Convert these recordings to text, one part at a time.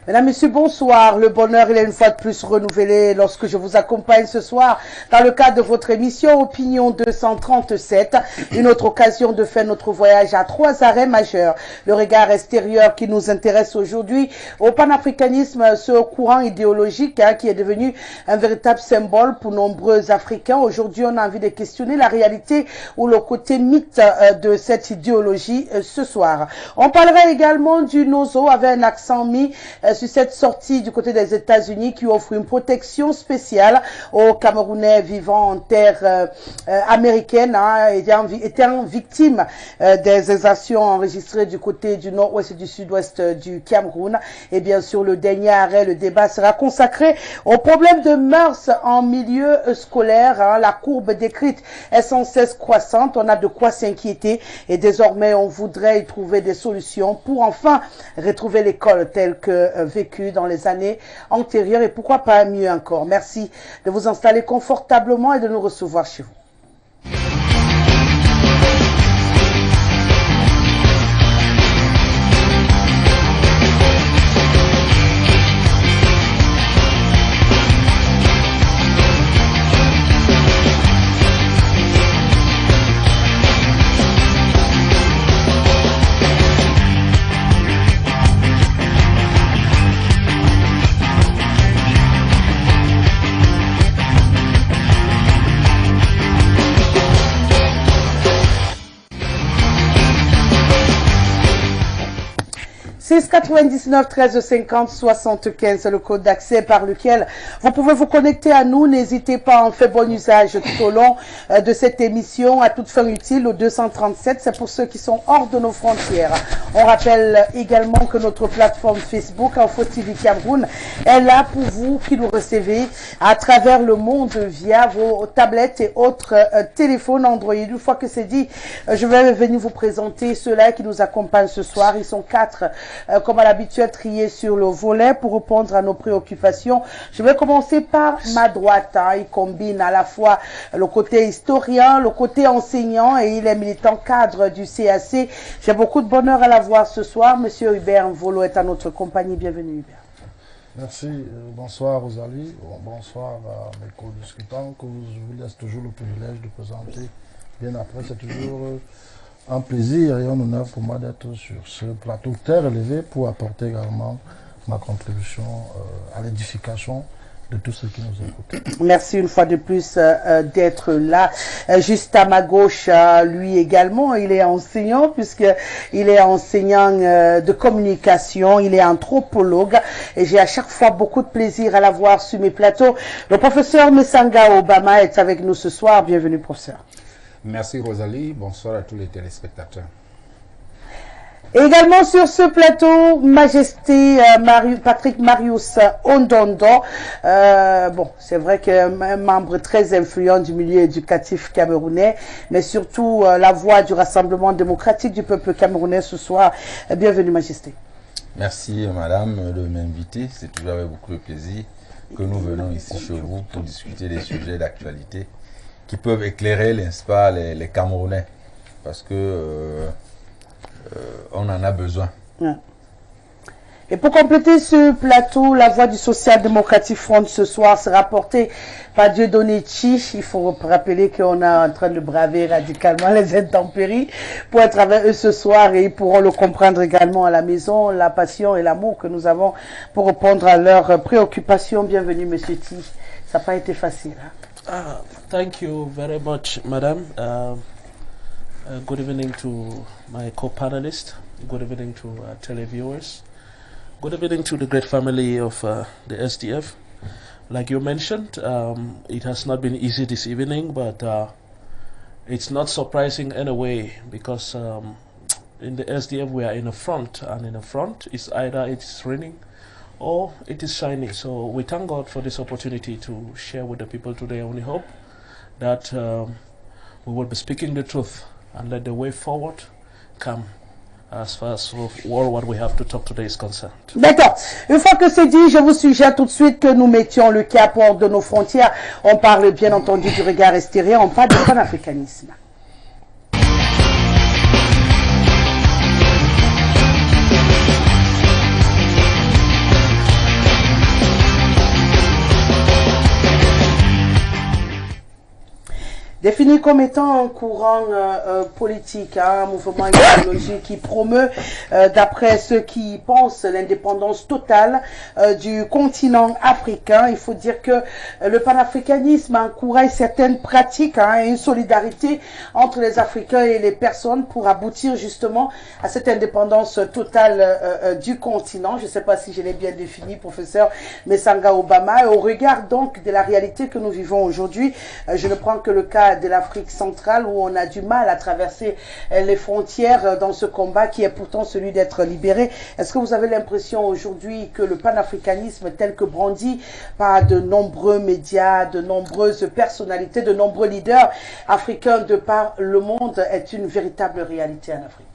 Mesdames, Messieurs, bonsoir. Le bonheur, il est une fois de plus renouvelé lorsque je vous accompagne ce soir dans le cadre de votre émission Opinion 237. Une autre occasion de faire notre voyage à 3 arrêts majeurs. Le regard extérieur qui nous intéresse aujourd'hui au panafricanisme, ce courant idéologique qui est devenu un véritable symbole pour nombreux Africains. Aujourd'hui, on a envie de questionner la réalité ou le côté mythe de cette idéologie ce soir. On parlera également du Nozo avec un accent mis sur cette sortie du côté des États-Unis qui offre une protection spéciale aux Camerounais vivant en terre américaine, étant victimes des exactions enregistrées du côté du nord-ouest et du sud-ouest du Cameroun. Et bien sûr, le dernier arrêt, le débat sera consacré au problème de mœurs en milieu scolaire. La courbe décrite est sans cesse croissante. On a de quoi s'inquiéter et désormais, on voudrait y trouver des solutions pour enfin retrouver l'école telle que vécue dans les années antérieures et pourquoi pas mieux encore. Merci de vous installer confortablement et de nous recevoir chez vous. 699 13 50 75, le code d'accès par lequel vous pouvez vous connecter à nous. N'hésitez pas à en faire bon usage tout au long de cette émission à toute fin utile au 237. C'est pour ceux qui sont hors de nos frontières. On rappelle également que notre plateforme Facebook Info TV Cameroun est là pour vous qui nous recevez à travers le monde via vos tablettes et autres téléphones Android. Une fois que c'est dit, je vais venir vous présenter ceux-là qui nous accompagnent ce soir. Ils sont 4. Comme à l'habitude, triés sur le volet pour répondre à nos préoccupations. Je vais commencer par ma droite. Il combine à la fois le côté historien, le côté enseignant et il est militant cadre du CAC. J'ai beaucoup de bonheur à la voir ce soir. Monsieur Hubert Mvolo est à notre compagnie. Bienvenue Hubert. Merci. Bonsoir Rosalie. Bonsoir à mes co-discutants que je vous laisse toujours le privilège de présenter. Bien après, c'est toujours un plaisir et un honneur pour moi d'être sur ce plateau très relevé pour apporter également ma contribution à l'édification de tous ceux qui nous écoutent. Merci une fois de plus d'être là. Juste à ma gauche, lui également, il est enseignant puisqu'il est enseignant de communication, il est anthropologue et j'ai à chaque fois beaucoup de plaisir à l'avoir sur mes plateaux. Le professeur Messanga Obama est avec nous ce soir. Bienvenue professeur. Merci Rosalie, bonsoir à tous les téléspectateurs. Et également sur ce plateau, Majesté Patrick Marius Ondondo. Bon, c'est vrai qu'un membre très influent du milieu éducatif camerounais, mais surtout la voix du Rassemblement démocratique du peuple camerounais ce soir. Bienvenue Majesté. Merci madame de m'inviter, c'est toujours avec beaucoup de plaisir que nous venons ici chez vous pour discuter des sujets d'actualité qui peuvent éclairer, n'est-ce pas, les Camerounais, parce que on en a besoin. Ouais. Et pour compléter ce plateau, la voix du Social Democratic Front ce soir sera portée par Dieudonné Chi. Il faut rappeler qu'on est en train de braver radicalement les intempéries pour être avec eux ce soir et ils pourront le comprendre également à la maison, la passion et l'amour que nous avons pour répondre à leurs préoccupations. Bienvenue Monsieur Chi. Ça n'a pas été facile. Hein? Thank you very much, madam. Good evening to my co-panelists. Good evening to televiewers. Good evening to the great family of the SDF. Like you mentioned, it has not been easy this evening, but it's not surprising in a way because in the SDF we are in a front, and in a front it's either it's raining or it is shining. So we thank God for this opportunity to share with the people today. I only hope that we will be speaking the truth and let the way forward come as far as all what we have to talk today is concerned. D'accord. Une fois que c'est dit, je vous suggère tout de suite que nous mettions le cap hors de nos frontières. On parle bien entendu du regard extérieur, on parle du panafricanisme. défini comme étant un courant politique, un mouvement idéologique qui promeut, d'après ceux qui pensent, l'indépendance totale du continent africain. Il faut dire que le panafricanisme encourage certaines pratiques et une solidarité entre les Africains et les personnes pour aboutir justement à cette indépendance totale du continent. Je ne sais pas si je l'ai bien défini, professeur Messanga Obama. Et au regard donc de la réalité que nous vivons aujourd'hui, je ne prends que le cas de l'Afrique centrale où on a du mal à traverser les frontières dans ce combat qui est pourtant celui d'être libéré. Est-ce que vous avez l'impression aujourd'hui que le panafricanisme tel que brandi par de nombreux médias, de nombreuses personnalités, de nombreux leaders africains de par le monde est une véritable réalité en Afrique?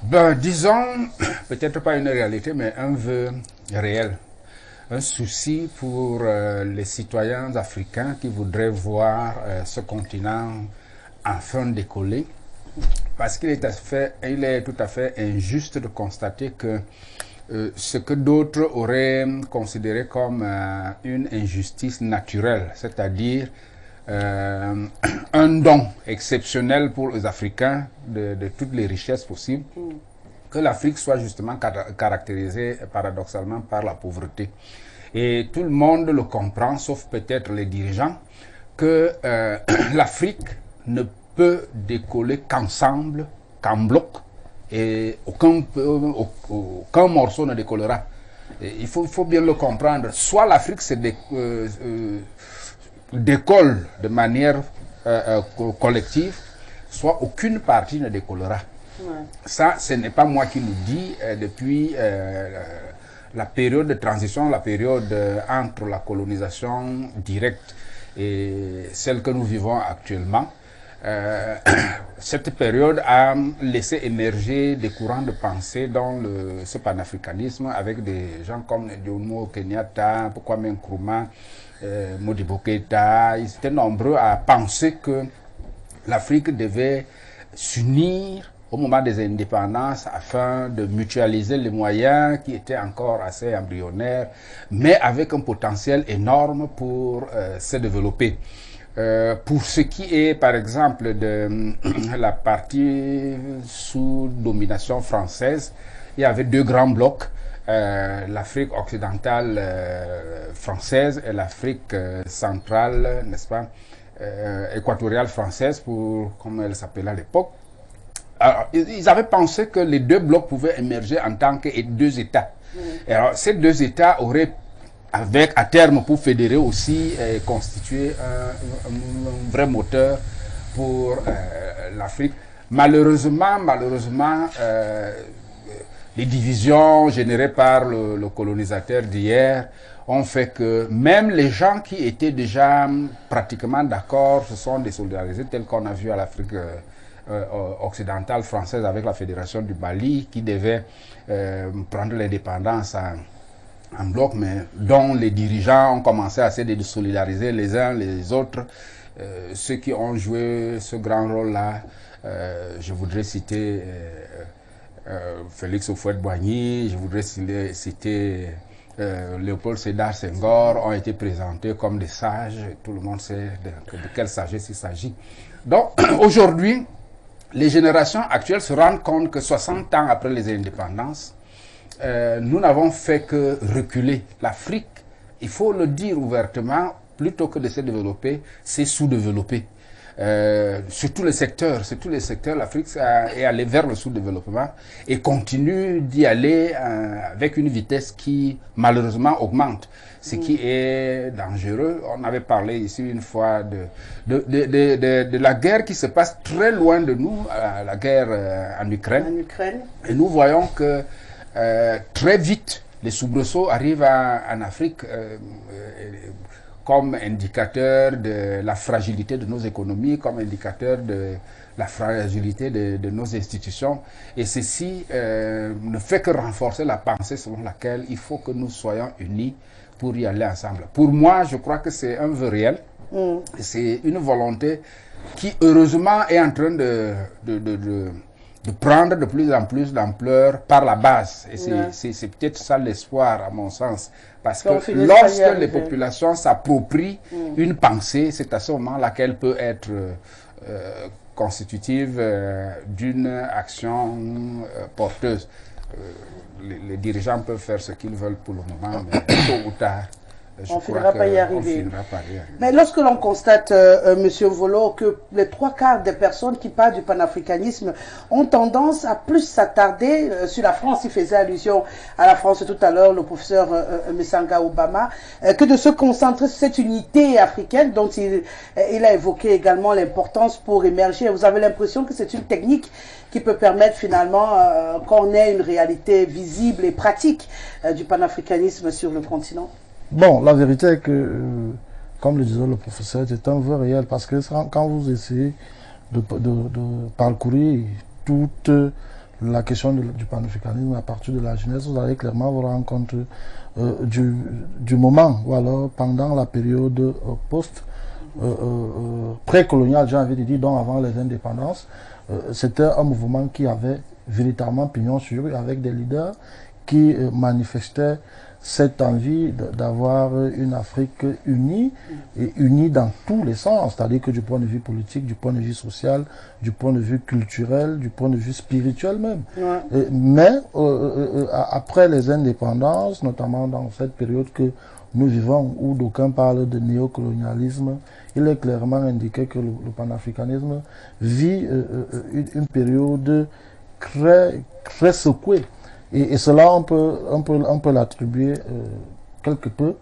Ben, disons, peut-être pas une réalité, mais un vœu réel. Un souci pour les citoyens africains qui voudraient voir ce continent enfin décoller. Parce qu'il est tout à fait injuste de constater que ce que d'autres auraient considéré comme une injustice naturelle, c'est-à-dire un don exceptionnel pour les Africains de toutes les richesses possibles, que l'Afrique soit justement caractérisée paradoxalement par la pauvreté. Et tout le monde le comprend, sauf peut-être les dirigeants, que l'Afrique ne peut décoller qu'ensemble, qu'en bloc, et aucun morceau ne décollera. Et il faut bien le comprendre. Soit l'Afrique se décolle de manière collective, soit aucune partie ne décollera. Ouais. Ça, ce n'est pas moi qui le dis. Depuis la période de transition, la période entre la colonisation directe et celle que nous vivons actuellement, cette période a laissé émerger des courants de pensée dans ce panafricanisme avec des gens comme Jomo Kenyatta, Kwame Nkrumah, Modibo Keïta. Ils étaient nombreux à penser que l'Afrique devait s'unir au moment des indépendances afin de mutualiser les moyens qui étaient encore assez embryonnaires, mais avec un potentiel énorme pour se développer. Pour ce qui est, par exemple, de la partie sous domination française, il y avait deux grands blocs, l'Afrique occidentale française et l'Afrique centrale, n'est-ce pas, équatoriale française, comme elle s'appelait à l'époque. Alors, ils avaient pensé que les deux blocs pouvaient émerger en tant que deux États. Et alors, ces deux États auraient, à terme, pour fédérer aussi, constituer un vrai moteur pour l'Afrique. Malheureusement, les divisions générées par le colonisateur d'hier ont fait que même les gens qui étaient déjà pratiquement d'accord se sont désolidarisés, tel qu'on a vu à l'Afrique occidentale française avec la Fédération du Mali qui devait prendre l'indépendance en bloc, mais dont les dirigeants ont commencé à se désolidariser les uns les autres. Ceux qui ont joué ce grand rôle-là, je voudrais citer Félix Houphouët-Boigny, je voudrais citer Léopold Sédar Senghor, ont été présentés comme des sages. Tout le monde sait de quelle sagesse il s'agit. Donc aujourd'hui, les générations actuelles se rendent compte que 60 ans après les indépendances, nous n'avons fait que reculer. L'Afrique, il faut le dire ouvertement, plutôt que de se développer, c'est sous-développer. Sur tous les secteurs, l'Afrique est allée vers le sous-développement et continue d'y aller avec une vitesse qui malheureusement augmente, ce qui est dangereux. On avait parlé ici une fois de la guerre qui se passe très loin de nous, la guerre en Ukraine. Et nous voyons que très vite les soubresauts arrivent en Afrique comme indicateur de la fragilité de nos économies, comme indicateur de la fragilité de nos institutions. Et ceci ne fait que renforcer la pensée selon laquelle il faut que nous soyons unis pour y aller ensemble. Pour moi, je crois que c'est un vœu réel. C'est une volonté qui, heureusement, est en train de prendre de plus en plus d'ampleur par la base. Et c'est peut-être ça l'espoir, à mon sens. Parce que lorsque les populations s'approprient une pensée, c'est à ce moment-là qu'elle peut être constitutive d'une action porteuse. Les dirigeants peuvent faire ce qu'ils veulent pour le moment, mais tôt ou tard, on finira par y arriver. Mais lorsque l'on constate, Monsieur Volo, que les 3/4 des personnes qui parlent du panafricanisme ont tendance à plus s'attarder sur la France, il faisait allusion à la France tout à l'heure, le professeur Messanga Obama, que de se concentrer sur cette unité africaine dont il a évoqué également l'importance pour émerger. Vous avez l'impression que c'est une technique qui peut permettre finalement qu'on ait une réalité visible et pratique du panafricanisme sur le continent? Bon, la vérité est que, comme le disait le professeur, c'est un vœu réel parce que quand vous essayez de parcourir toute la question du panafricanisme à partir de la jeunesse, vous allez clairement vous rendre compte du moment, ou alors pendant la période pré-coloniale, j'ai envie de dire, donc avant les indépendances, c'était un mouvement qui avait véritablement pignon sur rue avec des leaders qui manifestaient cette envie d'avoir une Afrique unie, et unie dans tous les sens, c'est-à-dire que du point de vue politique, du point de vue social, du point de vue culturel, du point de vue spirituel même. Ouais. Mais après les indépendances, notamment dans cette période que nous vivons, où d'aucuns parlent de néocolonialisme, il est clairement indiqué que le panafricanisme vit une période très secouée. Et cela, on peut l'attribuer quelque peu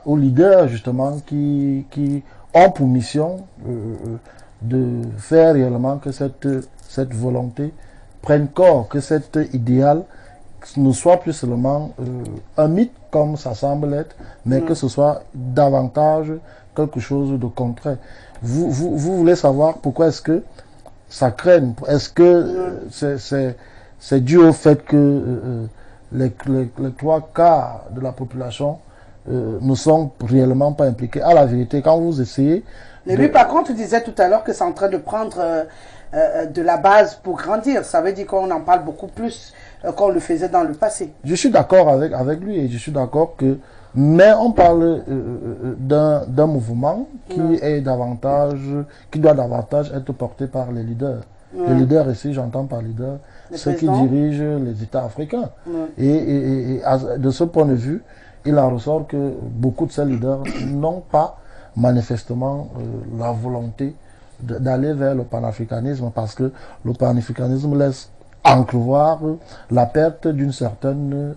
aux leaders, justement, qui ont pour mission de faire réellement que cette volonté prenne corps, que cet idéal ne soit plus seulement un mythe, comme ça semble être, mais que ce soit davantage quelque chose de concret. Vous voulez savoir pourquoi est-ce que ça craigne? Est-ce que c'est dû au fait que les 3/4 de la population ne sont réellement pas impliqués? À la vérité, quand vous essayez... Mais lui, par contre, disait tout à l'heure que c'est en train de prendre de la base pour grandir. Ça veut dire qu'on en parle beaucoup plus qu'on le faisait dans le passé. Je suis d'accord avec lui et je suis d'accord que... Mais on parle d'un mouvement qui doit davantage être porté par les leaders. Les leaders ici, j'entends par leaders, ceux qui dirigent les États africains. Et de ce point de vue, il en ressort que beaucoup de ces leaders n'ont pas manifestement la volonté d'aller vers le panafricanisme, parce que le panafricanisme laisse entrevoir la perte d'une certaine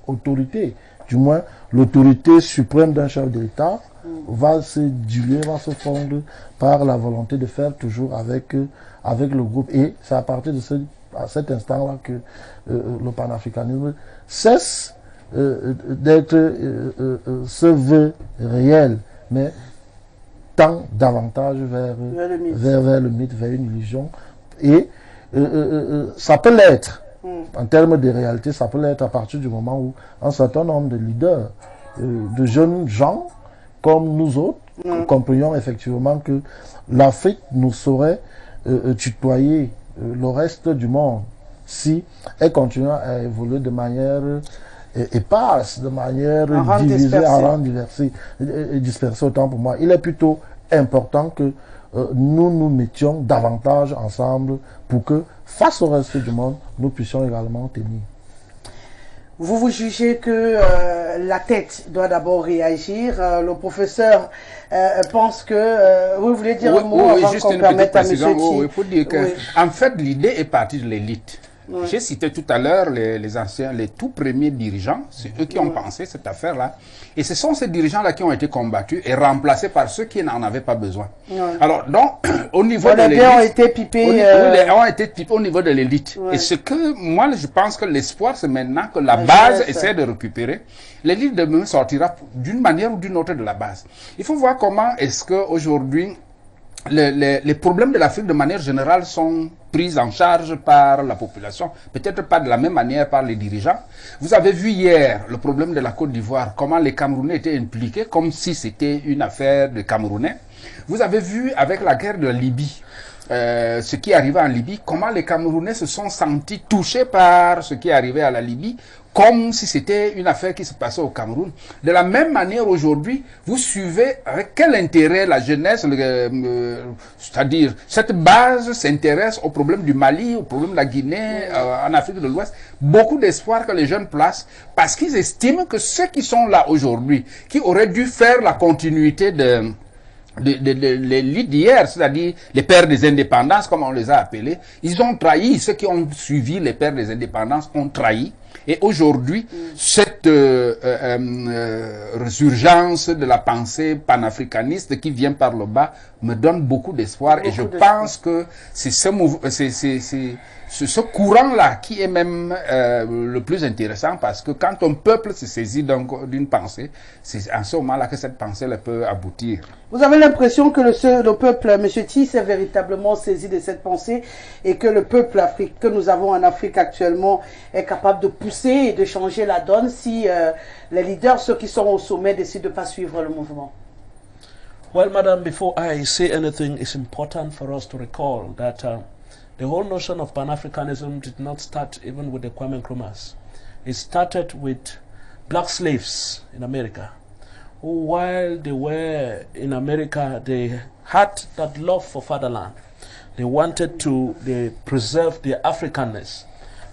autorité. Du moins, l'autorité suprême d'un chef de l'État va se diluer, va se fondre par la volonté de faire toujours avec le groupe. Et c'est à partir de cet instant-là que le panafricanisme cesse d'être ce vœu réel, mais tend davantage vers le mythe, vers une illusion. Et ça peut l'être. En termes de réalité, ça peut l'être à partir du moment où un certain nombre de leaders, de jeunes gens comme nous autres, comprenions effectivement que l'Afrique nous saurait tutoyer le reste du monde si elle continue à évoluer de manière éparse, de manière divisée, en rang dispersé autant pour moi. Il est plutôt important que nous nous mettions davantage ensemble pour que, face au reste du monde, nous puissions également tenir. Vous jugez que la tête doit d'abord réagir. Le professeur pense que... vous voulez dire un mot avant qu'on permette à M. Oui, pour dire que, en fait, l'idée est partie de l'élite. J'ai cité tout à l'heure les anciens, les tout premiers dirigeants, c'est eux qui ont pensé cette affaire-là. Et ce sont ces dirigeants-là qui ont été combattus et remplacés par ceux qui n'en avaient pas besoin. Alors, donc, au niveau de l'élite... ont été pipés... ont été pipés au niveau de l'élite. Et ce que, moi, je pense que l'espoir, c'est maintenant que la base essaie de récupérer. L'élite demain sortira d'une manière ou d'une autre de la base. Il faut voir comment est-ce qu'aujourd'hui, les problèmes de l'Afrique de manière générale sont pris en charge par la population, peut-être pas de la même manière par les dirigeants. Vous avez vu hier le problème de la Côte d'Ivoire, comment les Camerounais étaient impliqués, comme si c'était une affaire de Camerounais. Vous avez vu avec la guerre de la Libye, ce qui arrivait en Libye, comment les Camerounais se sont sentis touchés par ce qui arrivait à la Libye, comme si c'était une affaire qui se passait au Cameroun. De la même manière, aujourd'hui, vous suivez avec quel intérêt la jeunesse, c'est-à-dire cette base s'intéresse au problème du Mali, au problème de la Guinée, en Afrique de l'Ouest. Beaucoup d'espoir que les jeunes placent parce qu'ils estiment que ceux qui sont là aujourd'hui, qui auraient dû faire la continuité de l'élite d'hier, c'est-à-dire les pères des indépendances, comme on les a appelés, ils ont trahi. Ceux qui ont suivi les pères des indépendances ont trahi. Et aujourd'hui, cette résurgence de la pensée panafricaniste qui vient par le bas me donne beaucoup d'espoir. Et je pense que c'est ce courant-là qui est même le plus intéressant, parce que quand un peuple se saisit d'une pensée, c'est en ce moment-là que cette pensée peut aboutir. Vous avez l'impression que le peuple, M. Ti, s'est véritablement saisi de cette pensée et que le peuple que nous avons en Afrique actuellement est capable de pousser et de changer la donne si les leaders, ceux qui sont au sommet, décident de ne pas suivre le mouvement? Well, Madam, before I say anything, it's important for us to recall that the whole notion of Pan-Africanism did not start even with the Kwame Nkrumahs. It started with black slaves in America, who, while they were in America, they had that love for fatherland. They wanted to preserve their Africanness.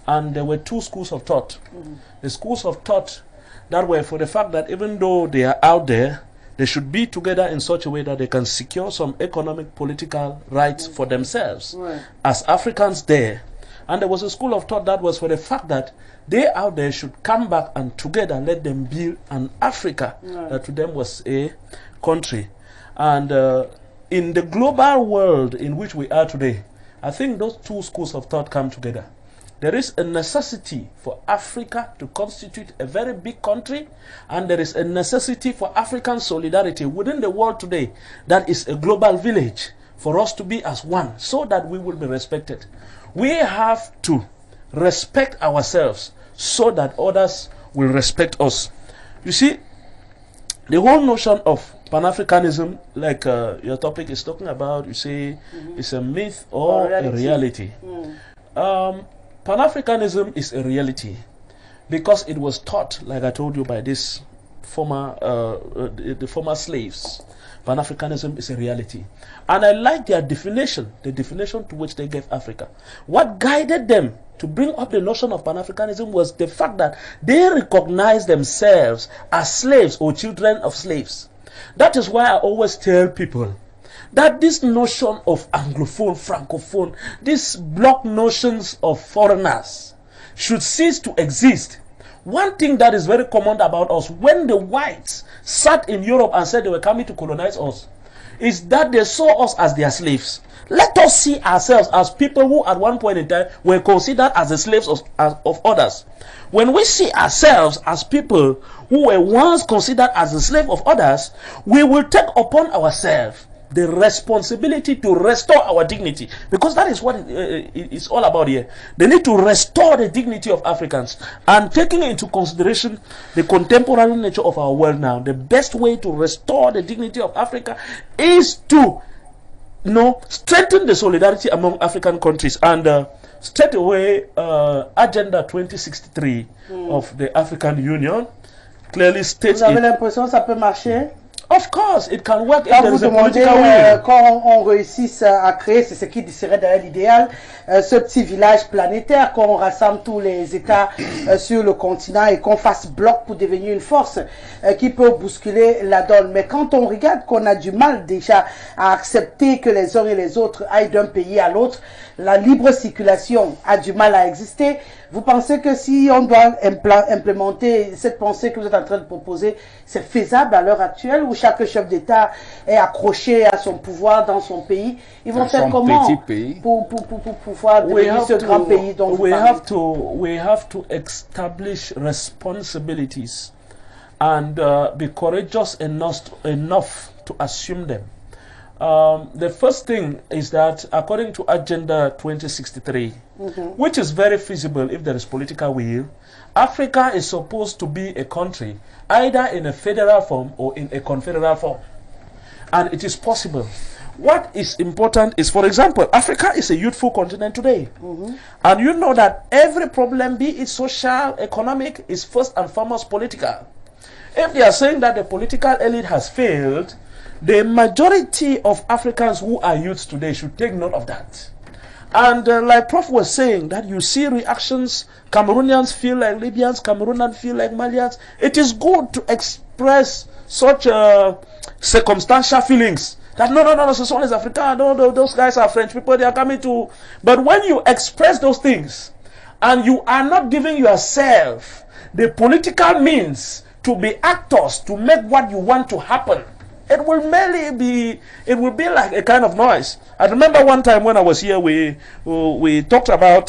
And there were two schools of thought. The schools of thought that were for the fact that even though they are out there, they should be together in such a way that they can secure some economic, political rights for themselves as Africans there. And there was a school of thought that was for the fact that they out there should come back and together let them build an Africa that to them was a country. And in the global world in which we are today, I think those two schools of thought come together. There is a necessity for Africa to constitute a very big country, and there is a necessity for African solidarity within the world today that is a global village for us to be as one so that we will be respected. We have to respect ourselves so that others will respect us. You see, the whole notion of Pan-Africanism, like your topic is talking about, you say it's a myth or a reality. Pan-Africanism is a reality because it was taught, like I told you, by this the former slaves. Pan-Africanism is a reality. And I like their definition, the definition to which they gave Africa. What guided them to bring up the notion of Pan-Africanism was the fact that they recognized themselves as slaves or children of slaves. That is why I always tell people that this notion of Anglophone, Francophone, these block notions of foreigners should cease to exist. One thing that is very common about us, when the whites sat in Europe and said they were coming to colonize us, is that they saw us as their slaves. Let us see ourselves as people who at one point in time were considered as the slaves of others. When we see ourselves as people who were once considered as the slave of others, we will take upon ourselves the responsibility to restore our dignity, because that is what it's all about here. They need to restore the dignity of Africans, and taking into consideration the contemporary nature of our world now, the best way to restore the dignity of Africa is to strengthen the solidarity among African countries. And straight away, Agenda 2063 of the African Union clearly states. Vous avez l'impression que ça peut marcher? Of course, it can work if Quand there vous is a demandez political will. quand on réussisse à créer, c'est ce qui serait d'ailleurs l'idéal, ce petit village planétaire, qu'on rassemble tous les États sur le continent et qu'on fasse bloc pour devenir une force qui peut bousculer la donne. Mais quand on regarde qu'on a du mal déjà à accepter que les uns et les autres aillent d'un pays à l'autre, la libre circulation a du mal à exister. Vous pensez que si on doit implémenter cette pensée que vous êtes en train de proposer, c'est faisable à l'heure actuelle où chaque chef d'État est accroché à son pouvoir dans son pays? Ils vont faire comment pour pouvoir devenir ce grand pays dont vous parlez? We have to establish responsibilities and be courageous enough to assume them. The first thing is that according to Agenda 2063, which is very feasible if there is political will, Africa is supposed to be a country either in a federal form or in a confederal form. And it is possible. what is important is, for example, Africa is a youthful continent today. And you know that every problem, be it social, economic, is first and foremost political. If they are saying that the political elite has failed, the majority of Africans who are youths today should take note of that. And like Prof was saying, that you see reactions, Cameroonians feel like Libyans, Cameroonians feel like Malians. It is good to express such circumstantial feelings. That no, this one is African, no, those guys are French people, they are coming to... But when you express those things, and you are not giving yourself the political means to be actors, to make what you want to happen, it will be like a kind of noise. I remember one time when I was here, we talked about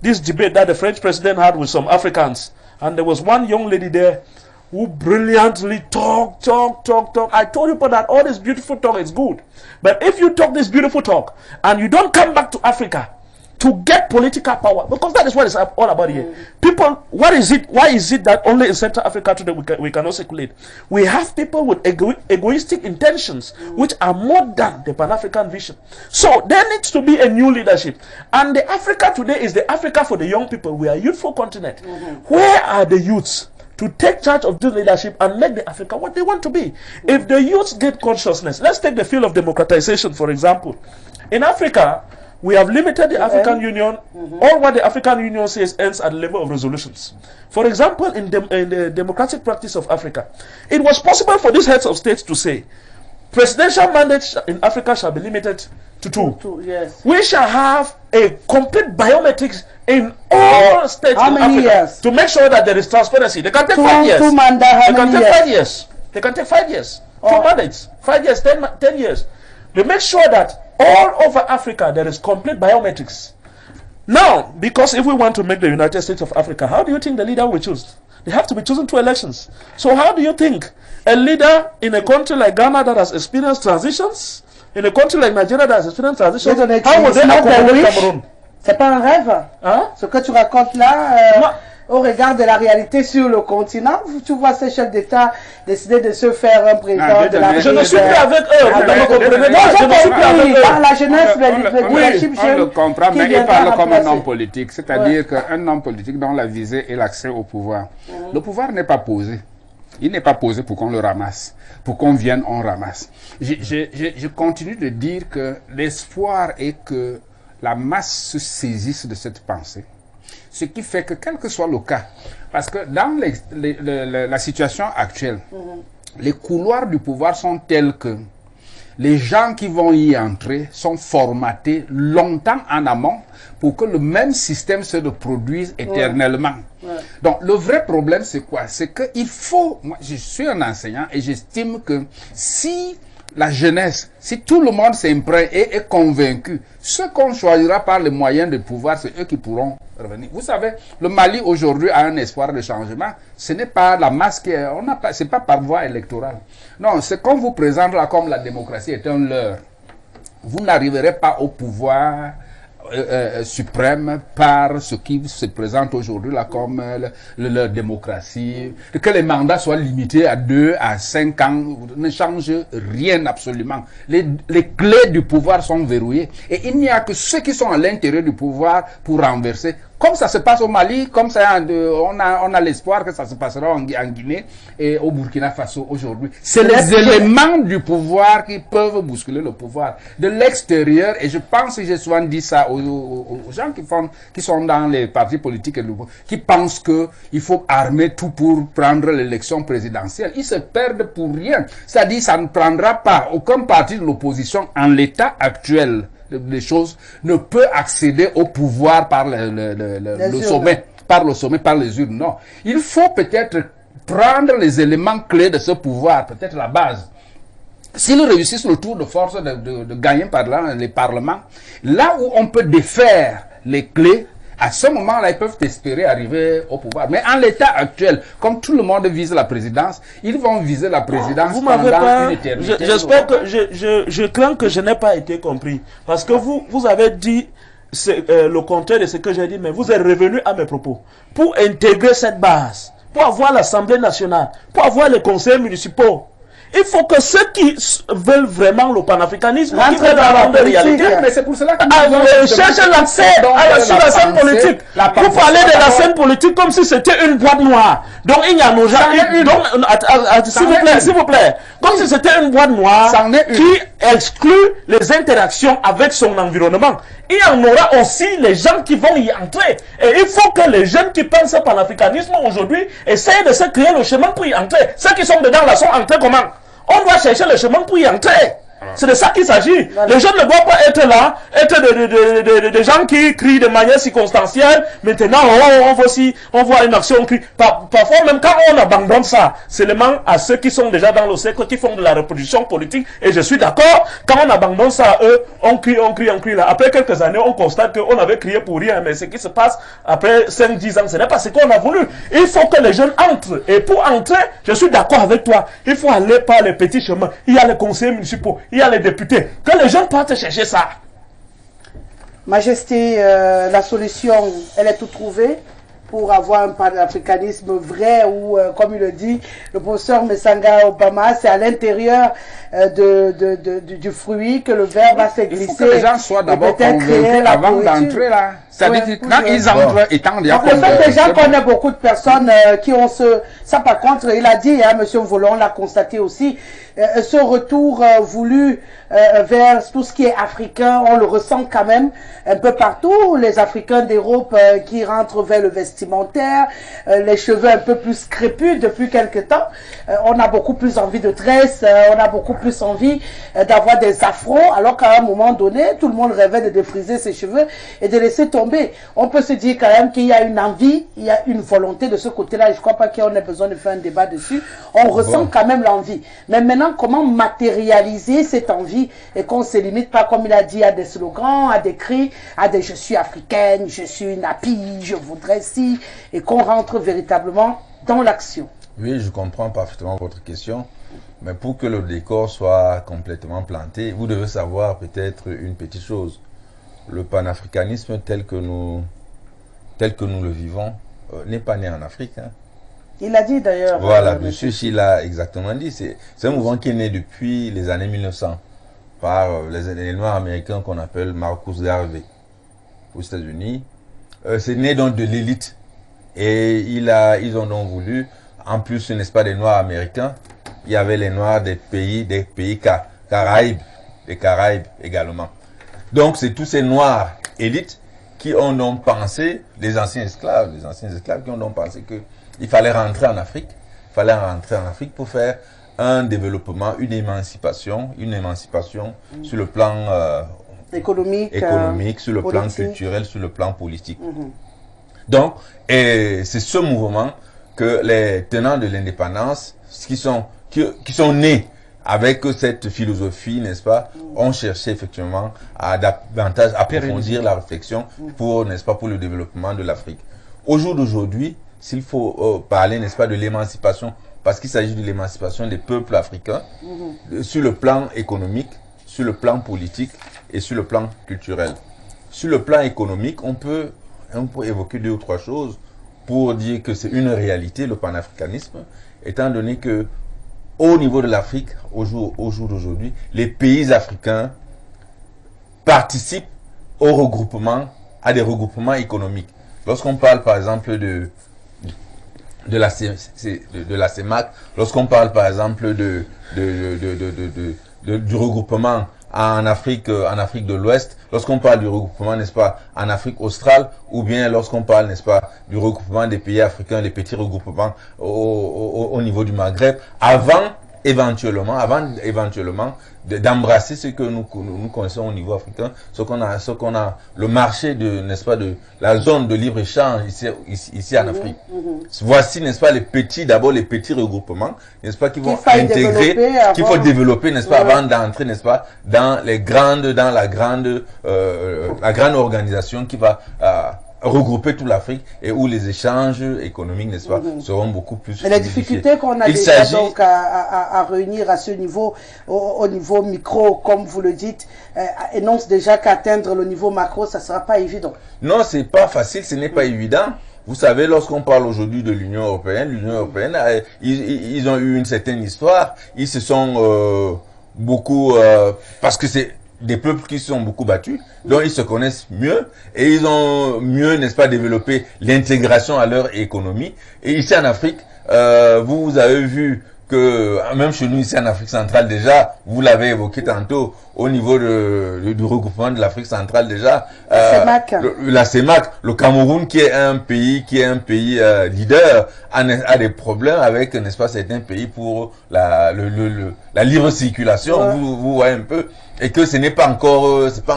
this debate that the French president had with some Africans. And there was one young lady there who brilliantly talk. I told you that all this beautiful talk is good. But if you talk this beautiful talk and you don't come back to Africa to get political power, because that is what it's all about here. People, what is it? Why is it that only in Central Africa today we cannot circulate? We have people with egoistic intentions, which are more than the Pan-African vision. So there needs to be a new leadership. And the Africa today is the Africa for the young people. We are a youthful continent. Where are the youths to take charge of this leadership and make the Africa what they want to be? If the youths get consciousness, let's take the field of democratization, for example. In Africa, we have limited the African Union. All what the African Union says ends at the level of resolutions. For example, in the democratic practice of Africa, it was possible for these heads of states to say, presidential mandates in Africa shall be limited to two. Yes. We shall have a complete biometrics in all states in Africa years? to make sure that there is transparency. They can take 5 years. Two mandats, They can take 5 years. They can take 5 years. 2 mandates. 5 years, 10 years. They make sure that all over Africa there is complete biometrics. Now, because if we want to make the United States of Africa, how do you think the leader will choose? They have to be chosen through elections. So how do you think a leader in a country like Ghana that has experienced transitions, in a country like Nigeria that has experienced transitions, how will they accommodate Cameroon? C'est pas un rêve. Hein? Ce que tu racontes là, au regard de la réalité sur le continent, tu vois ces chefs d'État décider de se faire un président de la Je ne suis plus avec eux. Vous ne me comprenez pas. Je ne suis plus avec eux. Par la jeunesse, on le comprend, mais il parle comme un homme politique. C'est-à-dire qu'un homme politique dont la visée est l'accès au pouvoir. Le pouvoir n'est pas posé. Il n'est pas posé pour qu'on le ramasse. Pour qu'on vienne, on ramasse. Je continue de dire que l'espoir est que la masse se saisisse de cette pensée. Ce qui fait que, quel que soit le cas, parce que dans la situation actuelle, les couloirs du pouvoir sont tels que les gens qui vont y entrer sont formatés longtemps en amont pour que le même système se reproduise éternellement. Donc, le vrai problème, c'est quoi? C'est qu'il faut... Moi, je suis un enseignant et j'estime que si la jeunesse, si tout le monde s'imprègne et est convaincu, ceux qu'on choisira par les moyens de pouvoir, c'est eux qui pourront revenir. Vous savez, le Mali aujourd'hui a un espoir de changement. Ce n'est pas la masse qui est... C'est pas par voie électorale. Non, c'est qu'on vous présente là comme la démocratie est un leurre. Vous n'arriverez pas au pouvoir suprême par ce qui se présente aujourd'hui là comme la démocratie, que les mandats soient limités à 2 à 5 ans, ne change rien absolument. Les clés du pouvoir sont verrouillées et il n'y a que ceux qui sont à l'intérieur du pouvoir pour renverser. Comme ça se passe au Mali, comme ça, on a l'espoir que ça se passera en Guinée et au Burkina Faso aujourd'hui. C'est les éléments du pouvoir qui peuvent bousculer le pouvoir. De l'extérieur, et je pense que j'ai souvent dit ça aux gens qui sont dans les partis politiques et qui pensent qu'il faut armer tout pour prendre l'élection présidentielle. Ils se perdent pour rien. C'est-à-dire, ça ne prendra pas aucun parti de l'opposition en l'état actuel des choses ne peut accéder au pouvoir par le sommet, par les urnes. Non. Il faut peut-être prendre les éléments clés de ce pouvoir, peut-être la base. S'ils réussissent le tour de force de gagner par là les parlements, là où on peut défaire les clés, à ce moment-là, ils peuvent espérer arriver au pouvoir. Mais en l'état actuel, comme tout le monde vise la présidence, ils vont viser la présidence pendant une éternité. J'espère que je crains que je n'ai pas été compris. Parce que vous avez dit le contraire de ce que j'ai dit, mais vous êtes revenu à mes propos. Pour intégrer cette base, pour avoir l'Assemblée nationale, pour avoir les conseils municipaux, Il faut que ceux qui veulent vraiment le panafricanisme rentrent qui dans la de réalité, mais c'est pour cela que cherchent l'accès sur la scène politique. Vous parlez de la scène politique comme si c'était une boîte noire. Donc il y a nos gens, s'il vous plaît, comme si c'était une boîte noire qui exclut les interactions avec son environnement. Il y en aura aussi les gens qui vont y entrer. Et il faut que les jeunes qui pensent au panafricanisme aujourd'hui essayent de se créer le chemin pour y entrer. Ceux qui sont dedans là sont entrés comment? On doit chercher le chemin pour y entrer. C'est de ça qu'il s'agit. Les jeunes ne doivent pas être là, être des gens qui crient de manière circonstancielle. Maintenant, on voit une action, on crie. Parfois, même quand on abandonne ça, c'est seulement à ceux qui sont déjà dans le cercle, qui font de la reproduction politique. Et je suis d'accord, quand on abandonne ça à eux, on crie là. Après quelques années, on constate qu'on avait crié pour rien. Mais ce qui se passe après 5-10 ans, ce n'est pas ce qu'on a voulu. Il faut que les jeunes entrent. Et pour entrer, je suis d'accord avec toi. Il faut aller par les petits chemins. Il y a les conseillers municipaux. Il y a les députés, que les gens partent chercher ça. Majesté, la solution, elle est toute trouvée pour avoir un panafricanisme vrai ou, comme il le dit, le professeur Messanga Obama, c'est à l'intérieur du fruit que le verre va se glisser. Il faut que les gens soient d'abord convaincus avant d'entrer là. C'est-à-dire que quand ils entrent, ils tendent à le fait déjà qu'on a beaucoup de personnes qui ont ça par contre, il a dit, hein, M. Volon l'a constaté aussi, ce retour voulu vers tout ce qui est africain, on le ressent quand même un peu partout. Les Africains d'Europe qui rentrent vers le vestimentaire, les cheveux un peu plus crépus depuis quelque temps. On a beaucoup plus envie de tresses, on a beaucoup plus envie d'avoir des afros, alors qu'à un moment donné, tout le monde rêvait de défriser ses cheveux et de laisser tomber. On peut se dire quand même qu'il y a une envie, il y a une volonté de ce côté-là. Je ne crois pas qu'on ait besoin de faire un débat dessus. On ressent quand même l'envie. Mais maintenant, comment matérialiser cette envie et qu'on ne se limite pas, comme il a dit, à des slogans, à des cris, à des « je suis africaine, je suis nappie, je voudrais ci », et qu'on rentre véritablement dans l'action. Oui, je comprends parfaitement votre question. Mais pour que le décor soit complètement planté, vous devez savoir peut-être une petite chose. Le panafricanisme tel que nous le vivons n'est pas né en Afrique. Hein. Il a dit d'ailleurs. Voilà, M. Chi l'a exactement dit. C'est un mouvement qui est né depuis les années 1900 par les Noirs américains qu'on appelle Marcus Garvey aux États-Unis. C'est né donc de l'élite. Et ils ont donc voulu, en plus, n'est-ce pas, des Noirs américains, il y avait les Noirs des pays Caraïbes, des Caraïbes également. Donc, c'est tous ces Noirs élites qui ont donc pensé, les anciens esclaves qui ont donc pensé qu'il fallait rentrer en Afrique. Il fallait rentrer en Afrique pour faire un développement, une émancipation sur le plan économique, sur le plan culturel, sur le plan politique. Donc, c'est ce mouvement que les tenants de l'indépendance, qui sont nés avec cette philosophie, n'est-ce pas, ont cherché effectivement à davantage approfondir la réflexion pour, n'est-ce pas, pour le développement de l'Afrique. Au jour d'aujourd'hui, s'il faut parler, n'est-ce pas, de l'émancipation, parce qu'il s'agit de l'émancipation des peuples africains, sur le plan économique, sur le plan politique et sur le plan culturel. Sur le plan économique, on peut évoquer 2 ou 3 choses pour dire que c'est une réalité, le panafricanisme, étant donné que au niveau de l'Afrique, au jour d'aujourd'hui, les pays africains participent au regroupement, à des regroupements économiques. Lorsqu'on parle par exemple de la CEMAC, lorsqu'on parle par exemple du regroupement en Afrique de l'Ouest, lorsqu'on parle du regroupement, n'est-ce pas, en Afrique australe, ou bien lorsqu'on parle, n'est-ce pas, du regroupement des pays africains, les petits regroupements au niveau du Maghreb, avant éventuellement d'embrasser ce que nous connaissons au niveau africain, ce qu'on a le marché de, n'est-ce pas, de la zone de libre-échange ici en Afrique. Voici, n'est-ce pas, les petits regroupements, n'est-ce pas, qui vont intégrer, qu'il faut développer, n'est-ce pas, avant d'entrer, n'est-ce pas, dans la grande organisation qui va regrouper toute l'Afrique et où les échanges économiques, n'est-ce pas, seront beaucoup plus. Et les difficultés qu'on a déjà donc à réunir à ce niveau, au niveau micro, comme vous le dites, énonce déjà qu'atteindre le niveau macro, ça ne sera pas évident. Non, c'est pas facile, ce n'est pas évident. Vous savez, lorsqu'on parle aujourd'hui de l'Union européenne, ils ont eu une certaine histoire. Ils se sont beaucoup... parce que c'est des peuples qui se sont beaucoup battus, donc ils se connaissent mieux et ils ont mieux, n'est-ce pas, développé l'intégration à leur économie. Et ici en Afrique, vous avez vu que même chez nous ici en Afrique centrale déjà, vous l'avez évoqué tantôt, au niveau du regroupement de l'Afrique centrale déjà, la CEMAC, le Cameroun qui est un pays leader a des problèmes avec, n'est-ce pas, certains pays pour la libre circulation. Vous voyez un peu, et que ce n'est pas encore, c'est pas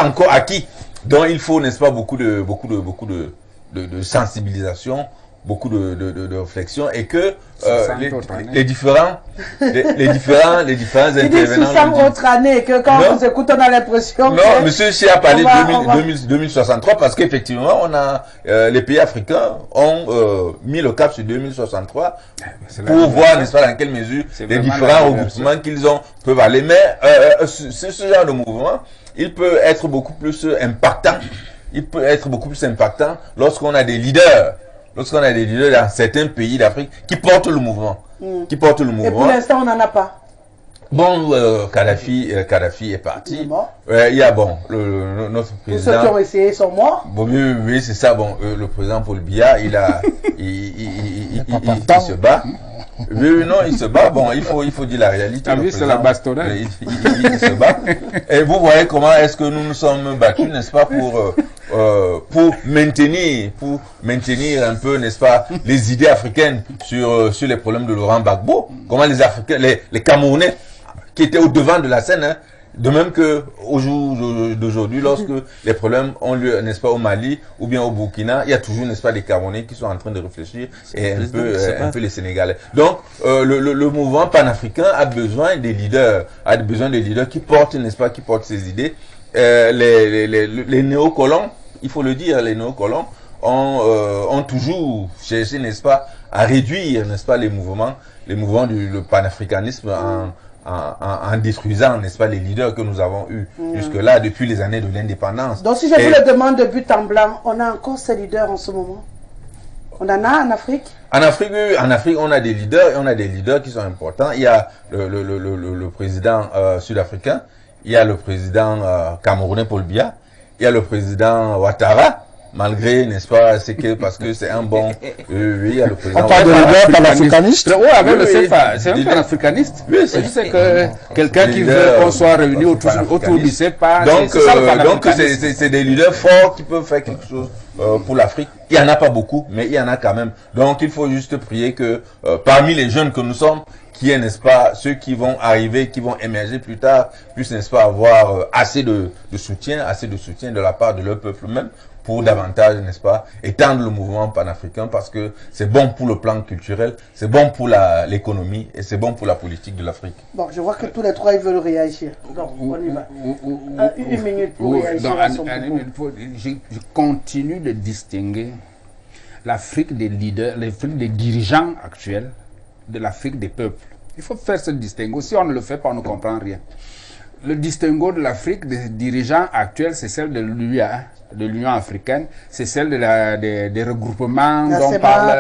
encore acquis. Donc il faut, n'est-ce pas, beaucoup de sensibilisation, beaucoup de réflexion, et que les différents intervenants... 600 autres années, que quand on vous écoute, on a l'impression que... Non, monsieur Chi a parlé de 2063, parce qu'effectivement, les pays africains ont mis le cap sur 2063 pour voir, n'est-ce pas, dans quelle mesure les différents regroupements qu'ils peuvent aller. Mais ce genre de mouvement, il peut être beaucoup plus impactant. Lorsqu'on a des leaders. Lorsqu'on a des leaders dans certains pays d'Afrique qui portent le mouvement. Et pour l'instant, on n'en a pas. Bon, Kadhafi est parti. Bon. Il y a notre président. Tous ceux qui ont essayé sont morts. Bon, oui, c'est ça. Bon, le président Paul Biya, il se bat. Oui, non, il se bat. Bon, il faut dire la réalité. Ah oui, c'est la bastonnade. Il se bat. Et vous voyez comment est-ce que nous nous sommes battus, n'est-ce pas, pour maintenir un peu, n'est-ce pas, les idées africaines sur les problèmes de Laurent Gbagbo. Comment les Africains, les Camerounais, qui étaient au devant de la scène, hein, de même que au jour d'aujourd'hui, lorsque les problèmes ont lieu, n'est-ce pas, au Mali ou bien au Burkina, il y a toujours, n'est-ce pas, des Camerounais qui sont en train de réfléchir, et un peu les Sénégalais. Donc, le mouvement panafricain a besoin des leaders, qui portent, n'est-ce pas, qui portent ces idées. Les néocolons, il faut le dire, les néocolons ont toujours cherché, n'est-ce pas, à réduire, n'est-ce pas, les mouvements du panafricanisme en détruisant, n'est-ce pas, les leaders que nous avons eus jusque-là, depuis les années de l'indépendance. Donc si je vous le demande de but en blanc, on a encore ces leaders en ce moment? On en a en Afrique? En Afrique, on a des leaders, et on a des leaders qui sont importants. Il y a le président sud-africain, il y a le président camerounais Paul Biya, il y a le président Ouattara, malgré, n'est-ce pas, parce que c'est un bon... oui, il y a le président... On parle de leader panafricaniste. Oui, avec le CFA, c'est un panafricaniste. Oui, c'est juste que quelqu'un qui veut qu'on soit réunis autour du CFA, donc c'est des leaders forts qui peuvent faire quelque chose pour l'Afrique. Il n'y en a pas beaucoup, mais il y en a quand même. Donc il faut juste prier que parmi les jeunes que nous sommes, qui est, n'est-ce pas, ceux qui vont arriver, qui vont émerger plus tard, puissent, n'est-ce pas, avoir assez de soutien de la part de leur peuple même, pour davantage, n'est-ce pas, étendre le mouvement panafricain, parce que c'est bon pour le plan culturel, c'est bon pour l'économie et c'est bon pour la politique de l'Afrique. Bon, je vois que tous les trois, ils veulent réagir. Donc, on y va. Une minute pour réagir à son propos. Je continue de distinguer l'Afrique des leaders, l'Afrique des dirigeants actuels, de l'Afrique des peuples. Il faut faire ce distinguo. Si on ne le fait pas, on ne comprend rien. Le distinguo de l'Afrique des dirigeants actuels, c'est celle de l'UA, de l'Union africaine, c'est celle des regroupements dont parle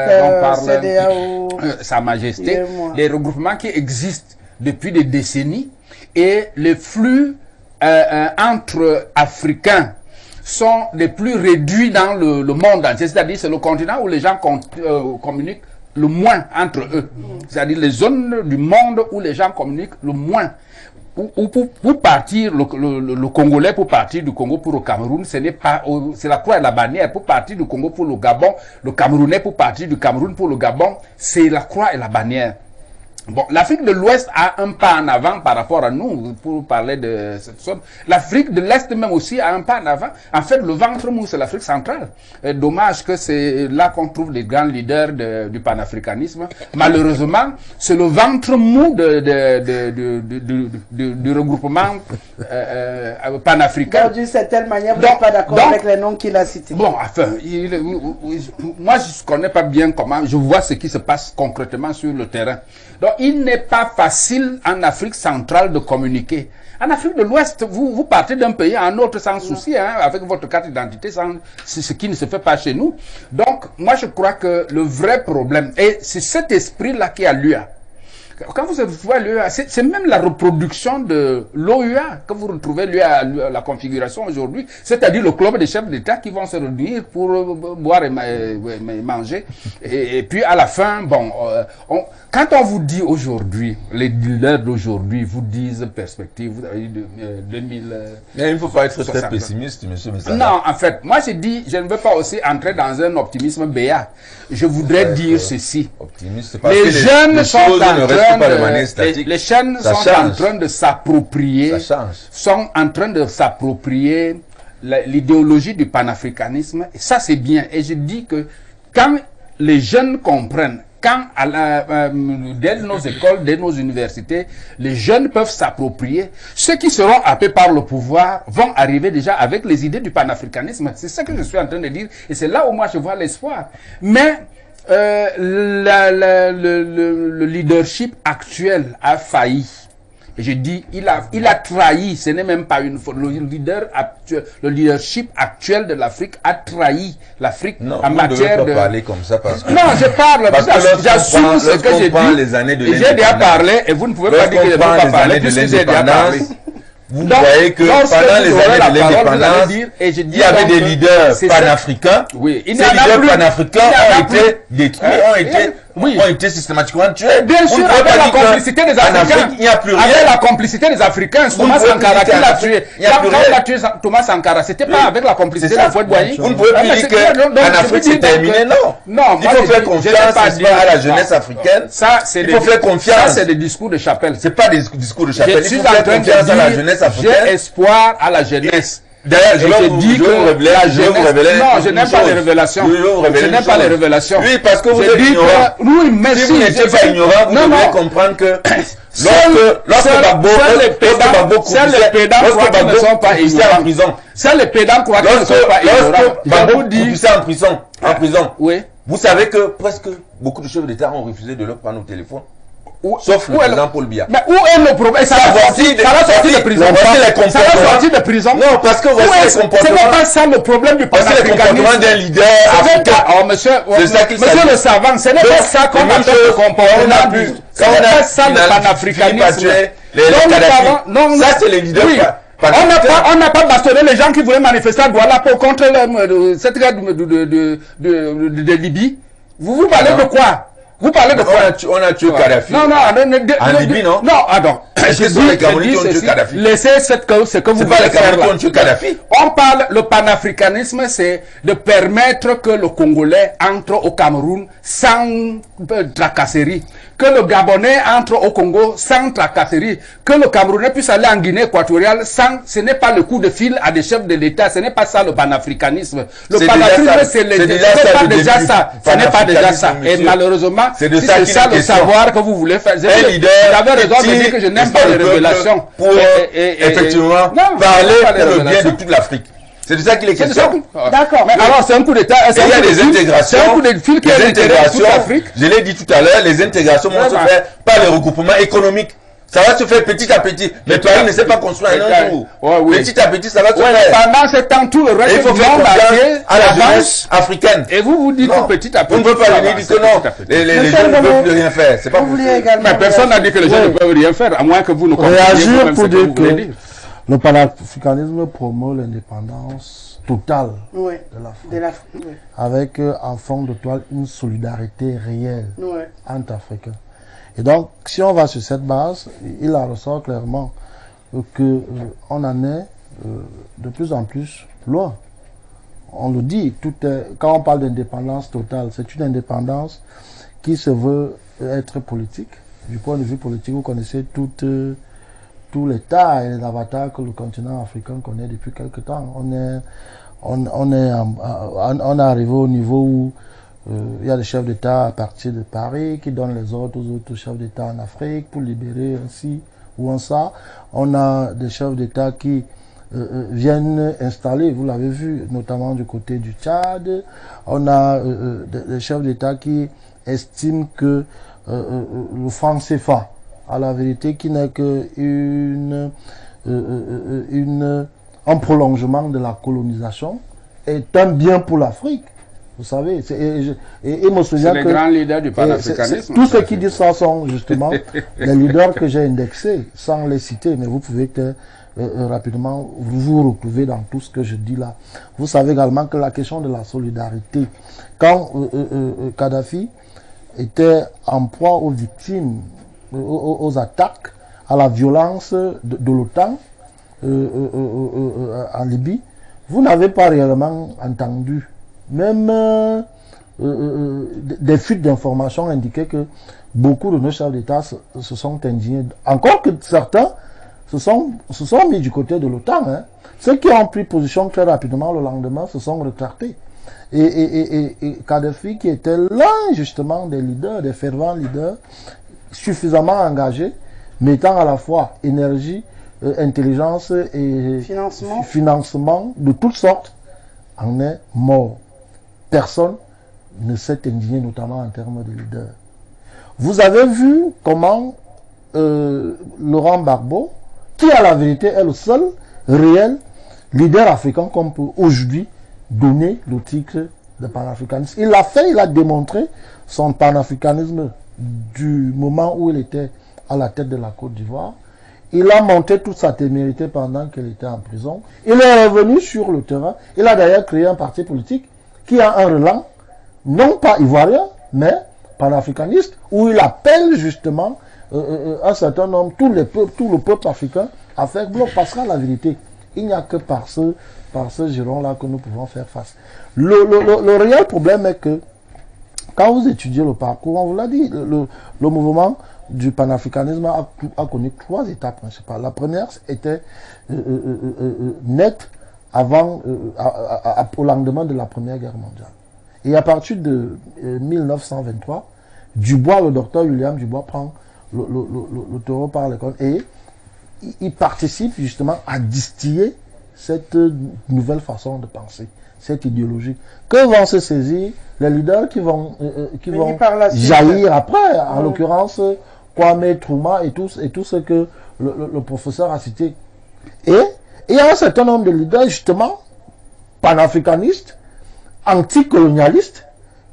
Sa Majesté, des regroupements qui existent depuis des décennies, et les flux entre Africains sont les plus réduits dans le monde entier, c'est-à-dire c'est le continent où les gens communiquent le moins entre eux, c'est-à-dire les zones du monde où les gens communiquent le moins. Pour partir, le Congolais, pour partir du Congo pour le Cameroun, ce n'est pas, c'est la croix et la bannière. Pour partir du Congo pour le Gabon, le Camerounais pour partir du Cameroun pour le Gabon, c'est la croix et la bannière. Bon, l'Afrique de l'Ouest a un pas en avant par rapport à nous, pour parler de cette zone. L'Afrique de l'Est même aussi a un pas en avant. En fait, le ventre mou, c'est l'Afrique centrale. Dommage que c'est là qu'on trouve les grands leaders du panafricanisme. Malheureusement, c'est le ventre mou du regroupement panafricain. D'une certaine manière, vous n'êtes pas d'accord avec les noms qu'il a cités. Bon, enfin, moi je ne connais pas bien comment, je vois ce qui se passe concrètement sur le terrain. Donc, il n'est pas facile en Afrique centrale de communiquer. En Afrique de l'Ouest, vous partez d'un pays à un autre sans souci, hein, avec votre carte d'identité, ce qui ne se fait pas chez nous. Donc, moi, je crois que le vrai problème, et c'est cet esprit-là qui a l'UA. Quand vous retrouvez l'UA, c'est même la reproduction de l'OUA que vous retrouvez l'UA, la configuration aujourd'hui, c'est-à-dire le club des chefs d'État qui vont se réunir pour boire et manger. Et puis à la fin, bon, quand on vous dit aujourd'hui, les leaders d'aujourd'hui vous disent perspective, vous avez dit 2000. Mais il ne faut pas être très pessimiste, monsieur Messala. Non, en fait, moi j'ai dit, je ne veux pas aussi entrer dans un optimisme béat. Je voudrais dire ceci. Optimiste, parce les que jeunes sont en train de s'approprier, sont en train de s'approprier l'idéologie du panafricanisme. Et ça c'est bien. Et je dis que quand les jeunes comprennent, quand dès nos écoles, dès nos universités, les jeunes peuvent s'approprier, ceux qui seront happés par le pouvoir vont arriver déjà avec les idées du panafricanisme. C'est ça que je suis en train de dire. Et c'est là où moi je vois l'espoir. Mais le leadership actuel a failli. Et je dis, il a trahi, ce n'est même pas une faute. Le leadership actuel de l'Afrique a trahi l'Afrique en matière de... Non, parler comme ça parce que... Non, je parle, j'assume ce que j'ai dit. J'ai déjà parlé et vous ne pouvez pas dire que je ne peux pas parler puisque j'ai déjà parlé. Vous voyez que pendant les années de l'indépendance, il y avait des leaders panafricains. Oui, ces leaders panafricains ont été détruits, ont été systématiquement tués. Bien sûr, avec la complicité des Africains. Il n'y a plus rien. Avec la complicité des Africains, Thomas Sankara qui l'a tué. Quand on a tué Thomas Sankara, c'était pas avec la complicité de Fouet-Boigny. Vous ne pouvez plus dire qu'en Afrique c'est terminé, non. Non, il faut faire confiance à la jeunesse africaine. Il faut faire confiance. Ça, c'est des discours de chapelle. C'est pas des discours de chapelle. Il faut faire confiance à la jeunesse africaine. J'ai espoir à la jeunesse. D'ailleurs, je vous révéler. Non, je n'aime pas les révélations. Je n'aime pas les révélations. Oui, parce que vous êtes ignorant. Oui, mais si vous n'étiez pas ignorant, vous devez comprendre que lorsque Gbagbo ne sont pas ignorants en prison. C'est les pédants croient qu'ils ne sont pas ignorants. Lorsque Gbagbo poussait en prison, oui. Vous savez que presque beaucoup de chefs d'État ont refusé de leur prendre au téléphone. Sauf le président Paul Biya. Mais où est le problème? Ça va sortir de prison. Ça va sortir de prison. Non, parce que voici les comportements. Ce n'est pas ça le problème du panafricanisme. C'est le comportement d'un leader africain. Oh, monsieur le savant, ce n'est pas ça qu'on appelle le comportement. Ce n'est pas ça le panafricanisme. Ça, c'est les leaders. On n'a pas bastonné les gens qui voulaient manifester à Douala pour contre cette guerre de Libye. Vous parlez de quoi? Vous parlez de quoi? On a tué Kadhafi. Non, en Libye, non? Non, attends. Est-ce que ce sont les Camerounais qui ont tué Kadhafi? Laissez ce que vous voulez faire là. Kadhafi. On parle, le panafricanisme, c'est de permettre que le Congolais entre au Cameroun sans tracasserie. Que le Gabonais entre au Congo sans tracasserie. Que le Camerounais puisse aller en Guinée équatoriale sans... Ce n'est pas le coup de fil à des chefs de l'État. Ce n'est pas ça le panafricanisme. Le panafricanisme, c'est pas déjà ça. Ce n'est pas déjà ça. Et malheureusement, c'est ça le savoir que vous voulez faire. Vous avez raison de dire que je n'aime pas les révélations. Pour effectivement parler pour le bien de toute l'Afrique. C'est de ça qu'il est question. D'accord. Mais alors, c'est un coup d'État. Il y a des intégrations. C'est un coup de fil qui est intégrations. Je l'ai dit tout à l'heure, les intégrations vont se faire par les regroupements économiques. Ça va se faire petit à petit. Mais Paris ne s'est pas construit en un jour. Petit à petit, ça va se faire. Pendant ce temps, tout le reste il faut faire confiance à la jeunesse africaine. Et vous dites petit à petit. Vous ne pouvez pas venir dire que non. Les jeunes ne peuvent plus rien faire. C'est pas possible. Mais personne n'a dit que les jeunes ne peuvent rien faire, à moins que vous ne compreniez pas ce que vous voulez dire. Le panafricanisme promeut l'indépendance totale de l'Afrique. Avec en fond de toile une solidarité réelle entre Africains. Et donc, si on va sur cette base, il en ressort clairement que on en est de plus en plus loin. On le dit, quand on parle d'indépendance totale, c'est une indépendance qui se veut être politique. Du point de vue politique, vous connaissez tous les tas et les avatars que le continent africain connaît depuis quelque temps. On est arrivé au niveau où il y a des chefs d'État à partir de Paris qui donnent les ordres aux autres chefs d'État en Afrique pour libérer ainsi ou en ça. On a des chefs d'État qui viennent installer, vous l'avez vu, notamment du côté du Tchad. On a des chefs d'État qui estiment que le franc CFA, à la vérité, qui n'est que un prolongement de la colonisation, est un bien pour l'Afrique. Vous savez, et me souviens c'est les que grands leaders du panafricanisme. tous ceux qui disent ça sont justement les leaders que j'ai indexés, sans les citer, mais vous pouvez rapidement vous retrouver dans tout ce que je dis là. Vous savez également que la question de la solidarité, quand Kadhafi était en proie aux victimes, aux attaques, à la violence de l'OTAN en Libye, vous n'avez pas réellement entendu. Même des fuites d'informations indiquaient que beaucoup de nos chefs d'État se sont indignés. Encore que certains se sont mis du côté de l'OTAN. Hein. Ceux qui ont pris position très rapidement le lendemain se sont retractés. Et Kadhafi, qui était l'un justement des leaders, des fervents leaders, suffisamment engagés, mettant à la fois énergie, intelligence et financement de toutes sortes, en est mort. Personne ne s'est indigné, notamment en termes de leader. Vous avez vu comment Laurent Gbagbo, qui à la vérité est le seul réel leader africain qu'on peut aujourd'hui donner le titre de panafricanisme. Il l'a fait, il a démontré son panafricanisme du moment où il était à la tête de la Côte d'Ivoire. Il a monté toute sa témérité pendant qu'il était en prison. Il est revenu sur le terrain. Il a d'ailleurs créé un parti politique qui a un relan, non pas ivoirien, mais panafricaniste, où il appelle justement un certain nombre, tout le peuple africain à faire bloc. Parce qu'à la vérité, il n'y a que par ce giron-là que nous pouvons faire face. Le réel problème est que, quand vous étudiez le parcours, on vous l'a dit, le mouvement du panafricanisme a connu 3 étapes principales. La première était nette avant, au lendemain de la Première Guerre mondiale. Et à partir de 1923, Dubois, le docteur William Dubois, prend le taureau par les cornes et il participe justement à distiller cette nouvelle façon de penser, cette idéologie. Que vont se saisir les leaders qui vont jaillir après, en l'occurrence Kwame Nkrumah et tout ce que le professeur a cité. Et il y a un certain nombre de leaders justement panafricanistes, anticolonialistes,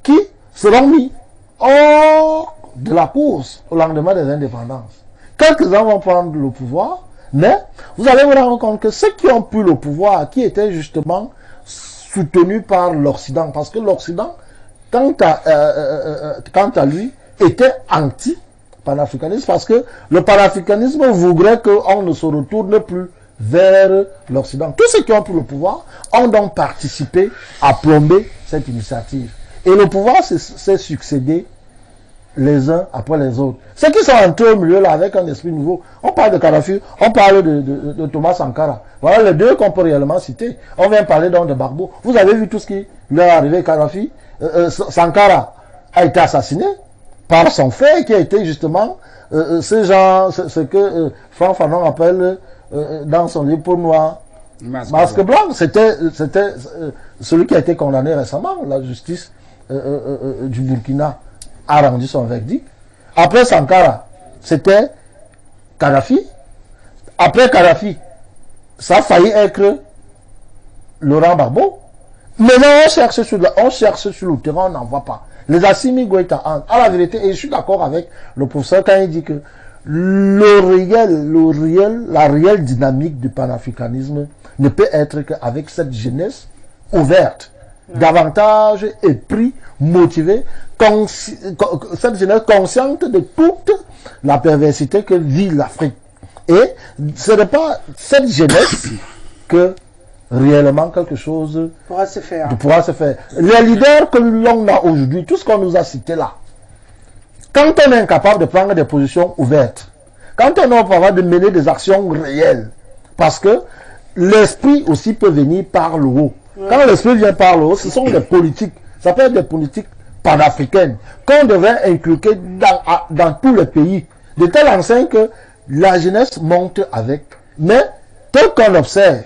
qui seront mis hors de la course au lendemain des indépendances. Quelques-uns vont prendre le pouvoir, mais vous allez vous rendre compte que ceux qui ont pris le pouvoir, qui étaient justement soutenus par l'Occident, parce que l'Occident, quant à lui, était anti-panafricaniste, parce que le panafricanisme voudrait qu'on ne se retourne plus vers l'Occident. Tous ceux qui ont pris le pouvoir ont donc participé à plomber cette initiative. Et le pouvoir s'est succédé les uns après les autres. Ceux qui sont entrés au milieu là avec un esprit nouveau, on parle de Kadhafi, on parle de Thomas Sankara. Voilà les deux qu'on peut réellement citer. On vient parler donc de Gbagbo. Vous avez vu tout ce qui leur est arrivé. Kadhafi, Sankara a été assassiné par son frère qui a été justement ce que Franck Fanon appelle dans son livre Peau noire, masque blanc. C'était celui qui a été condamné récemment. La justice du Burkina a rendu son verdict. Après Sankara, c'était Kadhafi. Après Kadhafi, ça a failli être Laurent Gbagbo. Maintenant, on cherche sur le terrain, on n'en voit pas. Les Assimi Goïta, à la vérité, et je suis d'accord avec le professeur quand il dit que la réelle dynamique du panafricanisme ne peut être qu'avec cette jeunesse ouverte, davantage épris, motivée, cette jeunesse consciente de toute la perversité que vit l'Afrique. Et ce n'est pas cette jeunesse que réellement quelque chose pourra se faire. Les leaders que l'on a aujourd'hui, tout ce qu'on nous a cité là, quand on est incapable de prendre des positions ouvertes, quand on est incapable de mener des actions réelles, parce que l'esprit aussi peut venir par le haut. Quand l'esprit vient par le haut, ce sont des politiques, ça peut être des politiques panafricaines, qu'on devrait inculquer dans tous les pays, de telle enseigne que la jeunesse monte avec. Mais, tel qu'on observe,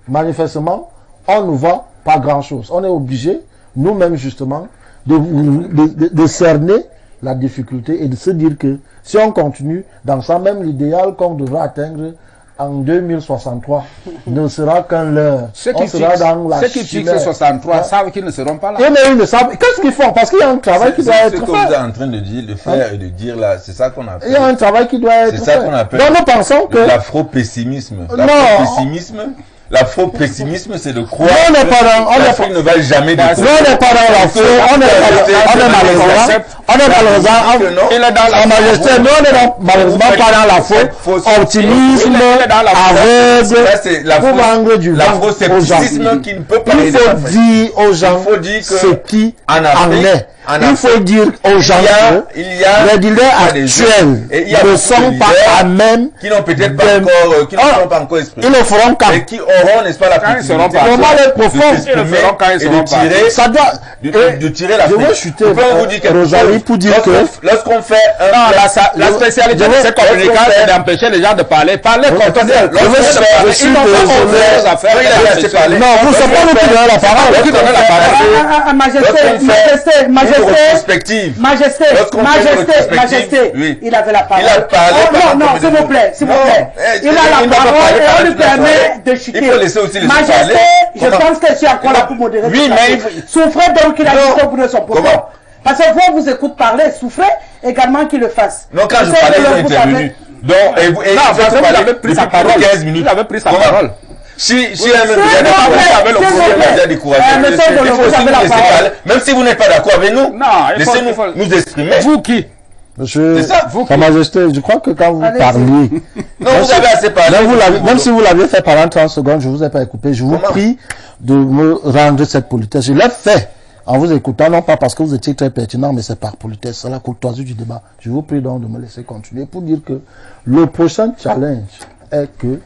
manifestement, on ne voit pas grand-chose. On est obligé, nous-mêmes justement, de cerner la difficulté et de se dire que si on continue dans ça, même l'idéal qu'on devra atteindre en 2063 ne sera qu'un leurre. Ceux qui fixent 63 savent qu'ils ne seront pas là. Mais ils ne savent. Qu'est-ce qu'ils font? Parce qu'il y a un travail qui doit être fait. Ce que vous êtes en train de dire, de faire et de dire là, c'est ça qu'on appelle. Il y a un travail qui doit être fait. C'est ça qu'on appelle. Donc nous pensons que l'afro-pessimisme. L'afro-pessimisme, c'est de croire que l'Afrique ne va jamais décoller. Non, on n'est pas dans l'afro, on est malheureusement pas dans l'afro, optimisme, aveugle, pour vendre du vent aux gens. Qui ne peut pas il faut dire aux gens ce qui en est. Il faut dire aux gens que les leaders actuels ne sont pas à même, qui n'ont peut-être pas encore, qui ne sont pas encore exprimés. Ils le feront quand. Et qui auront, n'est-ce pas, la possibilité de tirer la Je veux chuter Rosalie pour dire que lorsqu'on fait la spécialité de ces communicants, c'est d'empêcher les gens de parler. Parler Non, vous ne savez pas nous qui donner la parole. Majesté, il avait la parole. Non, s'il vous plaît. Il a la parole et on lui permet de chuter. Il faut laisser aussi les Majesté, je pense que je suis encore là pour modérer. Oui, mais souffrez donc qu'il a dit au bout de son propos. Parce que vous écoutez parler, souffrez également qu'il le fasse. Non, quand je parlais, ils ont intervenu. Donc, il avait pris sa parole. 15 minutes. Il avait pris sa parole. Si un avait le déjà découragé, même si vous n'êtes pas d'accord avec nous, laissez-nous nous exprimer. Vous qui? Monsieur, Sa Majesté, je crois que quand vous parliez, non, vous avez assez parlé. Même si vous l'aviez fait pendant 30 secondes, je ne vous ai pas écouté. Je vous prie de me rendre cette politesse. Je l'ai fait en vous écoutant, non pas parce que vous étiez très pertinent, mais c'est par politesse, c'est la courtoisie du débat. Je vous prie donc de me laisser continuer pour dire que le prochain challenge est que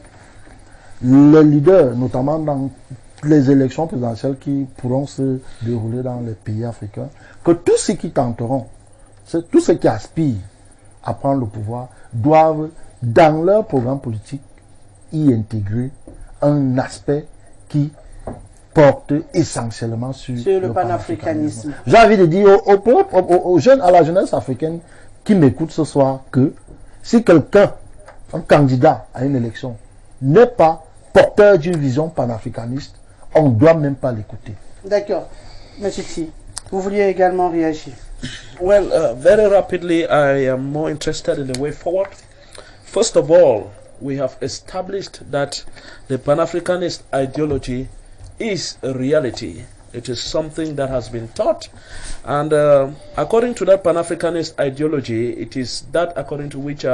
les leaders, notamment dans les élections présidentielles qui pourront se dérouler dans les pays africains, que tous ceux qui tenteront, tous ceux qui aspirent à prendre le pouvoir, doivent, dans leur programme politique, y intégrer un aspect qui porte essentiellement sur le panafricanisme. J'ai envie de dire aux jeunes, à la jeunesse africaine qui m'écoute ce soir, que si quelqu'un, un candidat à une élection, n'est pas porteur d'une vision panafricaniste, on ne doit même pas l'écouter. D'accord. Monsieur T, vous vouliez également réagir? Well, very rapidly, I am more interested in the way forward. First of all, we have established that the Pan-Africanist ideology is a reality. It is something that has been taught. And according to that Pan-Africanist ideology, it is that according to which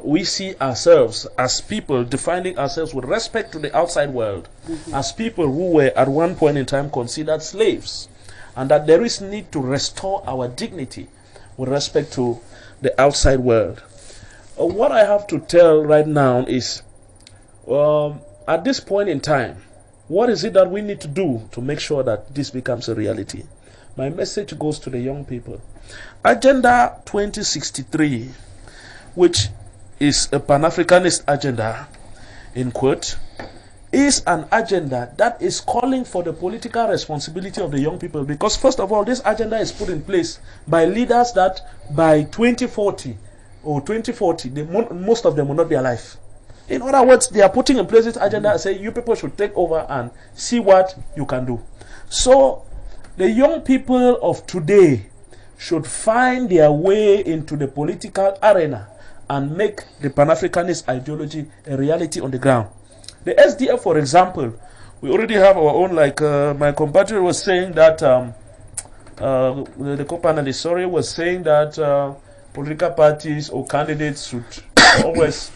we see ourselves as people, defining ourselves with respect to the outside world, as people who were at one point in time considered slaves, and that there is need to restore our dignity with respect to the outside world. What I have to tell right now is, at this point in time, what is it that we need to do to make sure that this becomes a reality? My message goes to the young people. Agenda 2063, which is a Pan-Africanist agenda, in quote, is an agenda that is calling for the political responsibility of the young people, because first of all, this agenda is put in place by leaders that by 2040 or 2040, most of them will not be alive. In other words, they are putting in place this agenda and say, you people should take over and see what you can do. So the young people of today should find their way into the political arena and make the Pan-Africanist ideology a reality on the ground. The SDF, for example, we already have our own, like my compatriot was saying that, the co-panelist, was saying that political parties or candidates should always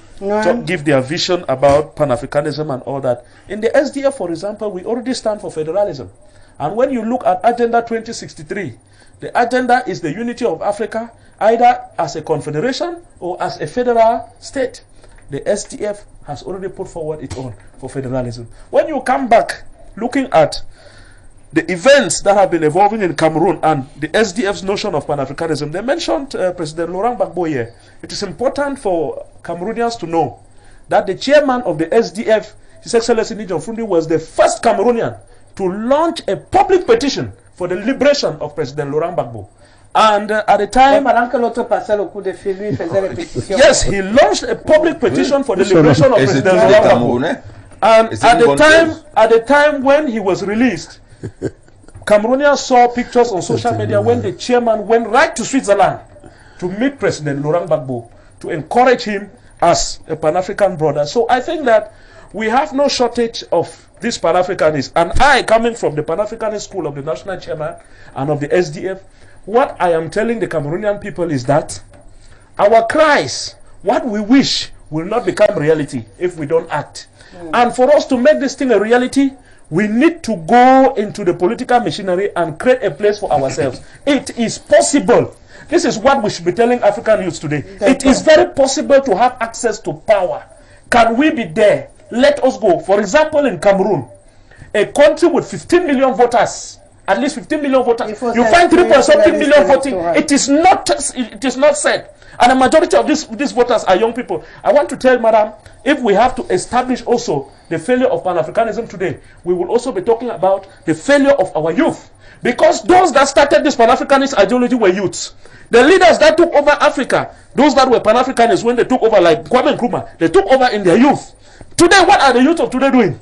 give their vision about Pan-Africanism and all that. In the SDF, for example, we already stand for federalism. And when you look at Agenda 2063, the agenda is the unity of Africa, either as a confederation or as a federal state. The SDF has already put forward its own for federalism. When you come back looking at the events that have been evolving in Cameroon and the SDF's notion of Pan-Africanism, they mentioned President Laurent Gbagbo here. It is important for Cameroonians to know that the chairman of the SDF, His Excellency Nijon Fundi, was the first Cameroonian to launch a public petition for the liberation of President Laurent Gbagbo. And at the time, pendant que l'autre passait le coup de fil, lui, il faisait les pétitions. yes, he launched a public petition for the liberation of Et c'est President tous des Laurent Gbagbo. Camerounais. And Et c'est une bonne chose. at the time when he was released, Cameroonians saw pictures on social media when the chairman went right to Switzerland to meet President Laurent Gbagbo to encourage him as a Pan-African brother. So I think that we have no shortage of these Pan-Africanists. And I, coming from the Pan-Africanist school of the national chairman and of the SDF, what I am telling the Cameroonian people is that our cries, what we wish, will not become reality if we don't act. And for us to make this thing a reality, we need to go into the political machinery and create a place for ourselves. It is possible. This is what we should be telling African youths today. It is very possible to have access to power. Can we be there? Let us go. For example, in Cameroon, a country with 15 million voters, at least 15 million voters, you find 3.something million voting. It is not said. And the majority of these voters are young people. I want to tell Madam, if we have to establish also the failure of Pan-Africanism today, we will also be talking about the failure of our youth. Because those that started this Pan-Africanist ideology were youths. The leaders that took over Africa, those that were Pan-Africanists, when they took over, like Kwame Nkrumah, they took over in their youth. Today, what are the youth of today doing?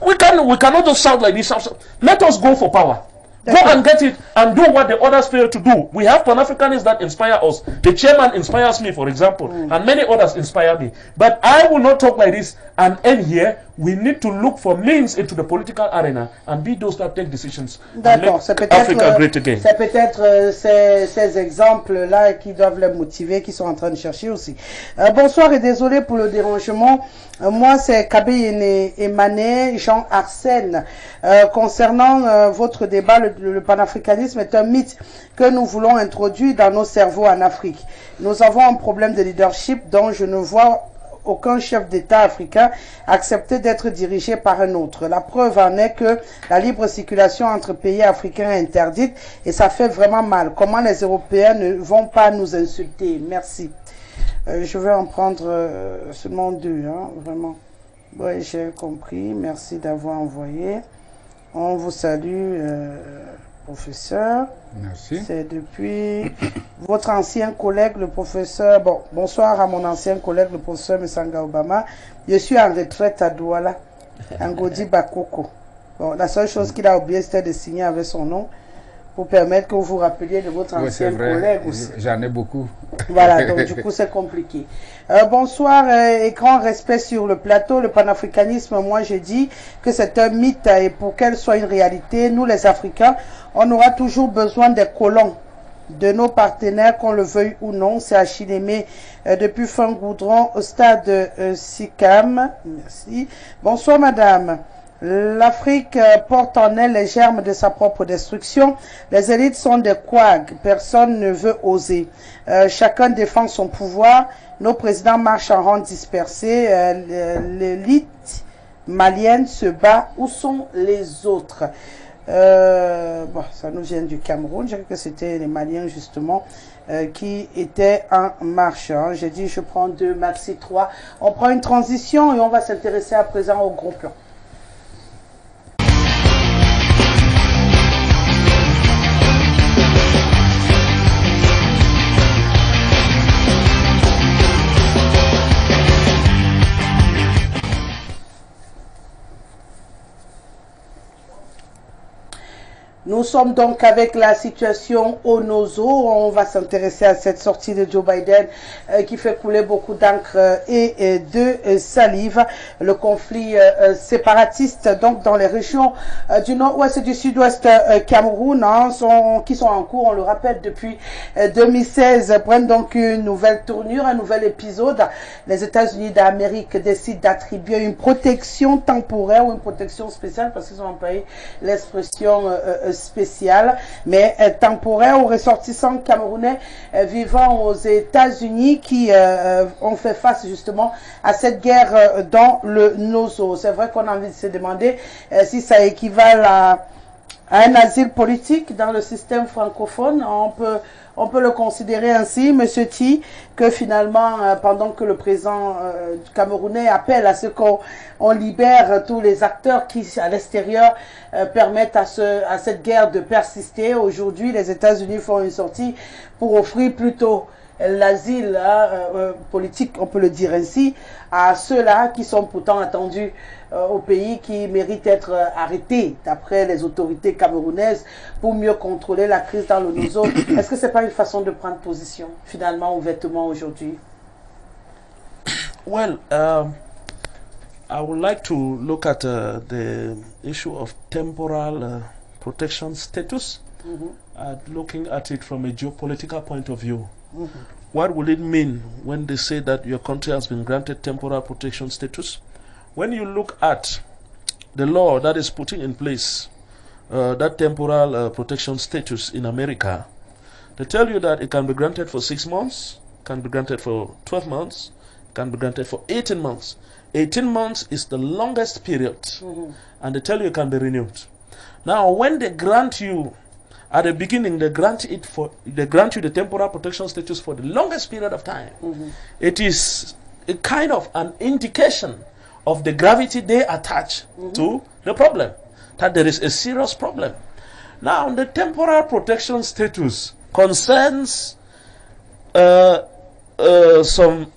We cannot just shout like this. Let us go for power. Go and get it and do what the others fail to do. We have Pan-Africanists that inspire us. The chairman inspires me, for example, and many others inspire me. But I will not talk like this and end here. We need to look for means into the political arena and be those that take decisions. D'accord, c'est peut-être ces exemples-là qui doivent les motiver, qui sont en train de chercher aussi. Bonsoir et désolé pour le dérangement. Moi, c'est Kabeyene Emane, Jean Arsène. Concernant votre débat, le panafricanisme est un mythe que nous voulons introduire dans nos cerveaux en Afrique. Nous avons un problème de leadership dont je ne vois aucun chef d'État africain accepter d'être dirigé par un autre. La preuve en est que la libre circulation entre pays africains est interdite et ça fait vraiment mal. Comment les Européens ne vont pas nous insulter? Merci. Je vais en prendre seulement deux, hein, vraiment. Oui, j'ai compris. Merci d'avoir envoyé. On vous salue, professeur. Merci. C'est depuis votre ancien collègue, le professeur. Bon, bonsoir à mon ancien collègue, le professeur Messanga Obama. Je suis en retraite à Douala, en Godi Bakoko. Bon, la seule chose qu'il a oublié, c'était de signer avec son nom pour permettre que vous vous rappeliez de votre ancien collègue aussi. J'en ai beaucoup. Voilà, donc du coup, c'est compliqué. Bonsoir et grand respect sur le plateau. Le panafricanisme, moi, je dis que c'est un mythe et pour qu'elle soit une réalité, nous, les Africains, on aura toujours besoin des colons, de nos partenaires, qu'on le veuille ou non. C'est Achilémé depuis Fin Goudron au stade SICAM. Merci. Bonsoir, madame. L'Afrique porte en elle les germes de sa propre destruction. Les élites sont des couacs. Personne ne veut oser. Chacun défend son pouvoir. Nos présidents marchent en rang dispersé. L'élite malienne se bat. Où sont les autres? Bon, ça nous vient du Cameroun. Je dirais que c'était les Maliens justement qui étaient en marche. Hein. J'ai dit je prends 2, maxi 3. On prend une transition et on va s'intéresser à présent au gros plan. Nous sommes donc avec la situation au Nozo. On va s'intéresser à cette sortie de Joe Biden qui fait couler beaucoup d'encre et de salive. Le conflit séparatiste donc dans les régions du nord-ouest et du sud-ouest Cameroun qui sont en cours, on le rappelle, depuis 2016, prennent donc une nouvelle tournure, un nouvel épisode. Les États-Unis d'Amérique décident d'attribuer une protection temporaire ou une protection spéciale, parce qu'ils ont employé l'expression spéciale, mais temporaire, aux ressortissants camerounais vivant aux États-Unis qui ont fait face justement à cette guerre dans le Nozo. C'est vrai qu'on a envie de se demander si ça équivaut Un asile politique dans le système francophone, on peut le considérer ainsi, Monsieur Ti, que finalement, pendant que le président camerounais appelle à ce qu'on libère tous les acteurs qui, à l'extérieur, permettent à cette guerre de persister. Aujourd'hui, les États-Unis font une sortie pour offrir plutôt l'asile politique, on peut le dire ainsi, à ceux-là qui sont pourtant attendus au pays, qui méritent d'être arrêtés d'après les autorités camerounaises pour mieux contrôler la crise dans le Nozo. Est-ce que ce n'est pas une façon de prendre position, finalement, ouvertement aujourd'hui? Well, I would like to look at the issue of temporal protection status, looking at it from a geopolitical point of view. What will it mean when they say that your country has been granted temporal protection status? When you look at the law that is putting in place that temporal protection status in America, they tell you that it can be granted for 6 months, can be granted for 12 months, can be granted for 18 months. 18 months is the longest period, and they tell you it can be renewed. Now, when they grant you at the beginning, they grant you the temporal protection status for the longest period of time. It is a kind of an indication of the gravity they attach to the problem, that there is a serious problem. Now, the temporal protection status concerns some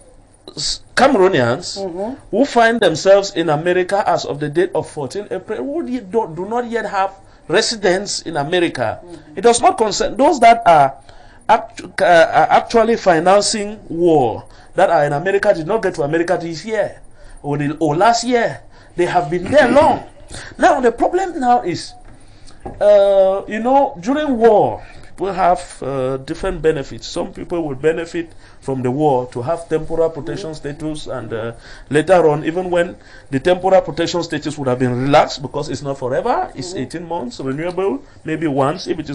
Cameroonians who find themselves in America as of the date of 14 April, who do not yet have residence in America. It does not concern those that are actually financing war, that are in America, did not get to America this year or last year. They have been there long. Now, the problem now is, you know, during war, people have different benefits. Some people will benefit from the war to have temporal protection status, and later on, even when the temporal protection status would have been relaxed, because it's not forever, it's 18 months, renewable, maybe once. If it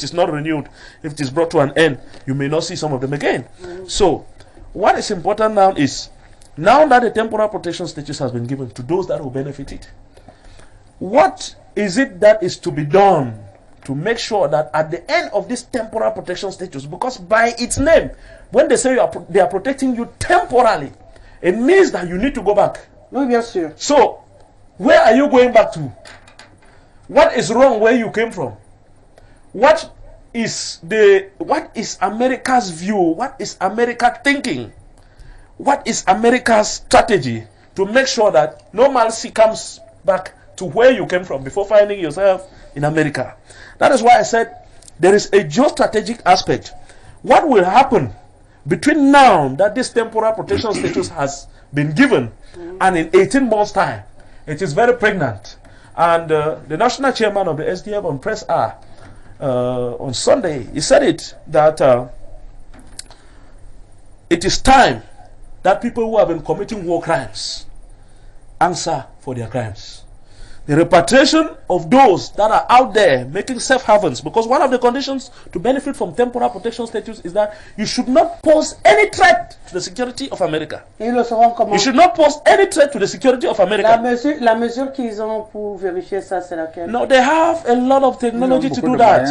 is not renewed, if it is brought to an end, you may not see some of them again. So, what is important now is, now that the temporal protection status has been given to those that will benefit it, what is it that is to be done to make sure that at the end of this temporal protection status, because by its name, when they say they are protecting you temporarily, it means that you need to go back. Oui, bien sûr. So, where are you going back to? What is wrong where you came from? What is America's view? What is America thinking? What is America's strategy to make sure that normalcy comes back to where you came from before finding yourself in America? That is why I said there is a geostrategic aspect. What will happen between now that this temporal protection status has been given and in 18 months' time? It is very pregnant. And the national chairman of the SDF on Press R on Sunday, he said it, that it is time that people who have been committing war crimes answer for their crimes. The repatriation of those that are out there making safe havens, because one of the conditions to benefit from temporal protection status is that you should not pose any threat to the security of America. You should not pose any threat to the security of America. La mesure qu'ils ont pour vérifier ça, c'est laquelle? No, they have a lot of technology to do that.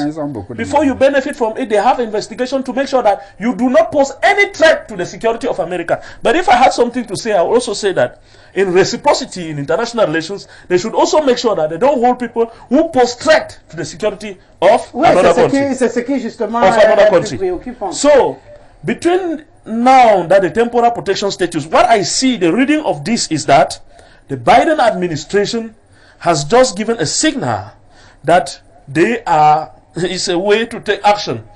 Before you benefit from it, they have investigation to make sure that you do not pose any threat to the security of America. But if I had something to say, I would also say that in reciprocity in international relations, they should also make sure that they don't hold people who pose threat to the security of another country. C'est ce qui justement est préoccupant. So, between now that the temporal protection status, what I see, the reading of this is that the Biden administration has just given a signal that they are, it's a way to take action.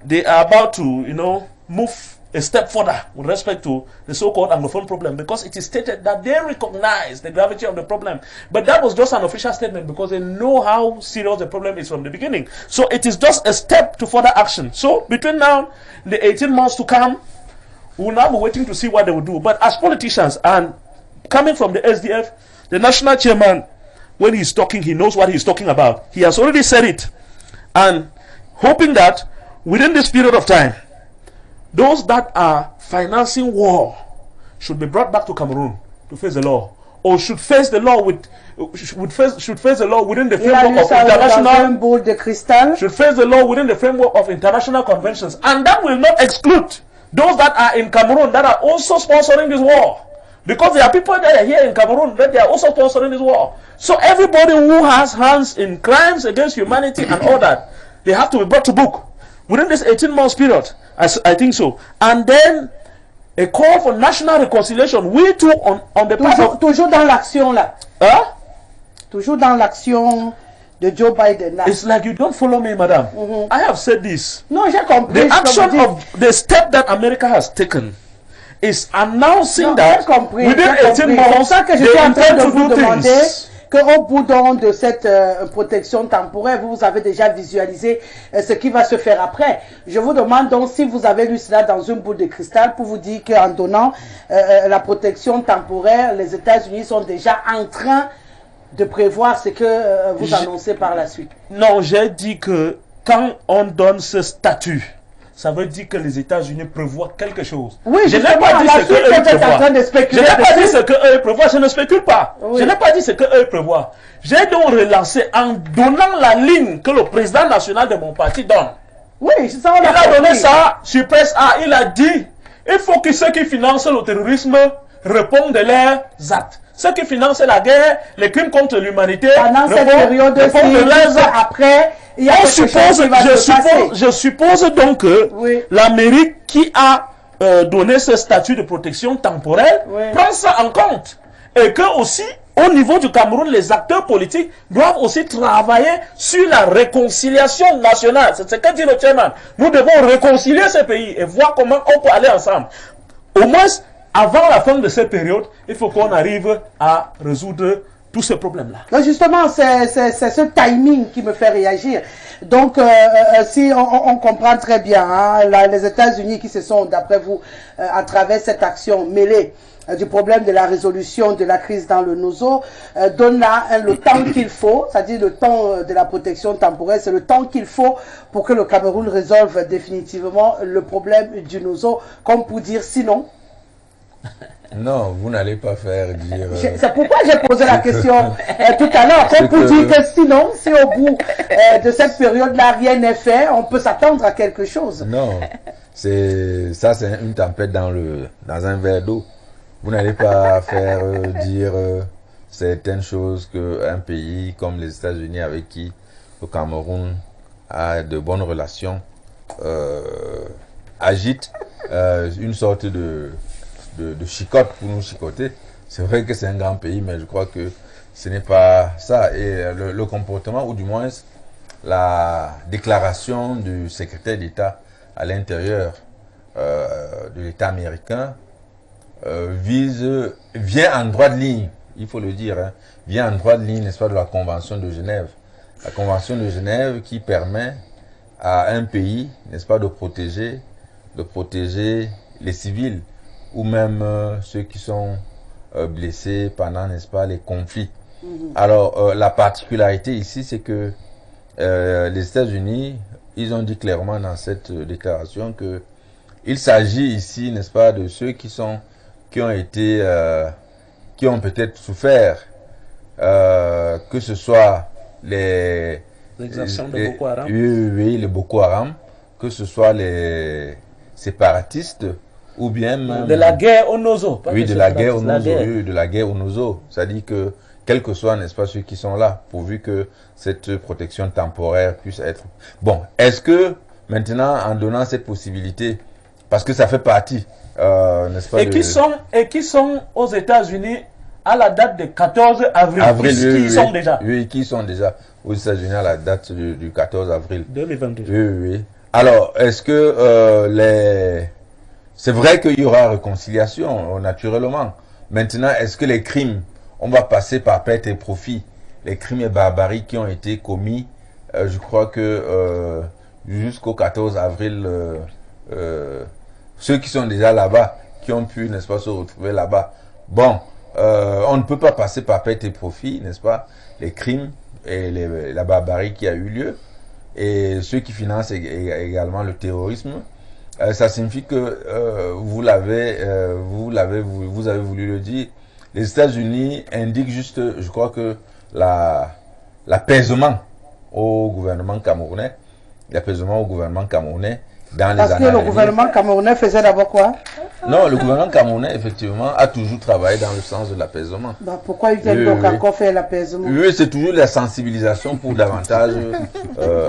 They are about to, you know, move a step further with respect to the so-called Anglophone problem, because it is stated that they recognize the gravity of the problem. But that was just an official statement because they know how serious the problem is from the beginning. So it is just a step to further action. So between now, the 18 months to come, we will now be waiting to see what they will do. But as politicians, and coming from the SDF, the national chairman, when he's talking, he knows what he's talking about. He has already said it. And hoping that within this period of time, those that are financing war should be brought back to Cameroon to face the law. or should face the law with should face the law within the Il a lu framework of ça dans un international boule de cristal. should face the law within the framework of international conventions, and that will not exclude those that are in Cameroon that are also sponsoring this war, because there are people that are here in Cameroon that they are also sponsoring this war. So everybody who has hands in crimes against humanity and all that, they have to be brought to book within this 18 months period. I think so. And then a call for national reconciliation. We too on the part of Toujours dans l'action là. huh? Toujours dans l'action de Joe Biden là. It's like you don't follow me, madam. I have said this. Non, j'ai compris. The action of the step that America has taken is announcing Non, that j'ai compris. within j'ai 18 compris. months C'est pour ça que je they suis en train intend de to vous do demander things. qu'au bout donc de cette protection temporaire, vous avez déjà visualisé ce qui va se faire après. Je vous demande donc si vous avez lu cela dans une boule de cristal pour vous dire qu'en donnant la protection temporaire, les États-Unis sont déjà en train de prévoir ce que vous annoncez par la suite. Non, j'ai dit que quand on donne ce statut, ça veut dire que les États-Unis prévoient quelque chose. Oui, je n'ai justement, pas dit la ce suite, qu'eux vous êtes en prévoient. train de Je spéculer n'ai pas dit dessus. ce qu'eux prévoient, je ne spécule pas. Oui. Je n'ai pas dit ce qu'eux prévoient. J'ai donc relancé en donnant la ligne que le président national de mon parti donne. Oui, ça on Il a a donné compris. ça sur Presse A. Il a dit il faut que ceux qui financent le terrorisme répondent de leurs actes. Ceux qui financent la guerre, les crimes contre l'humanité, Pendant cette période répondent de leurs actes. après, il y a On quelque chose suppose, qui va se passer. je suppose donc que Oui. l'Amérique qui a donné ce statut de protection temporelle Oui. prend ça en compte. Et que aussi, au niveau du Cameroun, les acteurs politiques doivent aussi travailler sur la réconciliation nationale. C'est ce que dit le chairman. Nous devons réconcilier ces pays et voir comment on peut aller ensemble. Au moins, avant la fin de cette période, il faut qu'on arrive à résoudre tous ces problèmes-là. Donc justement, c'est ce timing qui me fait réagir. Donc, si on comprend très bien, hein, les États-Unis qui se sont, d'après vous, à travers cette action mêlée du problème de la résolution de la crise dans le Nozo, donnent là le temps qu'il faut, c'est-à-dire le temps de la protection temporaire, c'est le temps qu'il faut pour que le Cameroun résolve définitivement le problème du Nozo, comme pour dire sinon. Non, vous n'allez pas faire dire... C'est pourquoi j'ai posé la question tout à l'heure. C'est pour dire que sinon, si au bout de cette période-là, rien n'est fait, on peut s'attendre à quelque chose. Non, c'est une tempête dans un verre d'eau. Vous n'allez pas faire dire certaines choses qu'un pays comme les États-Unis, avec qui le Cameroun a de bonnes relations, agite une sorte de chicotte pour nous chicoter. C'est vrai que c'est un grand pays, mais je crois que ce n'est pas ça. Et le comportement, ou du moins la déclaration du secrétaire d'État à l'intérieur de l'État américain vient en droite ligne, il faut le dire, hein, vient en droite ligne, n'est-ce pas, de la Convention de Genève. La Convention de Genève qui permet à un pays, n'est-ce pas, de protéger les civils ou même ceux qui sont blessés pendant, n'est-ce pas, les conflits. Alors, la particularité ici, c'est que les États-Unis, ils ont dit clairement dans cette déclaration que il s'agit ici, n'est-ce pas, de ceux qui ont peut-être souffert, que ce soit les L'exaction de Boko Haram. Oui, les Boko Haram, que ce soit les séparatistes, ou bien même, de la guerre au Nozo. Oui, de la guerre au Nozo. Oui, de la guerre au Nozo. C'est-à-dire que, quels que soient, n'est-ce pas, ceux qui sont là, pourvu que cette protection temporaire puisse être... Bon, est-ce que, maintenant, en donnant cette possibilité, parce que ça fait partie, n'est-ce pas, et qui sont aux États-Unis à la date du 14 avril, qui sont déjà. Oui, qui sont déjà aux États-Unis à la date du 14 avril 2022. Oui. Alors, est-ce que c'est vrai qu'il y aura réconciliation, naturellement. Maintenant, est-ce que les crimes, on va passer par perte et profit, les crimes et barbaries qui ont été commis, je crois que jusqu'au 14 avril, ceux qui sont déjà là-bas, qui ont pu, n'est-ce pas, se retrouver là-bas, bon, on ne peut pas passer par perte et profit, n'est-ce pas, les crimes et la barbarie qui a eu lieu, et ceux qui financent également le terrorisme. Ça signifie que vous avez voulu le dire, les États-Unis indiquent juste, je crois que l'apaisement au gouvernement camerounais, dans les Parce années que le gouvernement camerounais faisait d'abord quoi? Non, le gouvernement camerounais, effectivement, a toujours travaillé dans le sens de l'apaisement. Bah, pourquoi ils viennent donc encore faire l'apaisement? Oui, c'est toujours la sensibilisation pour davantage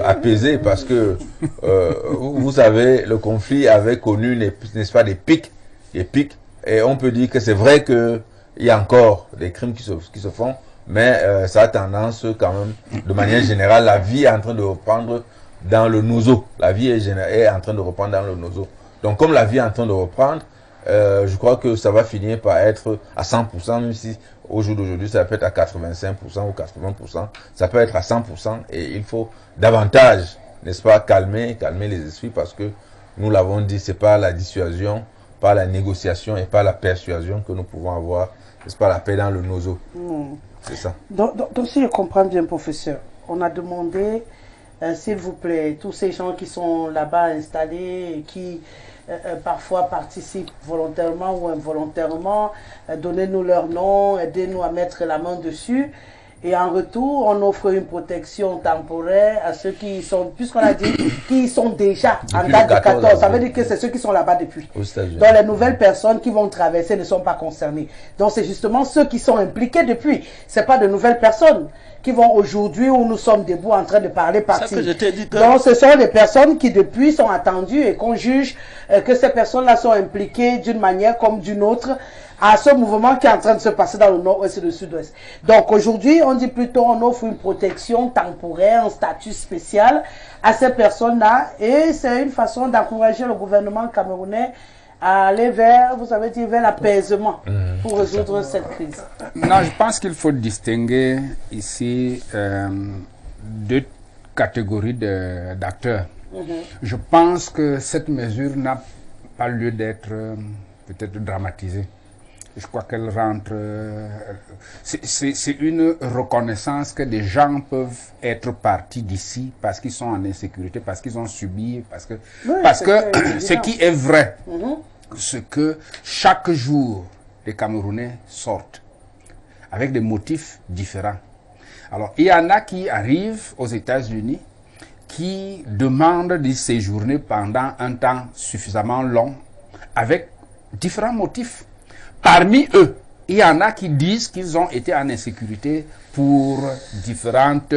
apaiser, parce que, vous savez, le conflit avait connu, n'est-ce pas, des pics, et on peut dire que c'est vrai qu'il y a encore des crimes qui se font, mais ça a tendance quand même, de manière générale, la vie est en train de reprendre dans le nozo. La vie est en train de reprendre dans le nozo. Donc comme la vie est en train de reprendre, je crois que ça va finir par être à 100%, même si au jour d'aujourd'hui ça peut être à 85% ou 80%, ça peut être à 100%, et il faut davantage, n'est-ce pas, calmer les esprits, parce que nous l'avons dit, c'est pas la dissuasion, pas la négociation et pas la persuasion que nous pouvons avoir, n'est-ce pas, la paix dans le nozo. C'est ça. Donc si je comprends bien, professeur, on a demandé, s'il vous plaît, tous ces gens qui sont là-bas installés et qui parfois participent volontairement ou involontairement, donnez-nous leur nom, aidez-nous à mettre la main dessus. Et en retour, on offre une protection temporaire à ceux qui sont, puisqu'on a dit, qui sont déjà en date de 14. Ça veut dire que c'est ceux qui sont là-bas depuis. Donc les nouvelles personnes qui vont traverser ne sont pas concernées. Donc c'est justement ceux qui sont impliqués depuis. C'est pas de nouvelles personnes qui vont aujourd'hui, où nous sommes debout en train de parler partie. Donc ce sont des personnes qui depuis sont attendues et qu'on juge que ces personnes-là sont impliquées d'une manière comme d'une autre à ce mouvement qui est en train de se passer dans le nord-ouest et le sud-ouest. Donc aujourd'hui, on dit plutôt on offre une protection temporaire, un statut spécial à ces personnes-là, et c'est une façon d'encourager le gouvernement camerounais à aller vers, vous avez dit, vers l'apaisement pour résoudre cette crise. Non, je pense qu'il faut distinguer ici deux catégories d'acteurs. Je pense que cette mesure n'a pas lieu d'être peut-être dramatisée. Je crois qu'elle rentre... c'est une reconnaissance que des gens peuvent être partis d'ici parce qu'ils sont en insécurité, parce qu'ils ont subi, parce que ce qui est vrai, c'est que chaque jour, les Camerounais sortent avec des motifs différents. Alors, il y en a qui arrivent aux États-Unis, qui demandent d'y séjourner pendant un temps suffisamment long, avec différents motifs. Parmi eux, il y en a qui disent qu'ils ont été en insécurité pour différentes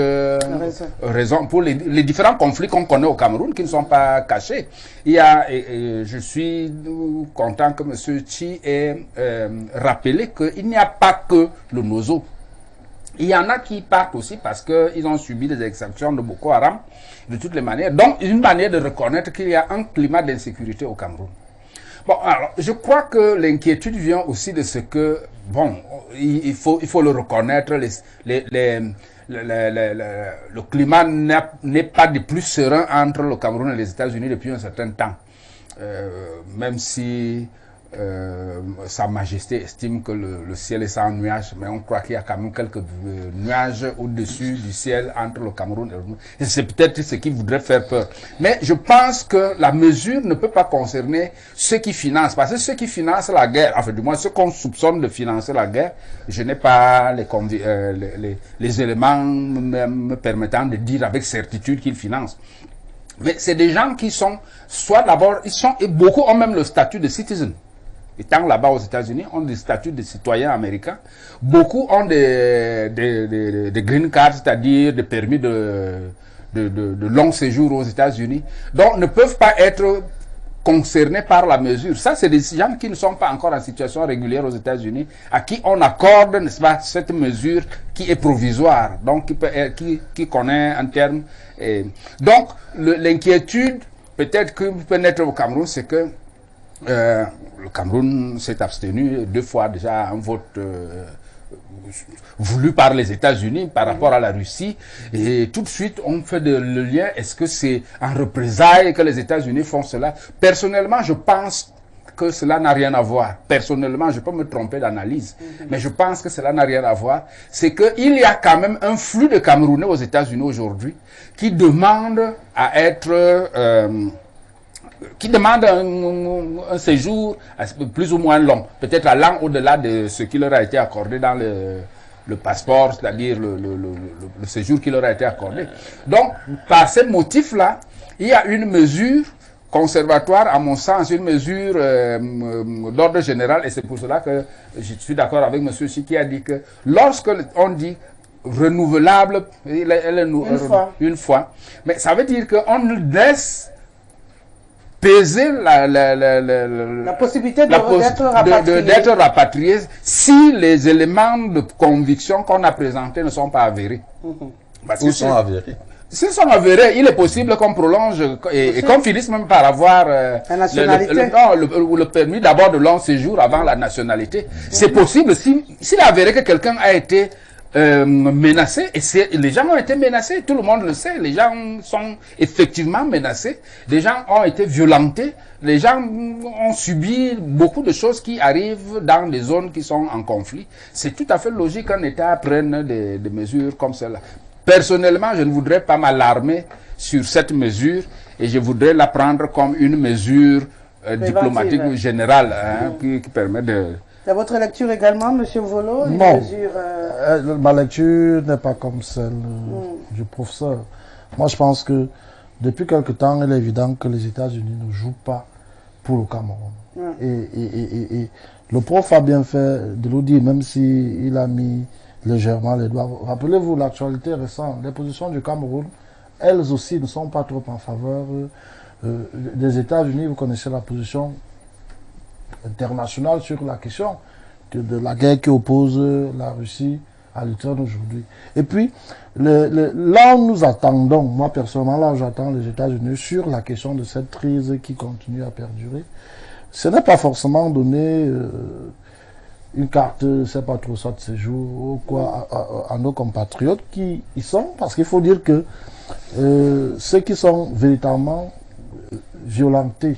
raisons, pour les différents conflits qu'on connaît au Cameroun qui ne sont pas cachés. Je suis content que M. Chi ait rappelé qu'il n'y a pas que le Nozo. Il y en a qui partent aussi parce qu'ils ont subi des exactions de Boko Haram, de toutes les manières. Donc, une manière de reconnaître qu'il y a un climat d'insécurité au Cameroun. Bon, alors, je crois que l'inquiétude vient aussi de ce que, bon, il faut le reconnaître, le climat n'est pas de plus serein entre le Cameroun et les États-Unis depuis un certain temps. Même si Sa Majesté estime que le ciel est sans nuages, mais on croit qu'il y a quand même quelques nuages au-dessus du ciel entre le Cameroun et le monde. Et c'est peut-être ce qui voudrait faire peur. Mais je pense que la mesure ne peut pas concerner ceux qui financent, parce que ceux qui financent la guerre, enfin du moins ceux qu'on soupçonne de financer la guerre, je n'ai pas les éléments me permettant de dire avec certitude qu'ils financent. Mais c'est des gens qui sont, soit d'abord, et beaucoup ont même le statut de citizen. Étant là-bas aux États-Unis, ont des statuts de citoyens américains. Beaucoup ont des green cards, c'est-à-dire des permis de long séjour aux États-Unis, donc ne peuvent pas être concernés par la mesure. Ça, c'est des gens qui ne sont pas encore en situation régulière aux États-Unis, à qui on accorde, n'est-ce pas, cette mesure qui est provisoire, donc qui connaît un terme. Donc, l'inquiétude, peut-être que peut naître au Cameroun, c'est que le Cameroun s'est abstenu 2 fois déjà un vote voulu par les États-Unis par rapport à la Russie, et tout de suite on fait le lien. Est-ce que c'est en représailles que les États-Unis font cela? Personnellement, je pense que cela n'a rien à voir. Personnellement, je peux me tromper d'analyse, mais je pense que cela n'a rien à voir. C'est qu'il y a quand même un flux de Camerounais aux États-Unis aujourd'hui qui demandent à être qui demandent un séjour plus ou moins long, peut-être allant au-delà de ce qui leur a été accordé dans le passeport, c'est-à-dire le séjour qui leur a été accordé. Donc, par ces motifs-là, il y a une mesure conservatoire, à mon sens, une mesure d'ordre général, et c'est pour cela que je suis d'accord avec M. Chi qui a dit que lorsque on dit renouvelable, une fois, mais ça veut dire qu'on laisse peser la possibilité d'être rapatrié si les éléments de conviction qu'on a présentés ne sont pas avérés. Où sont avérés? S'ils sont avérés, il est possible qu'on prolonge et qu'on finisse même par avoir la nationalité. le permis d'abord de long séjour avant la nationalité. C'est possible s'il est avéré que quelqu'un a été menacés, et les gens ont été menacés, tout le monde le sait, les gens sont effectivement menacés, les gens ont été violentés, les gens ont subi beaucoup de choses qui arrivent dans des zones qui sont en conflit. C'est tout à fait logique qu'un État prenne des mesures comme cela. Personnellement, je ne voudrais pas m'alarmer sur cette mesure et je voudrais la prendre comme une mesure diplomatique générale qui permet de... C'est votre lecture également, M. Volo? Non, ma lecture n'est pas comme celle du professeur. Moi, je pense que depuis quelque temps, il est évident que les États-Unis ne jouent pas pour le Cameroun. Et le prof a bien fait de le dire, même s'il a mis légèrement les doigts. Rappelez-vous l'actualité récente. Les positions du Cameroun, elles aussi ne sont pas trop en faveur des États-Unis. Vous connaissez la position internationale sur la question de la guerre qui oppose la Russie à l'Ukraine aujourd'hui. Et puis, là où nous attendons, moi personnellement, là où j'attends les États-Unis sur la question de cette crise qui continue à perdurer, ce n'est pas forcément donner une carte, je ne sais pas trop ça de séjour ou quoi, à nos compatriotes qui y sont, parce qu'il faut dire que ceux qui sont véritablement violentés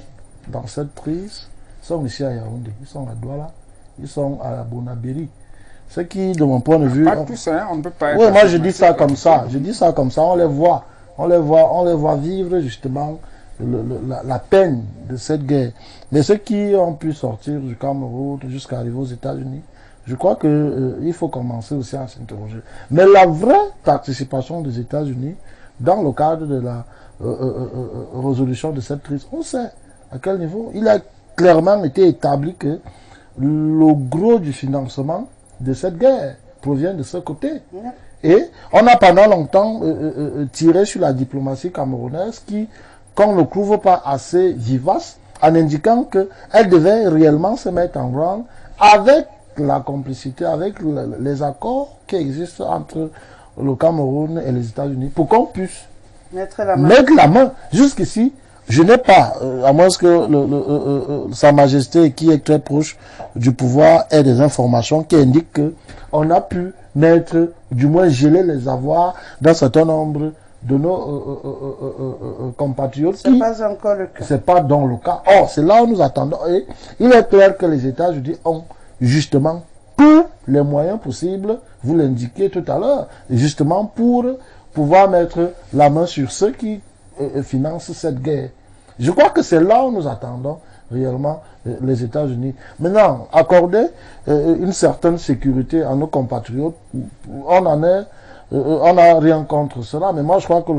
dans cette crise sont ici à Yaoundé, ils sont à Douala, ils sont à Bonabéry. Ce qui, de mon point de vue... Pas tous, hein, on ne peut pas être... Oui, moi je dis ça comme ça, on les voit vivre justement la peine de cette guerre. Mais ceux qui ont pu sortir du Cameroun jusqu'à arriver aux États-Unis, je crois qu'il faut commencer aussi à s'interroger. Mais la vraie participation des États-Unis dans le cadre de la résolution de cette crise, on sait à quel niveau. Il a clairement été établi que le gros du financement de cette guerre provient de ce côté. Et on a pendant longtemps tiré sur la diplomatie camerounaise qui, qu'on ne trouve pas assez vivace, en indiquant qu'elle devait réellement se mettre en branle avec la complicité, avec les accords qui existent entre le Cameroun et les États-Unis, pour qu'on puisse mettre la main. Jusqu'ici, je n'ai pas, à moins que Sa Majesté, qui est très proche du pouvoir, ait des informations qui indiquent qu'on a pu mettre, du moins geler les avoirs d'un certain nombre de nos compatriotes. C'est pas encore le cas. C'est pas dans le cas. Or, c'est là où nous attendons. Et il est clair que les États-Unis ont justement tous les moyens possibles, vous l'indiquiez tout à l'heure, justement pour pouvoir mettre la main sur ceux qui financent cette guerre. Je crois que c'est là où nous attendons réellement les États-Unis. Maintenant, accorder une certaine sécurité à nos compatriotes, on n'a rien contre cela, mais moi je crois que